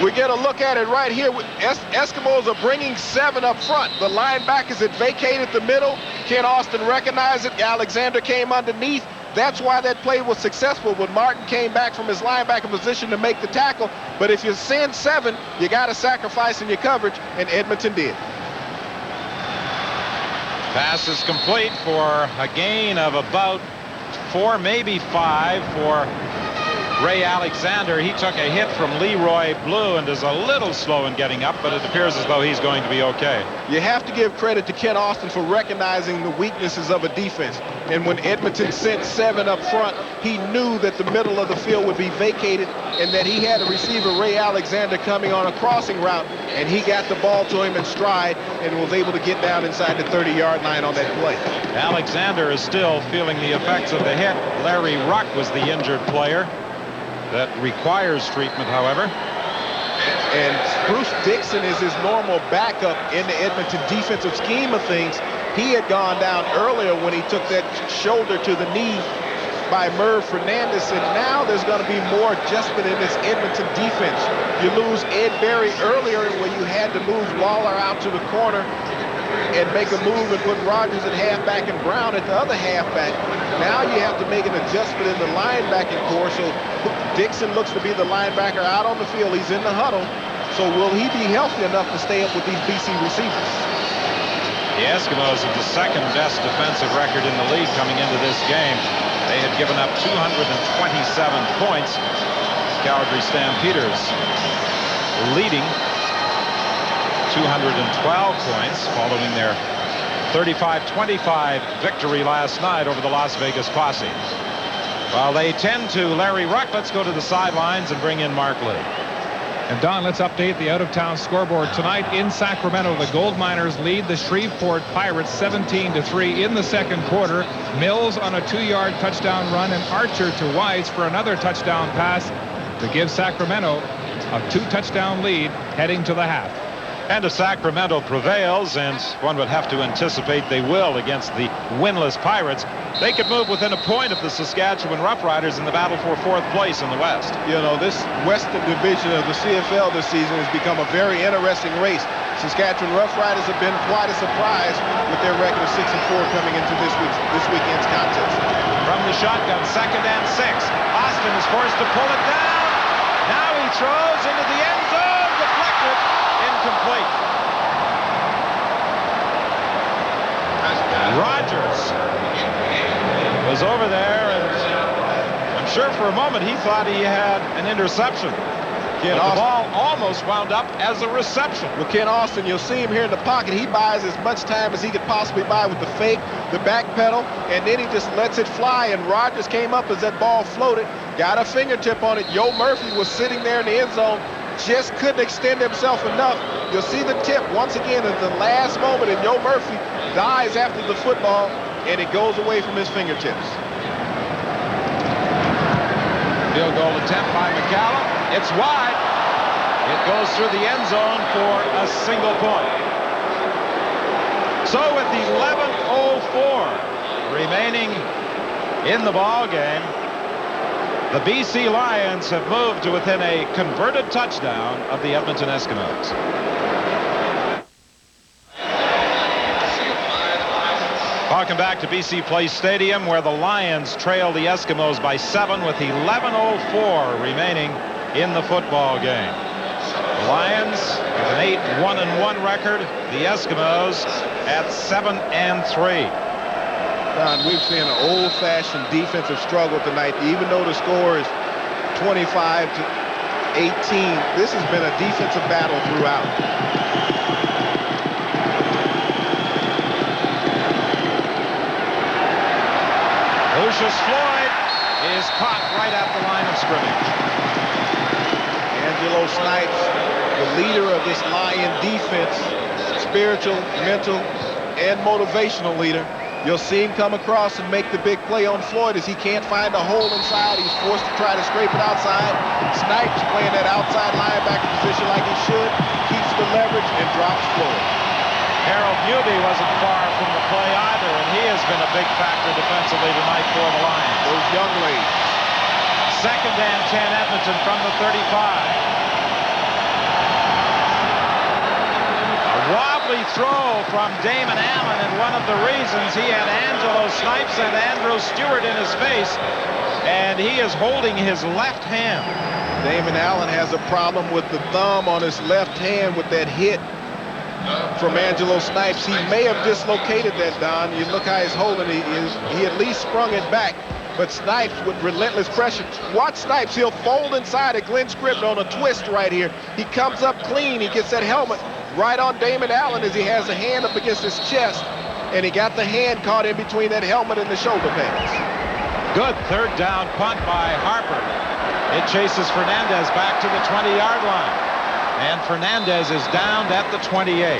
We get a look at it right here. Eskimos are bringing 7 up front. The linebackers had vacated the middle. Ken Austin recognized it. Alexander came underneath. That's why that play was successful when Martin came back from his linebacker position to make the tackle. But if you send 7, you got to sacrifice in your coverage, and Edmonton did. Pass is complete for a gain of about 4, maybe 5 for Ray Alexander. He took a hit from Leroy Blue and is a little slow in getting up, but it appears as though he's going to be okay. You have to give credit to Ken Austin for recognizing the weaknesses of a defense. And when Edmonton sent 7 up front, he knew that the middle of the field would be vacated and that he had a receiver, Ray Alexander, coming on a crossing route, and he got the ball to him in stride and was able to get down inside the 30-yard line on that play. Alexander is still feeling the effects of the hit. Larry Ruck was the injured player. That requires treatment, however. And Bruce Dixon is his normal backup in the Edmonton defensive scheme of things. He had gone down earlier when he took that shoulder to the knee by Merv Fernandez, and now there's going to be more adjustment in this Edmonton defense. You lose Ed Berry earlier when you had to move Waller out to the corner and make a move and put Rogers at halfback and Brown at the other halfback. Now you have to make an adjustment in the linebacking core. So Dixon looks to be the linebacker out on the field. He's in the huddle. So will he be healthy enough to stay up with these BC receivers? The Eskimos have the second best defensive record in the league coming into this game. They had given up 227 points. Calgary Stampeders leading 212 points following their 35-25 victory last night over the Las Vegas Posse. While they tend to Larry Ruck, let's go to the sidelines and bring in Mark Lee. And Don, let's update the out-of-town scoreboard tonight in Sacramento. The Gold Miners lead the Shreveport Pirates 17-3 in the second quarter. Mills on a 2-yard touchdown run, and Archer to Wise for another touchdown pass to give Sacramento a 2-touchdown lead heading to the half. And if Sacramento prevails, and one would have to anticipate they will against the winless Pirates, they could move within a point of the Saskatchewan Roughriders in the battle for 4th place in the West. You know, this Western division of the CFL this season has become a very interesting race. Saskatchewan Roughriders have been quite a surprise with their record of 6-4 coming into this weekend's contest. From the shotgun, 2nd and 6. Austin is forced to pull it down. Now he throws into the end zone, deflected. Incomplete. Rogers was over there, and I'm sure for a moment he thought he had an interception. The ball almost wound up as a reception. Well, Ken Austin, you'll see him here in the pocket. He buys as much time as he could possibly buy with the fake, the back pedal, and then he just lets it fly, and Rogers came up as that ball floated, got a fingertip on it. Yo Murphy was sitting there in the end zone, just couldn't extend himself enough. You'll see the tip once again at the last moment, and Yo Murphy dives after the football, and it goes away from his fingertips. Field goal attempt by McCallum. It's wide. It goes through the end zone for a single point. So with 11:04 remaining in the ball game, the BC Lions have moved to within a converted touchdown of the Edmonton Eskimos. Welcome back to BC Place Stadium, where the Lions trail the Eskimos by 7 with 11:04 remaining in the football game. The Lions with an 8-1-1 record. The Eskimos at 7-3. Don, we've seen an old-fashioned defensive struggle tonight. Even though the score is 25-18, this has been a defensive battle throughout. Lucius Floyd is caught right at the line of scrimmage. Angelo Snipes, the leader of this Lion defense, spiritual, mental, and motivational leader. You'll see him come across and make the big play on Floyd as he can't find a hole inside. He's forced to try to scrape it outside. Snipes playing that outside linebacker position like he should, keeps the leverage and drops Floyd. Harold Newby wasn't far from the play either, and he has been a big factor defensively tonight for the Lions. Those young ladies. Second and 10 Edmonton from the 35. Wobbly throw from Damon Allen, and one of the reasons he had Angelo Snipes and Andrew Stewart in his face, and he is holding his left hand. Damon Allen has a problem with the thumb on his left hand with that hit from Angelo Snipes. He may have dislocated that, Don. You look how he's holding it. He at least sprung it back. But Snipes with relentless pressure. Watch Snipes. He'll fold inside of Glenn Scribner on a twist right here. He comes up clean. He gets that helmet right on Damon Allen as he has a hand up against his chest. And he got the hand caught in between that helmet and the shoulder pads. Good third down punt by Harper. It chases Fernandez back to the 20-yard line. And Fernandez is downed at the 28.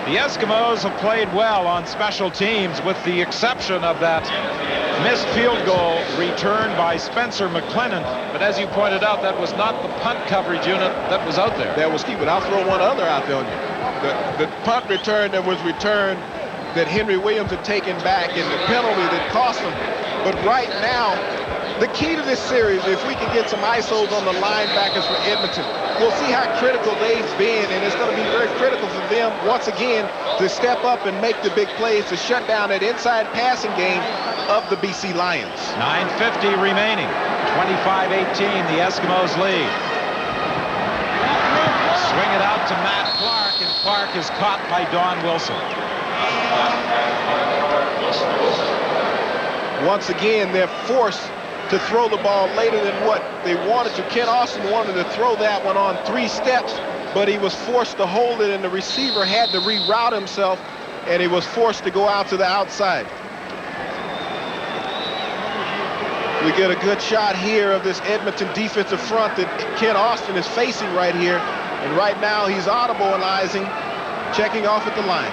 The Eskimos have played well on special teams with the exception of that missed field goal return by Spencer McClennan. But as you pointed out, that was not the punt coverage unit that was out there. That was key, but I'll throw one other out there on you. The punt return that was returned that Henry Williams had taken back and the penalty that cost him. But right now, the key to this series, if we can get some ISOs on the linebackers for Edmonton, we'll see how critical they've been, and it's going to be very critical for them, once again, to step up and make the big plays to shut down that inside passing game of the BC Lions. 9:50 remaining. 25-18, the Eskimos lead. Swing it out to Matt Clark, and Clark is caught by Don Wilson. Once again, they're forced to throw the ball later than what they wanted to. Ken Austin wanted to throw that one on 3 steps, but he was forced to hold it, and the receiver had to reroute himself, and he was forced to go out to the outside. We get a good shot here of this Edmonton defensive front that Ken Austin is facing right here, and right now he's audibleizing, checking off at the line.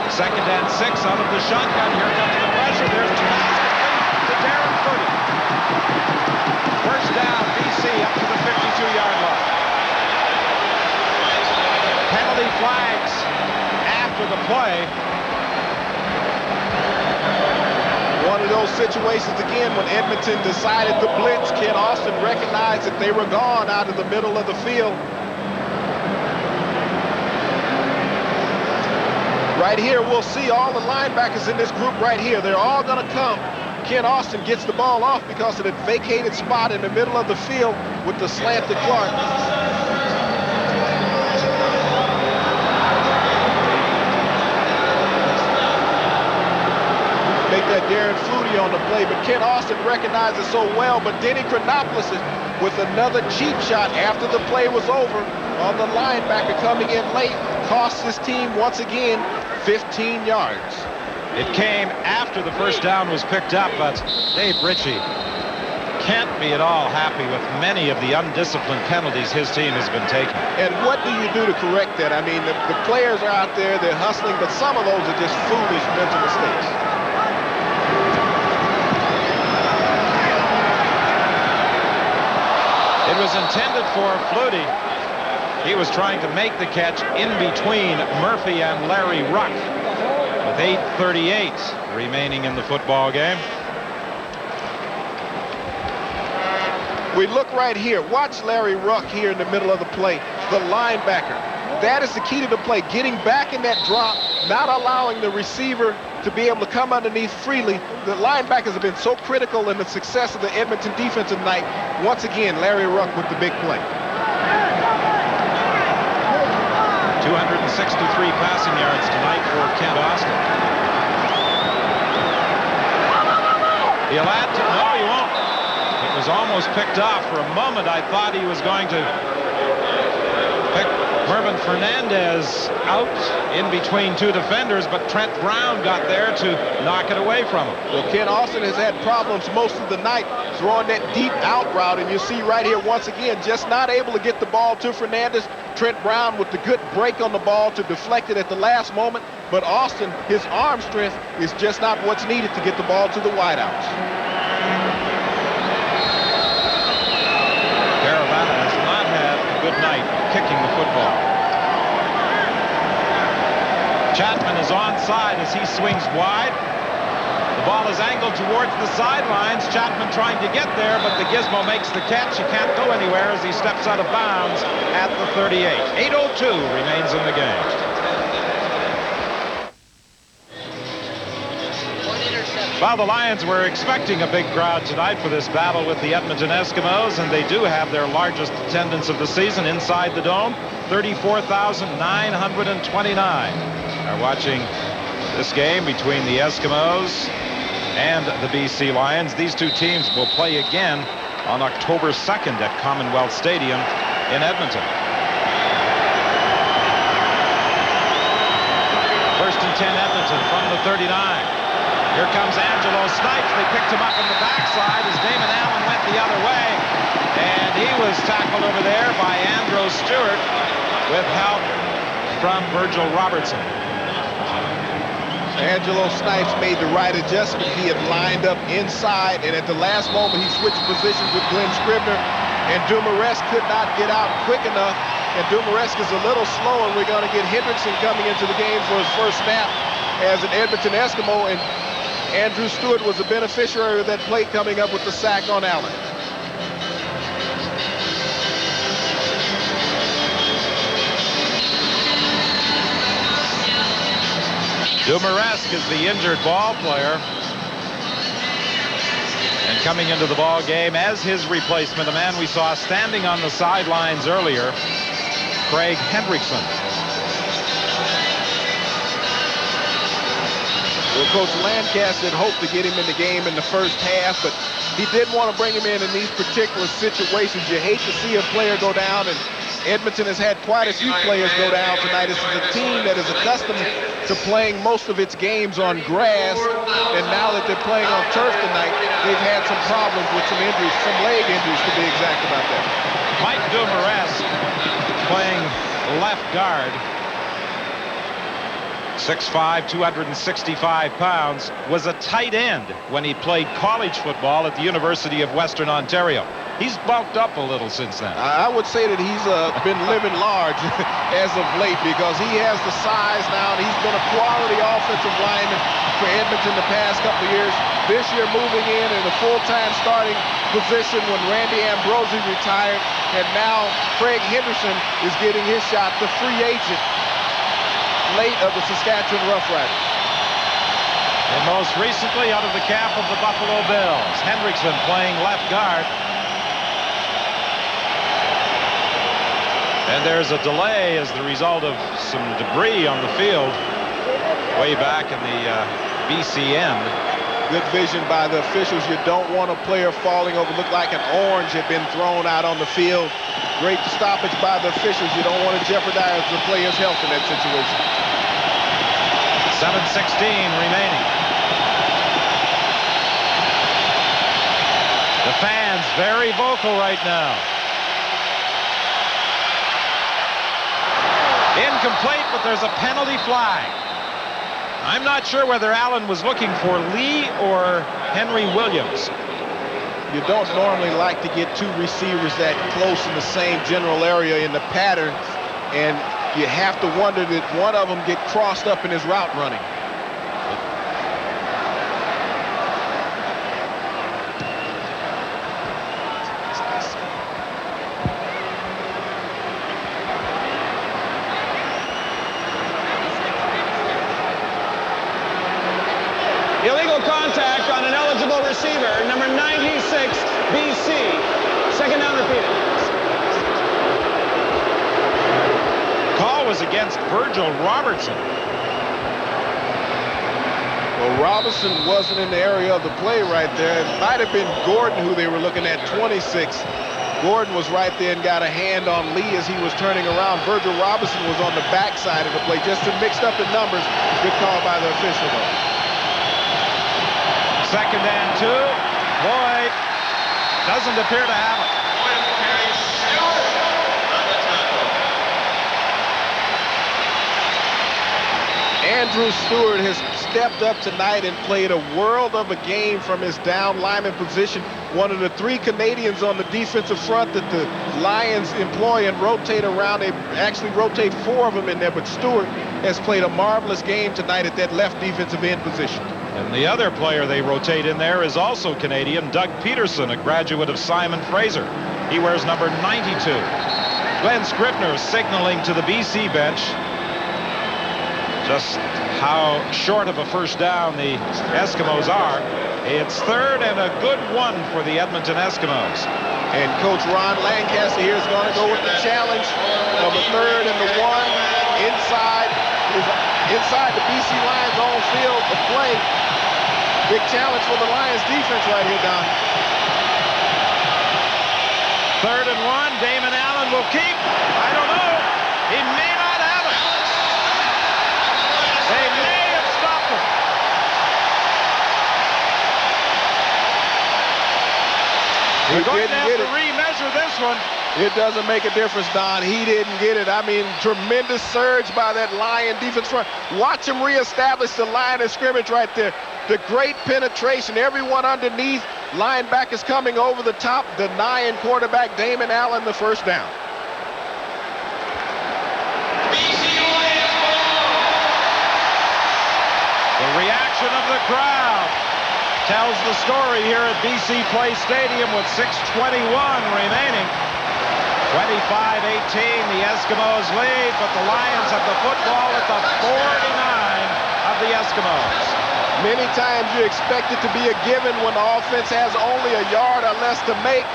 Second and 6 out of the shotgun. Here comes the pressure. There's the pass to Darren Foote. First down, BC up to the 52-yard line. Penalty flags after the play. One of those situations again when Edmonton decided to blitz. Ken Austin recognized that they were gone out of the middle of the field. Right here, we'll see all the linebackers in this group right here. They're all going to come. Ken Austin gets the ball off because of that vacated spot in the middle of the field with the slant to Clark. Make that Darren Flutie on the play, but Ken Austin recognizes so well, but Denny Chronopoulos with another cheap shot after the play was over on the linebacker coming in late, cost his team once again 15 yards. It came after the first down was picked up, but Dave Ritchie can't be at all happy with many of the undisciplined penalties his team has been taking. And what do you do to correct that? I mean, the players are out there, they're hustling, but some of those are just foolish mental mistakes. It was intended for Flutie. He was trying to make the catch in between Murphy and Larry Ruck with 8:38 remaining in the football game. We look right here. Watch Larry Ruck here in the middle of the play, the linebacker. That is the key to the play, getting back in that drop, not allowing the receiver to be able to come underneath freely. The linebackers have been so critical in the success of the Edmonton defense tonight. Once again, Larry Ruck with the big play. 263 passing yards tonight for Kent Austin. He'll add to, no, he won't. It was almost picked off. For a moment, I thought he was going to pick Mervyn Fernandez out in between 2 defenders, but Trent Brown got there to knock it away from him. Well, Ken Austin has had problems most of the night throwing that deep out route, and you see right here once again just not able to get the ball to Fernandez. Trent Brown with the good break on the ball to deflect it at the last moment, but Austin, his arm strength is just not what's needed to get the ball to the wideouts. Caravana has not had a good night kicking the football. Chapman is onside as he swings wide. The ball is angled towards the sidelines. Chapman trying to get there, but the gizmo makes the catch. He can't go anywhere as he steps out of bounds at the 38. 8:02 remains in the game. Well, the Lions were expecting a big crowd tonight for this battle with the Edmonton Eskimos, and they do have their largest attendance of the season inside the dome. 34,929 are watching this game between the Eskimos and the BC Lions. These two teams will play again on October 2nd at Commonwealth Stadium in Edmonton. First and 10 Edmonton from the 39. Here comes Angelo Snipes. They picked him up on the backside as Damon Allen went the other way. And he was tackled over there by Andrew Stewart with help from Virgil Robertson. Angelo Snipes made the right adjustment. He had lined up inside, and at the last moment, he switched positions with Glenn Scribner, and Dumoresque could not get out quick enough, and Dumoresque is a little slow, and we're going to get Hendrickson coming into the game for his first snap as an Edmonton Eskimo, and Andrew Stewart was the beneficiary of that play coming up with the sack on Allen. Dumoresque is the injured ball player. And coming into the ball game as his replacement, a man we saw standing on the sidelines earlier, Craig Hendrickson. Well, Coach Lancaster had hoped to get him in the game in the first half, but he didn't want to bring him in these particular situations. You hate to see a player go down, and Edmonton has had quite a few players go down tonight. This is a team that is accustomed to playing most of its games on grass, and now that they're playing on turf tonight, they've had some problems with some injuries, some leg injuries to be exact about that. Mike Dumoresque playing left guard. 6'5", 265 pounds, was a tight end when he played college football at the University of Western Ontario. He's bulked up a little since then. I would say that he's been living large as of late because he has the size now, and he's been a quality offensive lineman for Edmonton the past couple of years. This year moving in a full-time starting position when Randy Ambrosi retired, and now Craig Henderson is getting his shot, the free agent late of the Saskatchewan Roughriders. And most recently out of the cap of the Buffalo Bills, Hendrickson playing left guard. And there's a delay as the result of some debris on the field way back in the BC end. Good vision by the officials. You don't want a player falling over. Looked like an orange had been thrown out on the field. Great stoppage by the officials. You don't want to jeopardize the player's health in that situation. 7:16 remaining. The fans very vocal right now. Incomplete, but there's a penalty flag. I'm not sure whether Allen was looking for Lee or Henry Williams. You don't normally like to get two receivers that close in the same general area in the pattern, and you have to wonder that one of them get crossed up in his route running. Illegal contact on an eligible receiver, number 96, BC. Second down repeated. Call was against Virgil Robertson. Well, Robinson wasn't in the area of the play right there. It might have been Gordon who they were looking at, 26. Gordon was right there and got a hand on Lee as he was turning around. Virgil Robinson was on the backside of the play, just mixed up the numbers. Good call by the official, though. Second and 2. Boyd doesn't appear to have it. Andrew Stewart has stepped up tonight and played a world of a game from his down lineman position. One of the 3 Canadians on the defensive front that the Lions employ and rotate around. They actually rotate 4 of them in there, but Stewart has played a marvelous game tonight at that left defensive end position. And the other player they rotate in there is also Canadian, Doug Peterson, a graduate of Simon Fraser. He wears number 92. Glenn Scribner signaling to the BC bench just how short of a first down the Eskimos are. It's third and a good one for the Edmonton Eskimos. And Coach Ron Lancaster here is going to go with the challenge of a third and the one inside the BC Lions own field to play. Big challenge for the Lions defense right here, Don. Third and one. Damon Allen will keep. I don't know. He may not have it. They may have stopped him. We're going to have to remeasure this one. It doesn't make a difference, Don. He didn't get it. I mean, tremendous surge by that Lion defense front. Watch him reestablish the line of scrimmage right there. The great penetration. Everyone underneath. Linebackers coming over the top, denying quarterback Damon Allen the first down. The reaction of the crowd tells the story here at BC Place Stadium with 6:21 remaining. 25-18, the Eskimos lead, but the Lions have the football at the 49 of the Eskimos. Many times you expect it to be a given when the offense has only a yard or less to make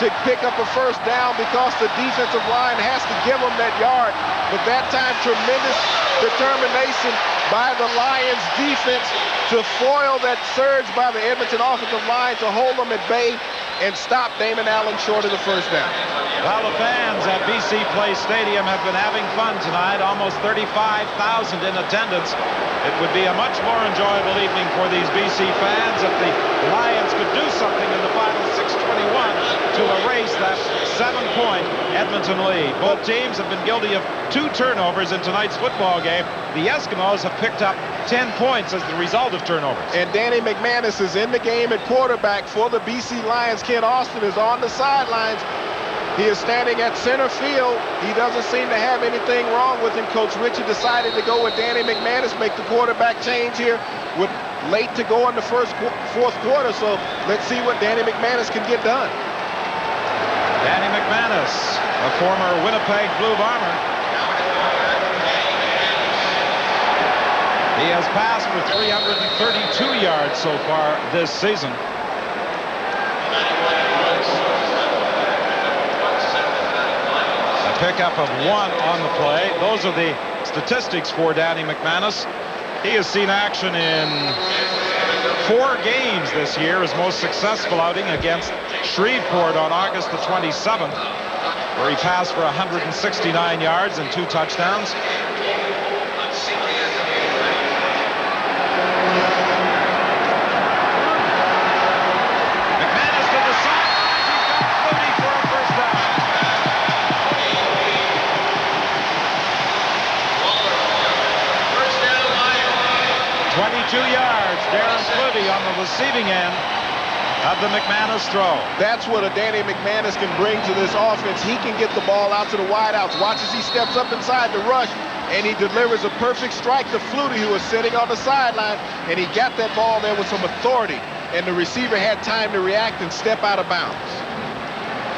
to pick up a first down because the defensive line has to give them that yard. But that time, tremendous determination by the Lions defense to foil that surge by the Edmonton offensive line to hold them at bay and stop Damon Allen short of the first down. Well, the fans at BC Place Stadium have been having fun tonight. Almost 35,000 in attendance. It would be a much more enjoyable evening for these BC fans if the Lions could do something in the final 6:21 to erase that 7-point Edmonton lead. Both teams have been guilty of 2 turnovers in tonight's football game. The Eskimos have picked up 10 points as the result of turnovers. And Danny McManus is in the game at quarterback for the BC Lions. Ken Austin is on the sidelines. He is standing at center field. He doesn't seem to have anything wrong with him. Coach Ritchie decided to go with Danny McManus, make the quarterback change here with late to go in the fourth quarter. So let's see what Danny McManus can get done. Danny McManus, a former Winnipeg Blue Bomber. He has passed for 332 yards so far this season. Pickup of 1 on the play. Those are the statistics for Danny McManus. He has seen action in 4 games this year. His most successful outing against Shreveport on August the 27th, where he passed for 169 yards and 2 touchdowns. McManus to the sidelines. He's got Flutie for a first down. 22 yards, Darren Flutie on the receiving end of the McManus throw. That's what a Danny McManus can bring to this offense. He can get the ball out to the wideouts. Watch as he steps up inside the rush, and he delivers a perfect strike to Flutie, who was sitting on the sideline, and he got that ball there with some authority, and the receiver had time to react and step out of bounds.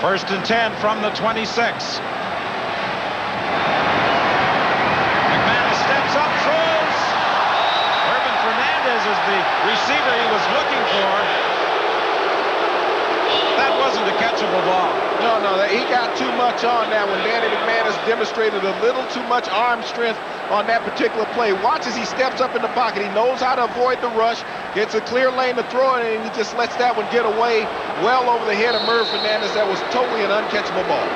1st and 10 from the 26. McManus steps up, throws. Fernandez is the receiver he was looking for. That wasn't a catchable ball. No, he got too much on that one. Danny McManus demonstrated a little too much arm strength on that particular play. Watch as he steps up in the pocket. He knows how to avoid the rush, gets a clear lane to throw it, and he just lets that one get away well over the head of Merv Fernandez. That was totally an uncatchable ball.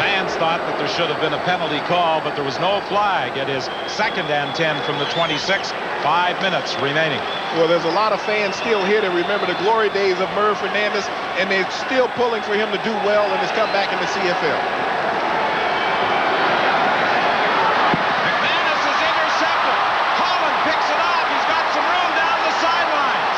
Fans thought that there should have been a penalty call, but there was no flag. It is 2nd and 10 from the 26. 5 minutes remaining. Well, there's a lot of fans still here that remember the glory days of Merv Fernandez, and they're still pulling for him to do well in his comeback in the CFL. McManus is intercepted. Holland picks it up. He's got some room down the sidelines.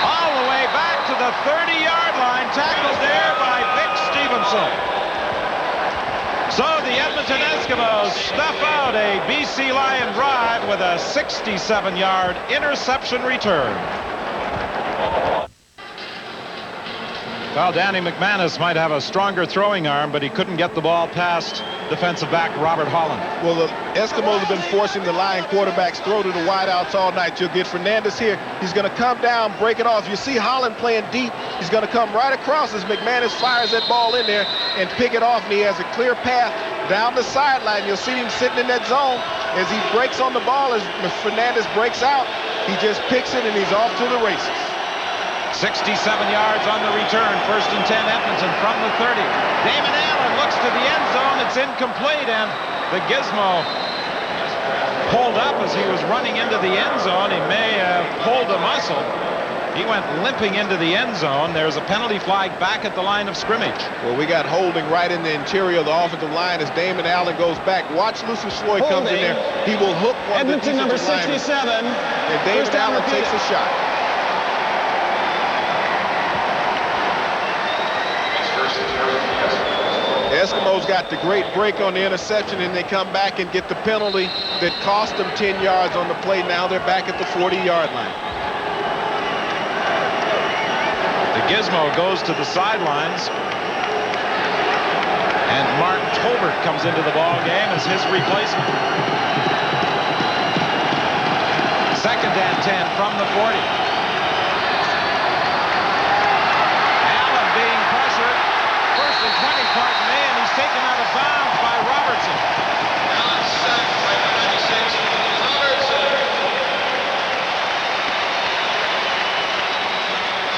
All the way back to the 30-yard line, tackled there by Vic Stevenson. Eskimos snuff out a BC Lion drive with a 67-yard interception return. Well, Danny McManus might have a stronger throwing arm, but he couldn't get the ball past defensive back Robert Holland. Well, the Eskimos have been forcing the Lion quarterbacks throw to the wideouts all night. You'll get Fernandez here. He's going to come down, break it off. You see Holland playing deep. He's going to come right across as McManus fires that ball in there and pick it off, and he has a clear path down the sideline. You'll see him sitting in that zone as he breaks on the ball. As Fernandez breaks out, he just picks it, and he's off to the races. 67 yards on the return. 1st and 10 Edmonton from the 30. Damon Allen looks to the end zone. It's incomplete, and the Gizmo pulled up as he was running into the end zone. He may have pulled a muscle. He went limping into the end zone. There's a penalty flag back at the line of scrimmage. Well, we got holding right in the interior of the offensive line as Damon Allen goes back. Watch Lucius Floyd comes in there. He will hook one Edmonton of the number 67. And Damon Allen takes a shot. Eskimos got the great break on the interception, and they come back and get the penalty that cost them 10 yards on the play. Now they're back at the 40-yard line. The Gizmo goes to the sidelines, and Mark Tolbert comes into the ball game as his replacement. 2nd and 10 from the 40. Allen being pressured. 1st and 20, pardon me, and he's taken out of bounds by Robertson. Allen sacked by 96, Robertson.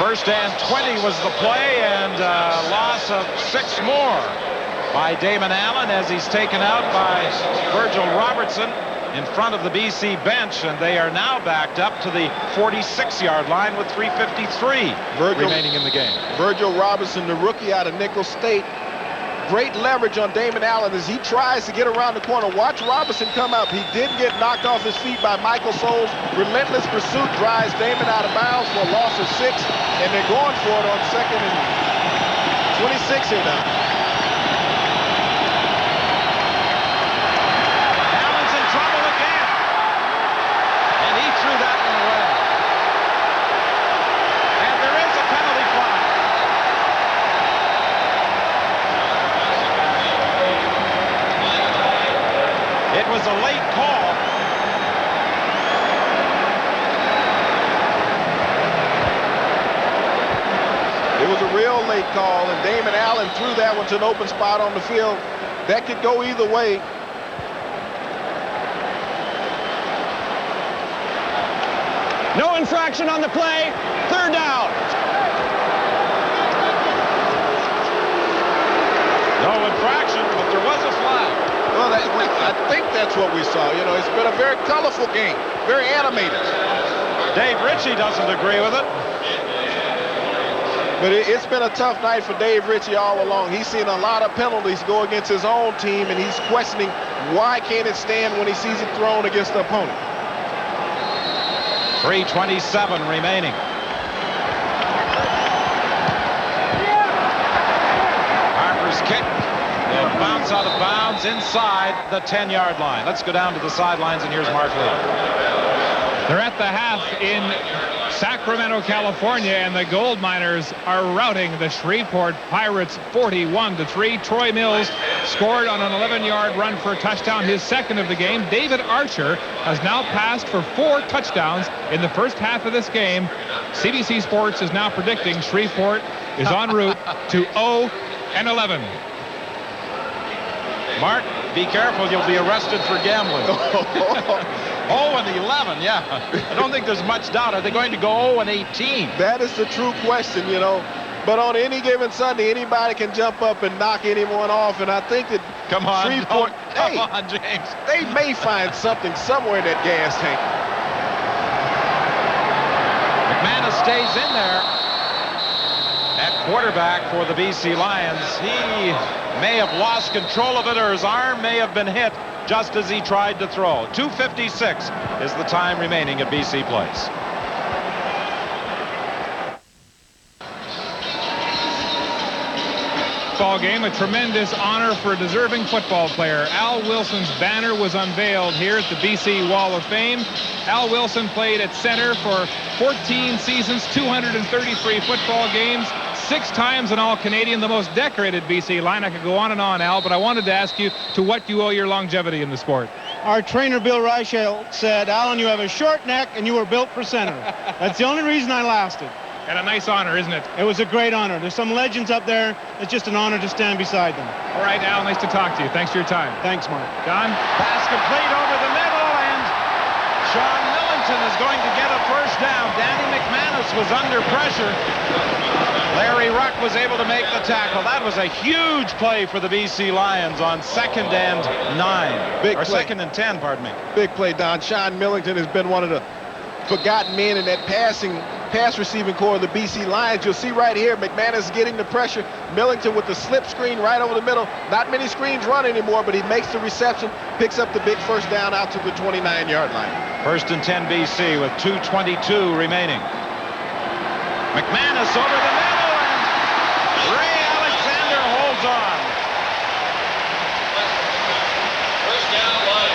1st and 20 was the play, and loss of 6 more by Damon Allen as he's taken out by Virgil Robertson in front of the BC bench, and they are now backed up to the 46-yard line with 3:53 remaining in the game. Virgil Robertson, the rookie out of Nicholls State. Great leverage on Damon Allen as he tries to get around the corner. Watch Robertson come up. He did get knocked off his feet by Michael Souls. Relentless pursuit drives Damon out of bounds for a loss of 6, and they're going for it on 2nd and 26 here now. Allen's in trouble again, and he threw that one away. And there is a penalty flag. It was a late call. It was a real late call, and Damon Allen threw that one to an open spot on the field. That could go either way. No infraction on the play. 3rd down. No infraction, but there was a flag. Well, I think that's what we saw. You know, it's been a very colorful game, very animated. Dave Ritchie doesn't agree with it. But it's been a tough night for Dave Ritchie all along. He's seen a lot of penalties go against his own team, and he's questioning why can't it stand when he sees it thrown against the opponent. 3:27 remaining. Harper's kick. They'll bounce out of bounds inside the 10-yard line. Let's go down to the sidelines, and here's Mark Lee. They're at the half in Sacramento, California, and the Gold Miners are routing the Shreveport Pirates 41-3. Troy Mills scored on an 11-yard run for a touchdown, his 2nd of the game. David Archer has now passed for 4 touchdowns in the first half of this game. CBC Sports is now predicting Shreveport is en route to 0-11. Mark, be careful, you'll be arrested for gambling. 0-11, yeah. I don't think there's much doubt. Are they going to go 0-18? That is the true question, you know. But on any given Sunday, anybody can jump up and knock anyone off, and I think that come on, Shreveport, come on, James. They may find something somewhere in that gas tank. McManus stays in there at quarterback for the BC Lions. He may have lost control of it, or his arm may have been hit just as he tried to throw. 2:56 is the time remaining at BC Place. football game, a tremendous honor for a deserving football player. Al Wilson's banner was unveiled here at the BC Wall of Fame. Al Wilson played at center for 14 seasons, 233 football games, 6 times an All-Canadian, the most decorated BC line. I could go on and on, Al, but I wanted to ask you to what you owe your longevity in the sport. Our trainer, Bill Reichel, said, Alan, you have a short neck and you were built for center. That's the only reason I lasted. And a nice honor, isn't it? It was a great honor. There's some legends up there. It's just an honor to stand beside them. All right, Al, nice to talk to you. Thanks for your time. Thanks, Mark. Don? Pass complete over the middle, and Sean Millington is going to get a first down. Danny McManus was under pressure. Larry Ruck was able to make the tackle. That was a huge play for the BC Lions on 2nd and 9. Big or play. 2nd and 10, pardon me. Big play, Don. Sean Millington has been one of the forgotten men in that pass receiving core of the BC Lions. You'll see right here, McManus getting the pressure. Millington with the slip screen right over the middle. Not many screens run anymore, but he makes the reception, picks up the big first down out to the 29-yard line. 1st and 10 BC with 2:22 remaining. McManus over the middle, and Ray Alexander holds on.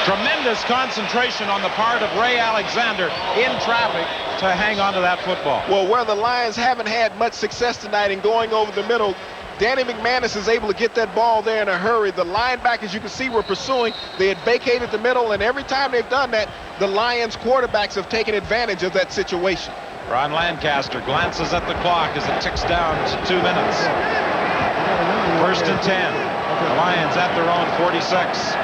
Tremendous concentration on the part of Ray Alexander in traffic to hang on to that football. Well, where the Lions haven't had much success tonight in going over the middle, Danny McManus is able to get that ball there in a hurry. The linebackers, you can see, were pursuing. They had vacated the middle, and every time they've done that, the Lions quarterbacks have taken advantage of that situation. Ron Lancaster glances at the clock as it ticks down to 2 minutes. 1st and 10. The Lions at their own 46.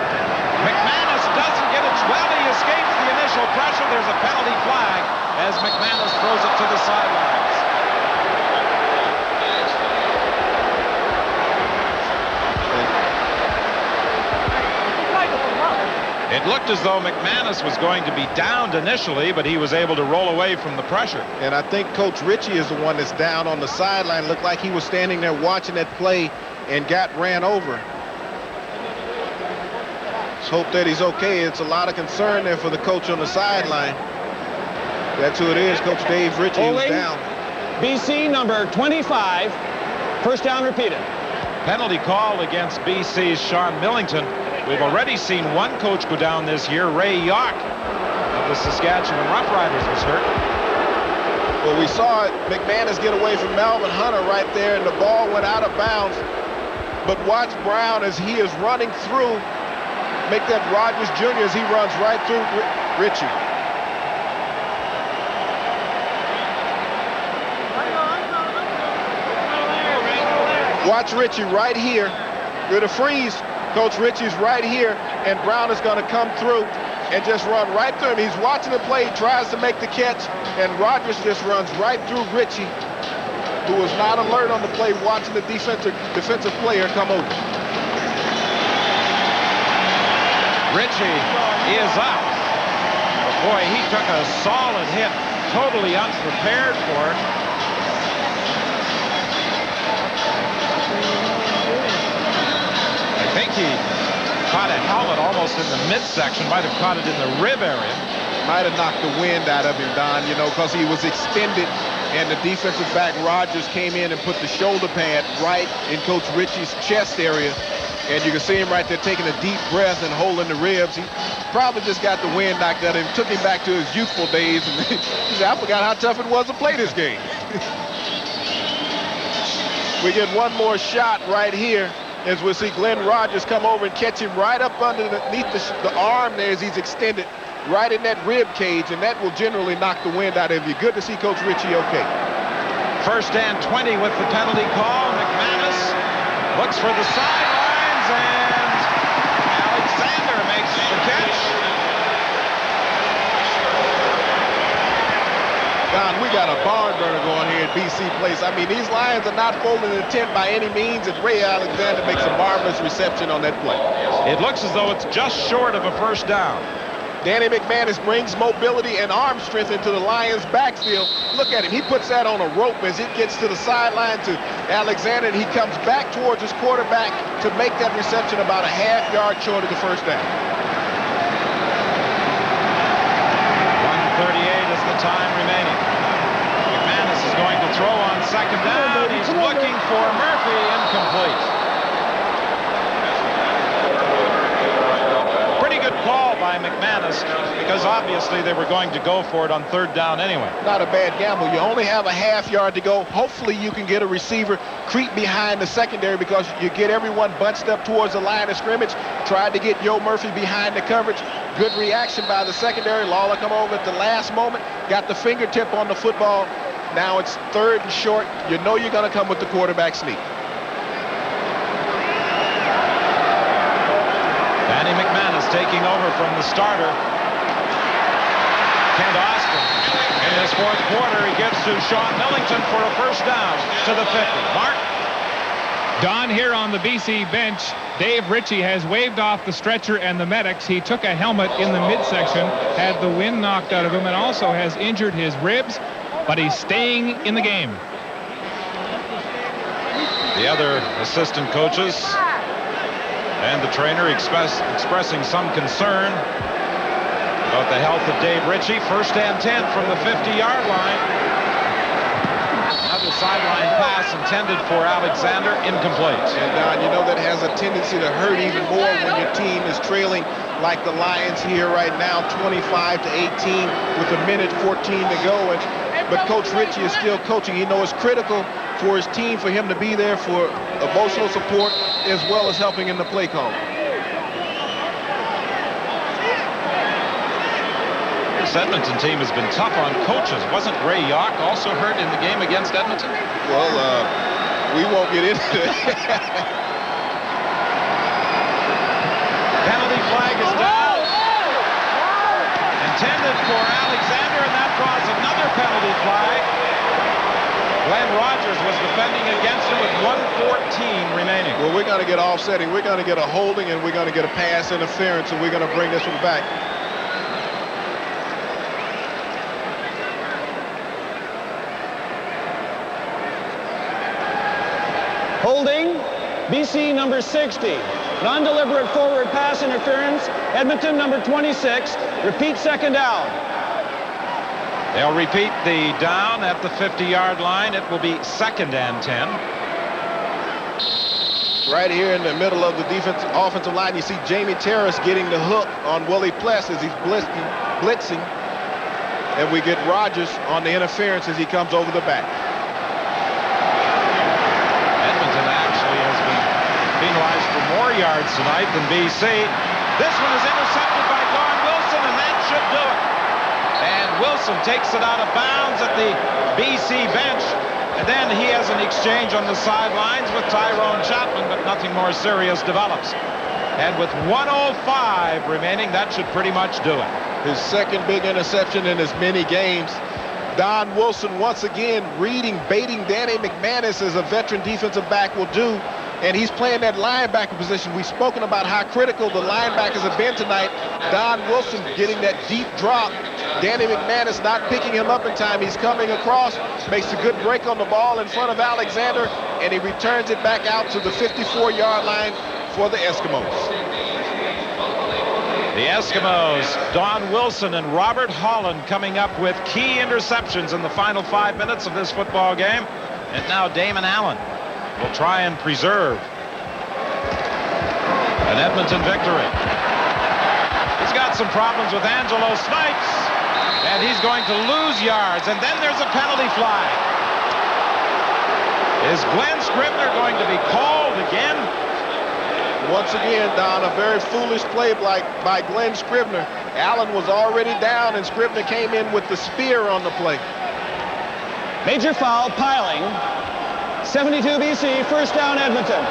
McManus doesn't get it. Well, he escapes the initial pressure. There's a penalty flag as McManus throws it to the sidelines. It looked as though McManus was going to be downed initially, but he was able to roll away from the pressure. And I think Coach Ritchie is the one that's down on the sideline. Looked like he was standing there watching that play and got ran over. Let's hope that he's okay. It's a lot of concern there for the coach on the sideline. That's who it is, Coach Dave Ritchie, who's down. BC number 25, first down repeated. Penalty call against BC's Sean Millington. We've already seen one coach go down this year. Ray Yock of the Saskatchewan Roughriders was hurt. Well, we saw McManus get away from Melvin Hunter right there, and the ball went out of bounds. But watch Brown as he is running through. Make that Rogers Jr. as he runs right through Ritchie. Watch Ritchie right here. With a freeze. Coach Ritchie's right here, and Brown is going to come through and just run right through him. He's watching the play, he tries to make the catch, and Rogers just runs right through Ritchie, who was not alert on the play, watching the defensive player come over. Ritchie is up. But boy, he took a solid hit, totally unprepared for it. I think he caught a helmet almost in the midsection, might have caught it in the rib area. Might have knocked the wind out of him, Don, you know, because he was extended, and the defensive back Rogers came in and put the shoulder pad right in Coach Ritchie's chest area, and you can see him right there taking a deep breath and holding the ribs. He probably just got the wind knocked out of him, took him back to his youthful days, and he said, I forgot how tough it was to play this game. We get one more shot right here as we see Glenn Rogers come over and catch him right up underneath the arm there as he's extended right in that rib cage, and that will generally knock the wind out of you. Good to see Coach Ritchie okay. 1st and 20 with the penalty call. McManus looks for the sidelines, and Alexander makes the catch. Don, we got a barn burner going here at BC Place. I mean, these Lions are not folding the tent by any means, and Ray Alexander makes a marvelous reception on that play. It looks as though it's just short of a first down. Danny McManus brings mobility and arm strength into the Lions' backfield. Look at him. He puts that on a rope as it gets to the sideline to Alexander, and he comes back towards his quarterback to make that reception about a half-yard short of the first down. 1:38 is the time remaining. McManus is going to throw on 2nd down. He's looking for Murphy, incomplete. call by McManus because obviously they were going to go for it on third down anyway. Not a bad gamble. You only have a half yard to go. Hopefully you can get a receiver creep behind the secondary because you get everyone bunched up towards the line of scrimmage. Tried to get Joe Murphy behind the coverage. Good reaction by the secondary. Lawler come over at the last moment, got the fingertip on the football. Now it's third and short. You know you're going to come with the quarterback sneak. Danny McManus taking over from the starter, Kent Austin. In this fourth quarter, he gives to Sean Millington for a first down to the 50. Mark? Don, here on the BC bench, Dave Ritchie has waved off the stretcher and the medics. He took a helmet in the midsection, had the wind knocked out of him, and also has injured his ribs, but he's staying in the game. The other assistant coaches and the trainer expressing some concern about the health of Dave Ritchie. First and 10 from the 50-yard line. Another sideline pass intended for Alexander, incomplete. And Don, you know that has a tendency to hurt even more when your team is trailing like the Lions here right now, 25 to 18 with a minute 14 to go. But Coach Ritchie is still coaching. He knows it's critical for his team for him to be there for emotional support as well as helping in the play call. This Edmonton team has been tough on coaches. Wasn't Ray Yawk also hurt in the game against Edmonton? Well, we won't get into it. Penalty flag is down. Intended for Alexander, and that draws another penalty flag. Glenn Rogers was defending against him with 1:14 remaining. Well, we're going to get offsetting. We're going to get a holding, and we're going to get a pass interference, and we're going to bring this one back. Holding, BC number 60. Non-deliberate forward pass interference, Edmonton number 26. Repeat second down. They'll repeat the down at the 50-yard line. It will be second and 10. Right here in the middle of the offensive line, you see Jamie Terrace getting the hook on Willie Pless as he's blitzing. And we get Rogers on the interference as he comes over the back. Edmonton actually has been penalized for more yards tonight than BC. This one is intercepted by Don Wilson, and that should do it. And Wilson takes it out of bounds at the BC bench. And then he has an exchange on the sidelines with Tyrone Chapman, but nothing more serious develops. And with 1:05 remaining, that should pretty much do it. His second big interception in as many games. Don Wilson once again baiting Danny McManus as a veteran defensive back will do. And he's playing that linebacker position. We've spoken about how critical the linebackers have been tonight. Don Wilson getting that deep drop. Danny McManus not picking him up in time. He's coming across, makes a good break on the ball in front of Alexander, and he returns it back out to the 54-yard line for the Eskimos. The Eskimos, Don Wilson and Robert Holland coming up with key interceptions in the final 5 minutes of this football game. And now Damon Allen will try and preserve an Edmonton victory. He's got some problems with Angelo Snipes, and he's going to lose yards, and then there's a penalty flag. Is Glenn Scribner going to be called again? Once again, Don, a very foolish play by Glenn Scribner. Allen was already down, and Scribner came in with the spear on the play. Major foul, piling. 72 BC, first down Edmonton.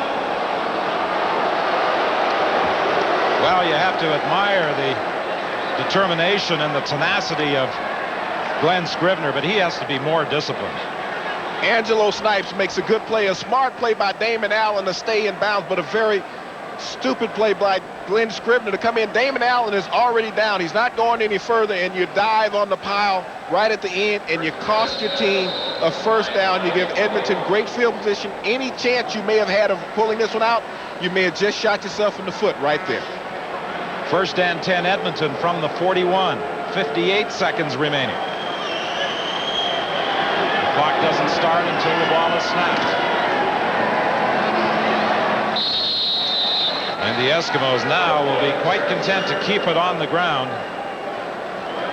Well, you have to admire the determination and the tenacity of Glenn Scribner, but he has to be more disciplined. Angelo Snipes makes a good play, a smart play by Damon Allen to stay in bounds, but a very stupid play by Glenn Scribner to come in. Damon Allen is already down. He's not going any further, and you dive on the pile right at the end, and you cost your team a first down. You give Edmonton great field position. Any chance you may have had of pulling this one out, you may have just shot yourself in the foot right there. First and 10 Edmonton from the 41. 58 seconds remaining. The clock doesn't start until the ball is snapped. And the Eskimos now will be quite content to keep it on the ground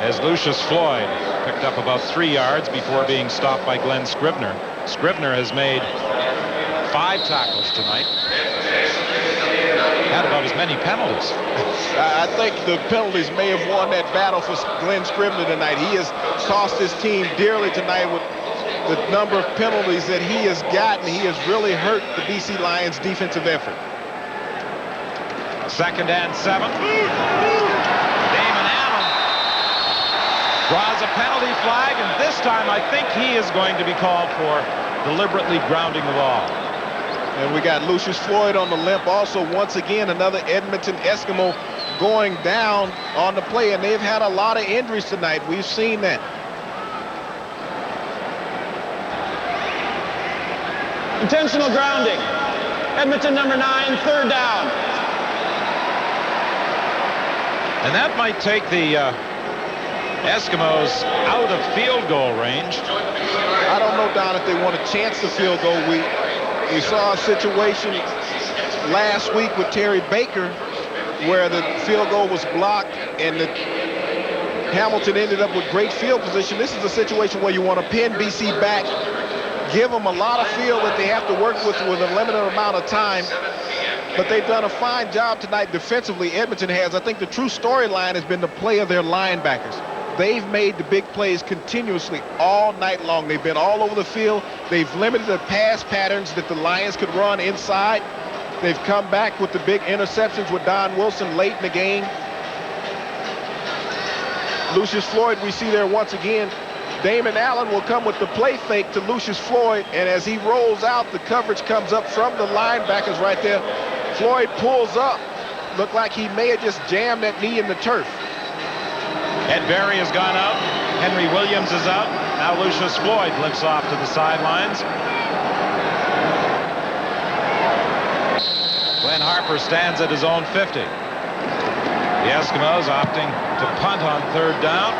as Lucius Floyd picked up about 3 yards before being stopped by Glenn Scribner. Scribner has made 5 tackles tonight. Had about as many penalties. I think the penalties may have won that battle for Glenn Scribner tonight. He has cost his team dearly tonight with the number of penalties that he has gotten. He has really hurt the BC Lions defensive effort. 2nd and 7. Damon Allen draws a penalty flag, and this time I think he is going to be called for deliberately grounding the ball. And we got Lucius Floyd on the limp. Also, once again, another Edmonton Eskimo going down on the play, and they've had a lot of injuries tonight. We've seen that. Intentional grounding. Edmonton number 9, 3rd down. And that might take the Eskimos out of field goal range. I don't know, Don, if they want a chance to field goal. We saw a situation last week with Terry Baker where the field goal was blocked and Hamilton ended up with great field position. This is a situation where you want to pin BC back, give them a lot of field that they have to work with a limited amount of time. But they've done a fine job tonight defensively. Edmonton has. I think the true storyline has been the play of their linebackers. They've made the big plays continuously all night long. They've been all over the field. They've limited the pass patterns that the Lions could run inside. They've come back with the big interceptions with Don Wilson late in the game. Lucius Floyd, we see there once again. Damon Allen will come with the play fake to Lucius Floyd, and as he rolls out, the coverage comes up from the linebackers right there. Floyd pulls up. Looked like he may have just jammed that knee in the turf. Ed Berry has gone out. Henry Williams is out. Now Lucius Floyd lifts off to the sidelines. Glenn Harper stands at his own 50. The Eskimos opting to punt on 3rd down.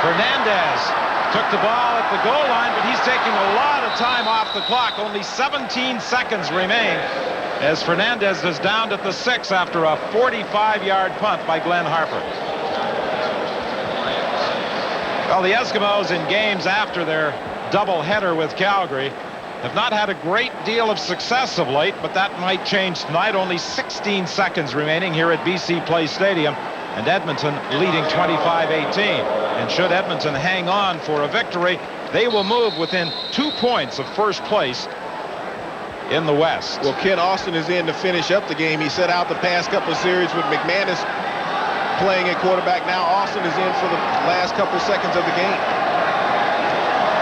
Fernandez took the ball at the goal line, but he's taking a lot of time off the clock. Only 17 seconds remain as Fernandez is down at the 6 after a 45-yard punt by Glenn Harper. Well, the Eskimos in games after their doubleheader with Calgary have not had a great deal of success of late, but that might change tonight. Only 16 seconds remaining here at BC Place Stadium, and Edmonton leading 25-18. And should Edmonton hang on for a victory, they will move within 2 points of first place in the West. Well, Ken Austin is in to finish up the game. He set out the past couple of series with McManus playing at quarterback. Now Austin is in for the last couple seconds of the game.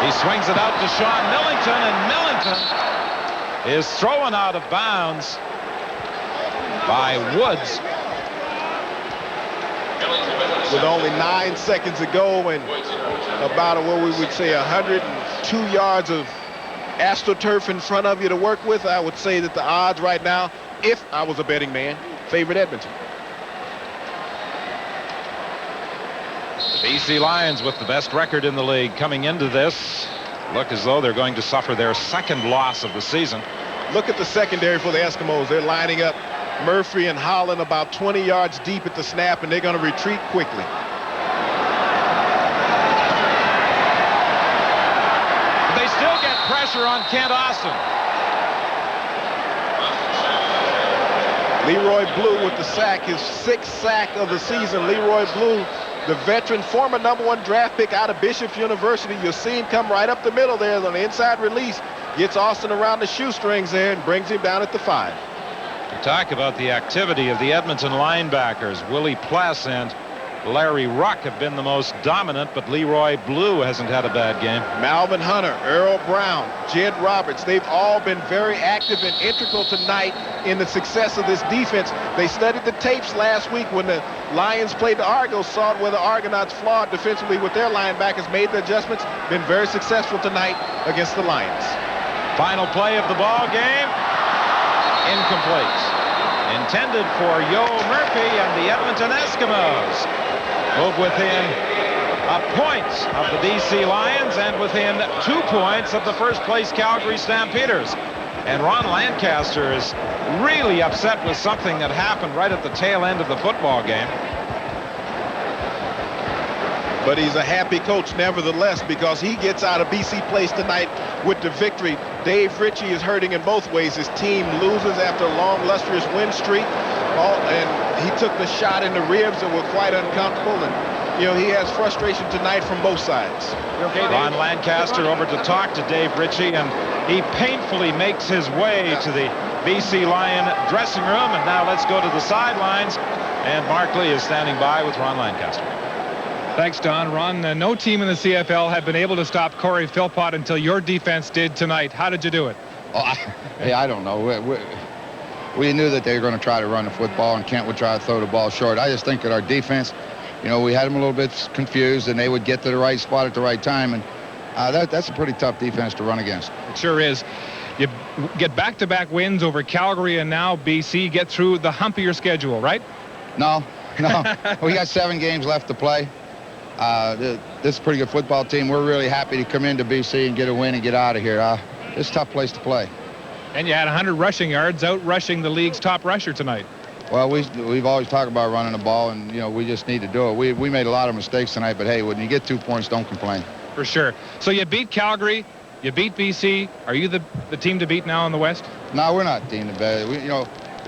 He swings it out to Sean Millington, and Millington is thrown out of bounds by Woods. With only 9 seconds to go and about what we would say 102 yards of AstroTurf in front of you to work with, I would say that the odds right now, if I was a betting man, favored Edmonton. The BC Lions, with the best record in the league coming into this, look as though they're going to suffer their 2nd loss of the season. Look at the secondary for the Eskimos. They're lining up Murphy and Holland about 20 yards deep at the snap, and they're going to retreat quickly. They still get pressure on Kent Austin. Leroy Blue with the sack, his 6th sack of the season. Leroy Blue, the veteran, former #1 draft pick out of Bishop University. You'll see him come right up the middle there on the inside release. Gets Austin around the shoestrings there and brings him down at the 5. Talk about the activity of the Edmonton linebackers. Willie Pless and Larry Ruck have been the most dominant, but Leroy Blue hasn't had a bad game. Malvin Hunter, Earl Brown, Jed Roberts, they've all been very active and integral tonight in the success of this defense. They studied the tapes last week when the Lions played the Argos, saw where the Argonauts flawed defensively with their linebackers, made the adjustments, been very successful tonight against the Lions. Final play of the ball game, incomplete. Intended for Yo Murphy, and the Edmonton Eskimos move within points of the BC Lions and within 2 points of the first place Calgary Stampeders. And Ron Lancaster is really upset with something that happened right at the tail end of the football game. But he's a happy coach nevertheless, because he gets out of BC Place tonight with the victory. Dave Ritchie is hurting in both ways. His team loses after a long, lustrous win streak. And he took the shot in the ribs that were quite uncomfortable. And, you know, he has frustration tonight from both sides. Okay, Ron Lancaster over to talk to Dave Ritchie, and he painfully makes his way to the BC Lion dressing room. And now let's go to the sidelines. And Mark Lee is standing by with Ron Lancaster. Thanks, Don. Ron, no team in the CFL had been able to stop Corey Philpott until your defense did tonight. How did you do it? Oh, I don't know. We knew that they were going to try to run the football, and Kent would try to throw the ball short. I just think that our defense, you know, we had them a little bit confused, and they would get to the right spot at the right time. And that's a pretty tough defense to run against. It sure is. You get back-to-back wins over Calgary and now BC, get through the hump of your schedule, right? No. We got 7 games left to play. This is a pretty good football team. We're really happy to come into BC and get a win and get out of here. It's a tough place to play. And you had 100 rushing yards, out rushing the league's top rusher tonight. Well, we've always talked about running the ball, and, you know, we just need to do it. We made a lot of mistakes tonight, but, hey, when you get 2 points, don't complain. For sure. So you beat Calgary, you beat BC. Are you the team to beat now in the West? No, we're not the team to beat.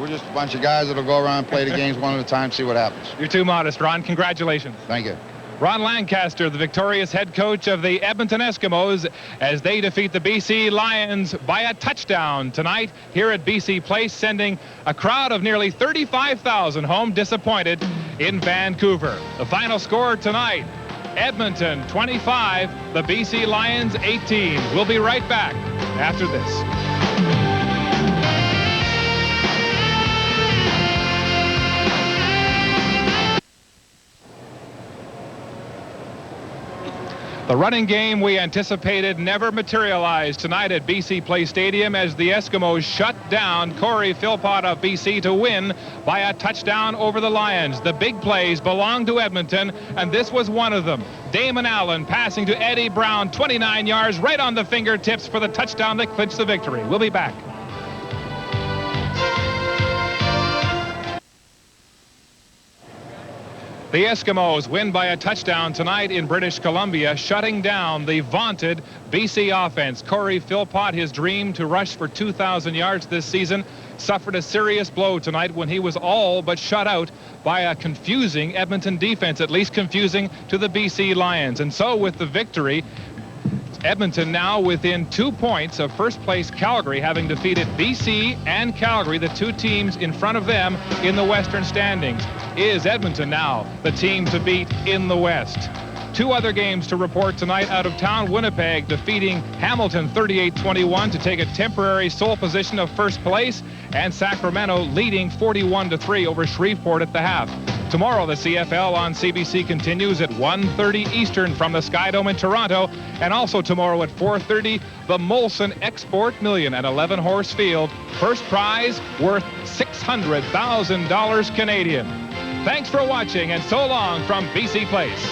We're just a bunch of guys that'll go around and play the games one at a time, see what happens. You're too modest, Ron. Congratulations. Thank you. Ron Lancaster, the victorious head coach of the Edmonton Eskimos, as they defeat the BC Lions by a touchdown tonight here at BC Place, sending a crowd of nearly 35,000 home disappointed in Vancouver. The final score tonight, Edmonton 25, the BC Lions 18. We'll be right back after this. The running game we anticipated never materialized tonight at BC Place Stadium as the Eskimos shut down Corey Philpott of BC to win by a touchdown over the Lions. The big plays belonged to Edmonton, and this was one of them. Damon Allen passing to Eddie Brown, 29 yards, right on the fingertips for the touchdown that clinched the victory. We'll be back. The Eskimos win by a touchdown tonight in British Columbia, shutting down the vaunted BC offense. Corey Philpott, his dream to rush for 2,000 yards this season, suffered a serious blow tonight when he was all but shut out by a confusing Edmonton defense, at least confusing to the BC Lions. And so with the victory, Edmonton now within 2 points of first place Calgary, having defeated BC and Calgary, the 2 teams in front of them in the Western standings. Is Edmonton now the team to beat in the West? 2 other games to report tonight out of town. Winnipeg defeating Hamilton 38-21 to take a temporary sole position of first place, and Sacramento leading 41-3 over Shreveport at the half. Tomorrow, the CFL on CBC continues at 1:30 Eastern from the Skydome in Toronto, and also tomorrow at 4:30, the Molson Export Million at 11-horse field. First prize worth $600,000 Canadian. Thanks for watching, and so long from BC Place.